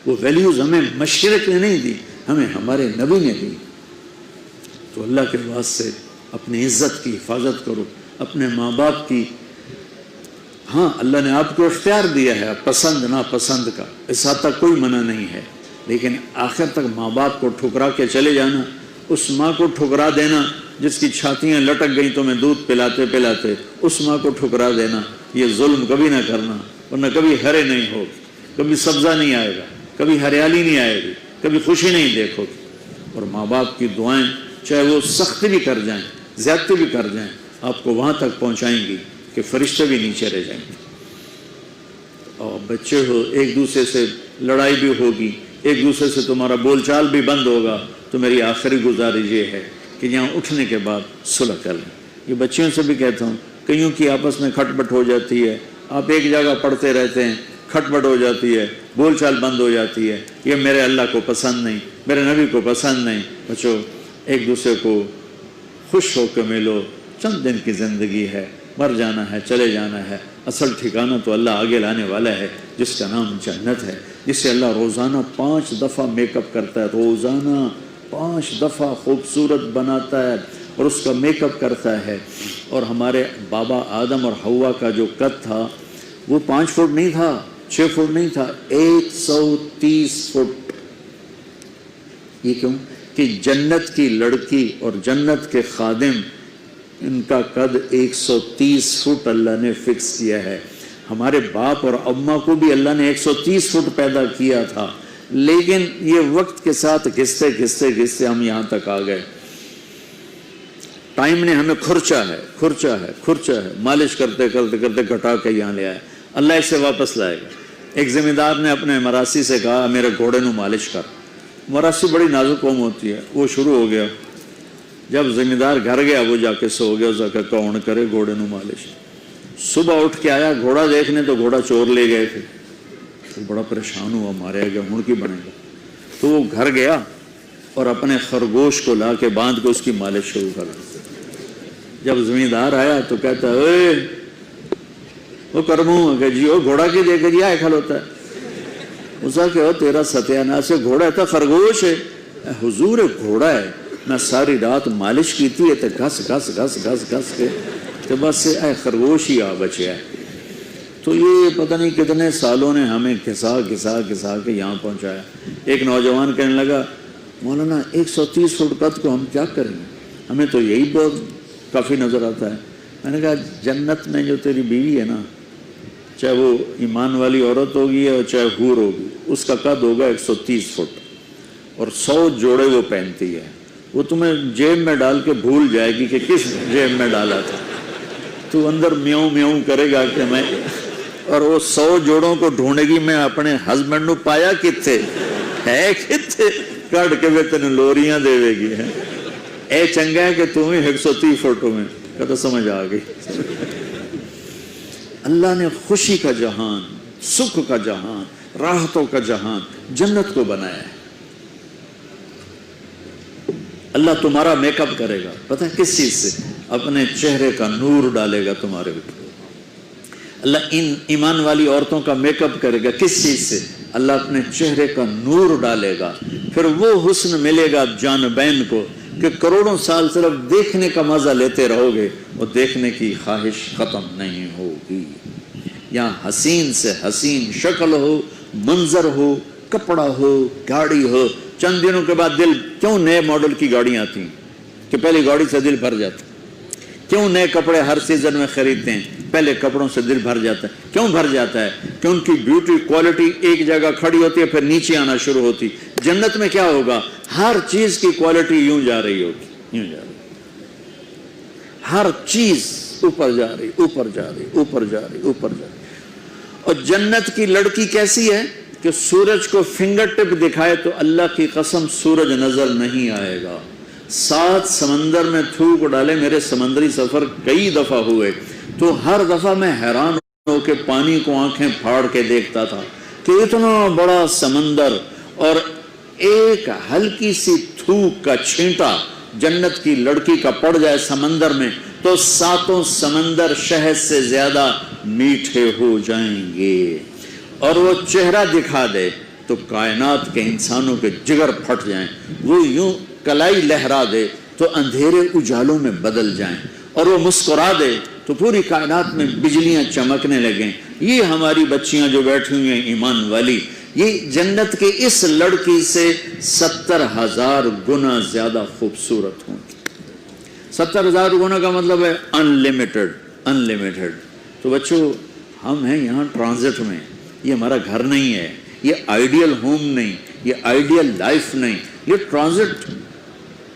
وہ ویلیوز ہمیں مشرق نے نہیں دی, ہمیں ہمارے نبی نے دی. تو اللہ کے واسطے اپنی عزت کی حفاظت کرو, اپنے ماں باپ کی. ہاں اللہ نے آپ کو اختیار دیا ہے پسند ناپسند کا, اس حد تک کوئی منع نہیں ہے, لیکن آخر تک ماں باپ کو ٹھکرا کے چلے جانا, اس ماں کو ٹھکرا دینا جس کی چھاتیاں لٹک گئیں تمہیں دودھ پلاتے پلاتے, اس ماں کو ٹھکرا دینا, یہ ظلم کبھی نہ کرنا, ورنہ کبھی ہرے نہیں ہوگی, کبھی سبزہ نہیں آئے گا, کبھی ہریالی نہیں آئے گی, کبھی خوشی نہیں دیکھو گی. اور ماں باپ کی دعائیں چاہے وہ سخت بھی کر جائیں, زیادتی بھی کر جائیں, آپ کو وہاں تک پہنچائیں گی کہ فرشتے بھی نیچے رہ جائیں گے. اور بچے ہو, ایک دوسرے سے لڑائی بھی ہوگی, ایک دوسرے سے تمہارا بول چال بھی بند ہوگا, تو میری آخری گزارش یہ ہے کہ یہاں اٹھنے کے بعد صلح کر لیں. یہ بچیوں سے بھی کہتا ہوں, کئیوں کی آپس میں کھٹ پٹ ہو جاتی ہے, آپ ایک جگہ پڑھتے رہتے ہیں, کھٹ پٹ ہو جاتی ہے, بول چال بند ہو جاتی ہے, یہ میرے اللہ کو پسند نہیں, میرے نبی کو پسند نہیں. بچو ایک دوسرے کو خوش ہو کے ملو, چند دن کی زندگی ہے, مر جانا ہے, چلے جانا ہے. اصل ٹھکانہ تو اللہ آگے لانے والا ہے جس کا نام جنت ہے, جس سے اللہ روزانہ 5 دفعہ میک اپ کرتا ہے, روزانہ 5 دفعہ خوبصورت بناتا ہے اور اس کا میک اپ کرتا ہے. اور ہمارے بابا آدم اور حوا کا جو قد تھا وہ 5 فٹ نہیں تھا, 6 فٹ نہیں تھا, 130 فٹ. یہ کیوں؟ کہ جنت کی لڑکی اور جنت کے خادم ان کا قد 130 فٹ اللہ نے فکس کیا ہے. ہمارے باپ اور اماں کو بھی اللہ نے 130 فٹ پیدا کیا تھا, لیکن یہ وقت کے ساتھ گھستے گھستے گھستے ہم یہاں تک آ گئے. ٹائم نے ہمیں کھرچا ہے, مالش کرتے کرتے کرتے گھٹا کے یہاں لے آیا. اللہ اسے واپس لائے گا. ایک ذمہ دار نے اپنے مراسی سے کہا میرے گھوڑے نو مالش کر. مراسی بڑی نازک قوم ہوتی ہے, وہ شروع ہو گیا. جب ذمہ دار گھر گیا وہ جا کے سو گیا, اسے کہا کون کرے گھوڑے نو مالش. صبح اٹھ کے آیا گھوڑا دیکھنے تو گھوڑا چور لے گئے تھے. تو بڑا پریشان ہوا, ماریا گیا, ہن کی بنے گا. تو وہ گھر گیا اور اپنے خرگوش کو لا کے باندھ کے اس کی مالش شروع کر دی. جب ذمہ دار آیا تو کہتا اے وہ کرموں کہ جی وہ گھوڑا کے دے کے جی آئے کھل ہوتا ہے. اسا کہ تیرا ستیاناس ہے, گھوڑا ہے تو خرگوش ہے. حضور گھوڑا ہے, میں ساری رات مالش کی تھی تو گھس گھس گھس گھس گھس کے تو بس اے خرگوش ہی آ بچیا ہے. تو یہ پتہ نہیں کتنے سالوں نے ہمیں گھسا گھسا گھسا کے یہاں پہنچایا. ایک نوجوان کہنے لگا مولانا 130 فٹ قد کو ہم کیا کریں گے, ہمیں تو یہی بہت کافی نظر آتا ہے. میں نے کہا جنت میں جو تیری بیوی ہے نا, چاہے وہ ایمان والی عورت ہوگی اور چاہے حور ہوگی, اس کا قد ہوگا 130 فٹ اور 100 جوڑے وہ پہنتی ہے. وہ تمہیں جیب میں ڈال کے بھول جائے گی کہ کس جیب میں ڈالا تھا. تو اندر میوں میوں کرے گا کہ میں, اور وہ 100 جوڑوں کو ڈھونڈے گی میں اپنے ہسبینڈ نو پایا کتھے ہے, کتھے کٹ کے وہ تین لوریاں دے گی. اے چنگا ہے کہ تم ہی 130 فٹ میں کہتا سمجھ آ گئی. اللہ نے خوشی کا جہان، سکھ کا جہان، راحتوں کا جہان، جنت کو بنایا ہے. اللہ تمہارا میک اپ کرے گا، پتہ ہے کس چیز سے؟ اپنے چہرے کا نور ڈالے گا تمہارے اوپر. اللہ ان ایمان والی عورتوں کا میک اپ کرے گا، کس چیز سے؟ اللہ اپنے چہرے کا نور ڈالے گا. پھر وہ حسن ملے گا جانبین کو کہ کروڑوں سال صرف دیکھنے کا مزہ لیتے رہو گے اور دیکھنے کی خواہش ختم نہیں ہوگی. یہاں حسین سے حسین شکل ہو، منظر ہو، کپڑا ہو، گاڑی ہو. چند دنوں کے بعد دل، کیوں نئے ماڈل کی گاڑیاں آتی ہیں کہ پہلی گاڑی سے دل بھر جاتا ہے. کیوں نئے کپڑے ہر سیزن میں خریدتے ہیں؟ پہلے کپڑوں سے دل بھر جاتا ہے. کیوں بھر جاتا ہے؟ کہ ان کی بیوٹی کوالٹی ایک جگہ کھڑی ہوتی ہے پھر نیچے آنا شروع ہوتی. جنت میں کیا ہوگا؟ ہر چیز کی کوالٹی یوں جا رہی ہوگی، یوں جا رہی، ہر چیز اوپر جا رہی، اوپر جا رہی، اوپر جا رہی، اوپر جا رہی. اور جنت کی لڑکی کیسی ہے کہ سورج کو فنگر ٹپ دکھائے تو اللہ کی قسم سورج نظر نہیں آئے گا. 7 سمندر میں تھوک ڈالے. میرے سمندری سفر کئی دفعہ ہوئے تو ہر دفعہ میں حیران ہو کے پانی کو آنکھیں پھاڑ کے دیکھتا تھا کہ اتنا بڑا سمندر اور ایک ہلکی سی تھوک کا چھینٹا جنت کی لڑکی کا پڑ جائے سمندر میں تو 7 سمندر شہد سے زیادہ میٹھے ہو جائیں گے. اور وہ چہرہ دکھا دے تو کائنات کے انسانوں کے جگر پھٹ جائیں. وہ یوں کلائی لہرا دے تو اندھیرے اجالوں میں بدل جائیں. اور وہ مسکرا دے تو پوری کائنات میں بجلیاں چمکنے لگیں. یہ ہماری بچیاں جو بیٹھی ہوئی ہیں ایمان والی، یہ جنت کے اس لڑکی سے 70,000 گنا زیادہ خوبصورت ہوں. 70,000 گنا کا مطلب ہے انلیمیٹڈ، انلیمیٹڈ. تو بچوں ہم ہیں یہاں ٹرانزٹ میں. یہ ہمارا گھر نہیں ہے، یہ آئیڈیل ہوم نہیں، یہ آئیڈیل لائف نہیں، یہ ٹرانزٹ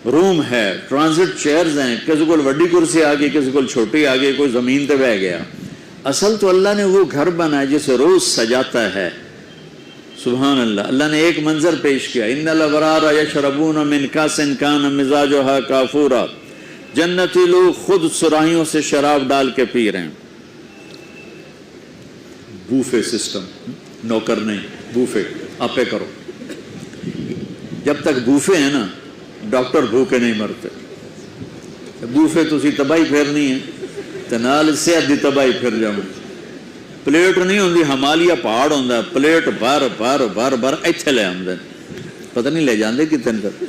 روم ہے، ٹرانزٹ چیئرز ہیں. کسی کو بڑی کرسی آ گئی، کسی کو چھوٹی آ گئی، کوئی زمین پہ بہ گیا. اصل تو اللہ نے وہ گھر بنایا جسے روز سجاتا ہے. سبحان اللہ. اللہ نے ایک منظر پیش کیا، ان الابرار یشربون من کاس کان مزاجها کافورا. جنتی لوگ خود سراہیوں سے شراب ڈال کے پی رہے ہیں. بوفے سسٹم، نوکر نہیں، بوفے آپے کرو. جب تک بوفے ہیں نا ڈاکٹر بھوکے نہیں مرتے. بوفے تسی تباہی پھیرنی ہے تو نال صحت دی تباہی پھر جاؤ. پلیٹ نہیں ہوندی، ہمالیہ پہاڑ ہوندا، پلیٹ بھر بھر بھر بھر ایتھے لے آندے. پتہ نہیں لے جاندے کتنے تک،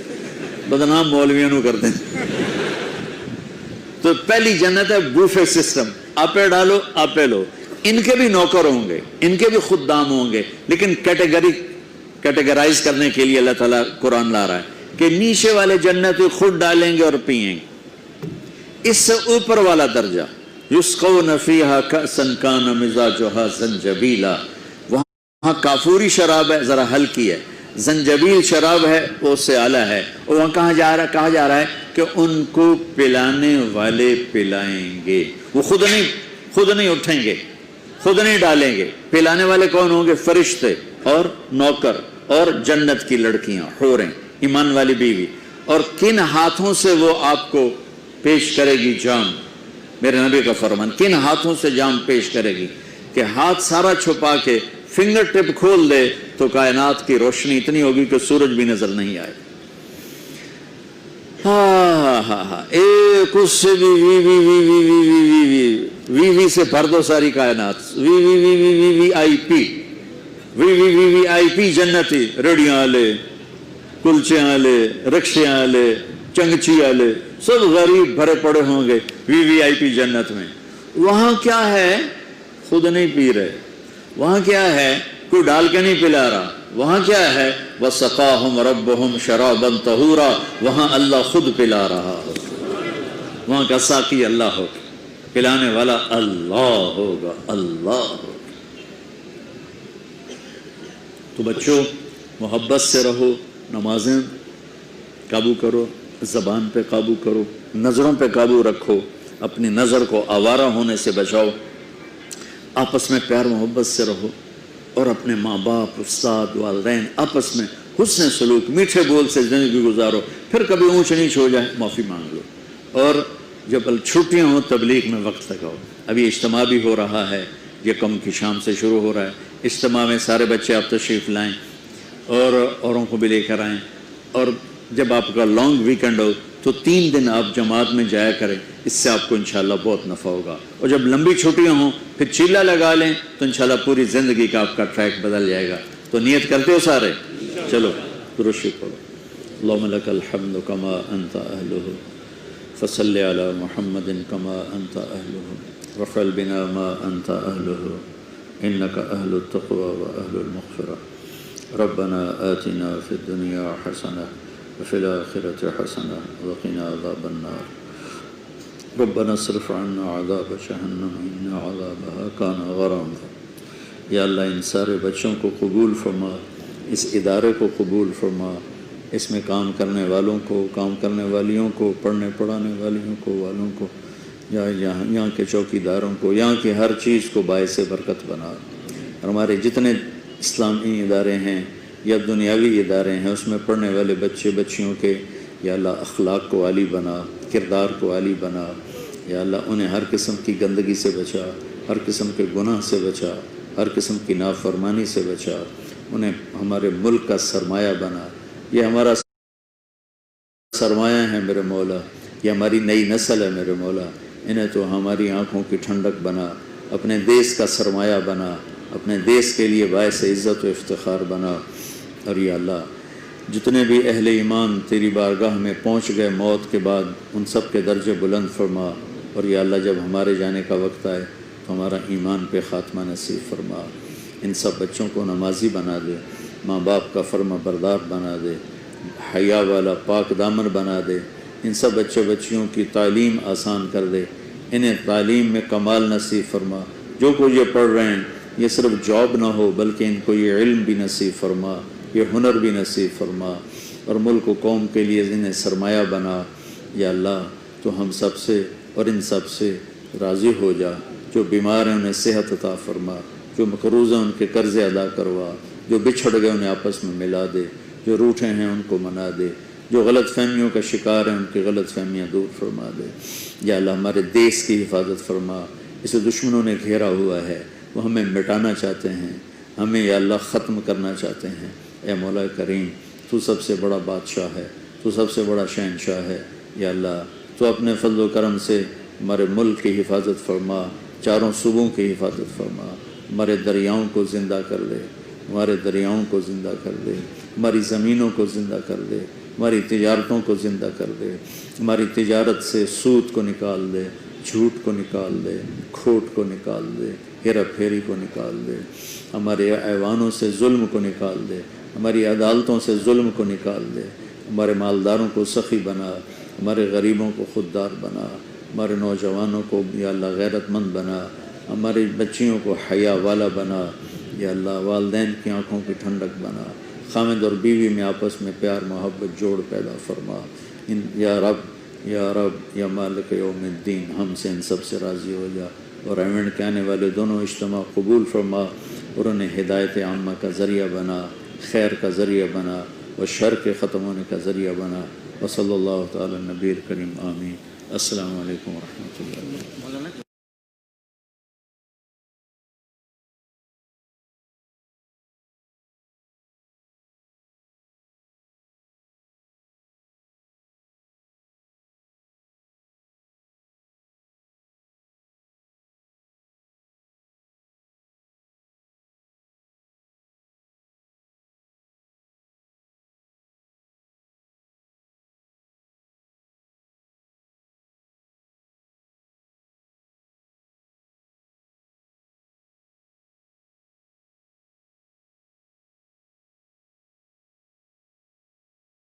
بدنام مولویاں نو کرتے ہیں. تو پہلی جنت ہے بوفے سسٹم، آپے ڈالو آپے لو. ان کے بھی نوکر ہوں گے، ان کے بھی خدام ہوں گے، لیکن کیٹیگرائز کرنے کے لیے اللہ تعالیٰ قرآن لا رہا ہے کہ نیچے والے جنتی خود ڈالیں گے اور پئیں گے. اس سے اوپر والا درجہ یسقون فیہا کأسا کان مزاجہا زنجبیلا. وہاں کافوری شراب ہے، ذرا ہلکی ہے. زنجبیل شراب ہے، وہ اس سے اعلیٰ ہے. اور وہاں کہا جا رہا ہے کہ ان کو پلانے والے پلائیں گے. وہ خود نہیں اٹھیں گے، خود نہیں ڈالیں گے. پلانے والے کون ہوں گے؟ فرشتے اور نوکر اور جنت کی لڑکیاں، حوریں، ایمان والی بیوی. اور کن ہاتھوں سے وہ آپ کو پیش کرے گی جام؟ میرے نبی کا فرمان، کن ہاتھوں سے جام پیش کرے گی کہ ہاتھ سارا چھپا کے فنگر ٹپ کھول دے تو کائنات کی روشنی اتنی ہوگی کہ سورج بھی نظر نہیں آئے. ایک اس سے بھی وی سے بھر دو ساری کائنات. وی آئی پی جنتی، ریڑیاں والے، کلچے والے، رکشے والے، چنگچی والے، سب غریب بھرے پڑے ہوں گے وی آئی پی جنت میں. وہاں کیا ہے؟ خود نہیں پی رہے. وہاں کیا ہے؟ کوئی ڈال کے نہیں پلا رہا. وہاں کیا ہے؟ وَسَقَاهُمْ رَبُّهُمْ شَرَابًا طَهُورًا. وہاں اللہ خود پلا رہا ہو. وہاں کا ساقی اللہ ہوگا، پلانے والا اللہ ہوگا، اللہ ہوگا. تو بچوں محبت سے رہو، نمازیں قابو کرو، زبان پہ قابو کرو، نظروں پہ قابو رکھو، اپنی نظر کو آوارہ ہونے سے بچاؤ، آپس میں پیار محبت سے رہو، اور اپنے ماں باپ، استاد، والدین آپس میں حسن سلوک، میٹھے بول سے زندگی گزارو. پھر کبھی اونچ نیچ ہو جائے معافی مانگ لو. اور جب چھٹیاں ہوں تبلیغ میں وقت لگاؤ. ابھی اجتماع بھی ہو رہا ہے، یہ کم کی شام سے شروع ہو رہا ہے. اجتماع میں سارے بچے آپ تشریف لائیں اور اوروں کو بھی لے کر آئیں. اور جب آپ کا لانگ ویکنڈ ہو تو 3 دن آپ جماعت میں جایا کریں، اس سے آپ کو انشاءاللہ بہت نفع ہوگا. اور جب لمبی چھٹیاں ہوں پھر چیلا لگا لیں تو انشاءاللہ پوری زندگی کا آپ کا ٹریک بدل جائے گا. تو نیت کرتے ہو سارے؟ چلو درود شریف پڑھو. اللہم لک الحمد کما انت اہلہ فصل علی محمد کما انت اہلہ وفعل بنا ما انت اہلہ انک اہل التقوی و اہل المغفرہ. ربنا آتنا فی الدنیا حسنہ وفی الآخرۃ حسنہ وقنا عذاب النار. ربنا اصرف عنا عذاب جہنم ان عذابها کان غراما. یا اللہ ان سارے بچوں کو قبول فرما، اس ادارے کو قبول فرما، اس میں کام کرنے والوں کو، کام کرنے والیوں کو، پڑھنے پڑھانے والیوں کو، والوں کو، یہاں کے چوکیداروں کو، یہاں کی ہر چیز کو باعث برکت بنا. اور ہمارے جتنے اسلامی ادارے ہیں یا دنیاوی ادارے ہیں اس میں پڑھنے والے بچے بچیوں کے یا اللہ اخلاق کو عالی بنا، کردار کو عالی بنا. یا اللہ انہیں ہر قسم کی گندگی سے بچا، ہر قسم کے گناہ سے بچا، ہر قسم کی نافرمانی سے بچا. انہیں ہمارے ملک کا سرمایہ بنا. یہ ہمارا سرمایہ ہے میرے مولا، یہ ہماری نئی نسل ہے میرے مولا. انہیں تو ہماری آنکھوں کی ٹھنڈک بنا، اپنے دیس کا سرمایہ بنا، اپنے دیس کے لیے باعث عزت و افتخار بنا. اور یا اللہ جتنے بھی اہل ایمان تیری بارگاہ میں پہنچ گئے موت کے بعد ان سب کے درجے بلند فرما. اور یا اللہ جب ہمارے جانے کا وقت آئے تو ہمارا ایمان پہ خاتمہ نصیب فرما. ان سب بچوں کو نمازی بنا دے، ماں باپ کا فرما بردار بنا دے، حیا والا پاک دامن بنا دے. ان سب بچے بچیوں کی تعلیم آسان کر دے، انہیں تعلیم میں کمال نصیب فرما. جو کچھ یہ پڑھ رہے ہیں یہ صرف جاب نہ ہو بلکہ ان کو یہ علم بھی نصیب فرما، یہ ہنر بھی نصیب فرما. اور ملک و قوم کے لیے انہیں سرمایہ بنا. یا اللہ تو ہم سب سے اور ان سب سے راضی ہو جا. جو بیمار ہیں انہیں صحت عطا فرما، جو مقروض ہیں ان کے قرضے ادا کروا، جو بچھڑ گئے انہیں آپس میں ملا دے، جو روٹھے ہیں ان کو منا دے، جو غلط فہمیوں کا شکار ہیں ان کی غلط فہمیاں دور فرما دے. یا اللہ ہمارے دیس کی حفاظت فرما. اسے دشمنوں نے گھیرا ہوا ہے، وہ ہمیں مٹانا چاہتے ہیں، ہمیں یا اللہ ختم کرنا چاہتے ہیں. اے مولا کریم تو سب سے بڑا بادشاہ ہے، تو سب سے بڑا شہنشاہ ہے. یا اللہ تو اپنے فضل و کرم سے ہمارے ملک کی حفاظت فرما، چاروں صوبوں کی حفاظت فرما. ہمارے دریاؤں کو زندہ کر دے، ہمارے دریاؤں کو زندہ کر دے، ہماری زمینوں کو زندہ کر دے، ہماری تجارتوں کو زندہ کر دے. ہماری تجارت سے سود کو نکال دے، جھوٹ کو نکال دے، کھوٹ کو نکال دے، ہیرا پھیری کو نکال دے. ہمارے ایوانوں سے ظلم کو نکال دے، ہماری عدالتوں سے ظلم کو نکال دے. ہمارے مالداروں کو سخی بنا، ہمارے غریبوں کو خوددار بنا، ہمارے نوجوانوں کو یا اللہ غیرت مند بنا، ہماری بچیوں کو حیا والا بنا. یا اللہ والدین کی آنکھوں کی ٹھنڈک بنا. خامد اور بیوی میں آپس میں پیار محبت جوڑ پیدا فرما. یا رب یا مالک یوم الدین ہم سے ان سب سے راضی ہو جا. اور ایونٹ کے آنے والے دونوں اجتماع قبول فرما اور انہیں ہدایت عامہ کا ذریعہ بنا، خیر کا ذریعہ بنا اور شر کے ختم ہونے کا ذریعہ بنا. وصلی اللہ تعالی نبی کریم آمین. السلام علیکم ورحمۃ اللہ.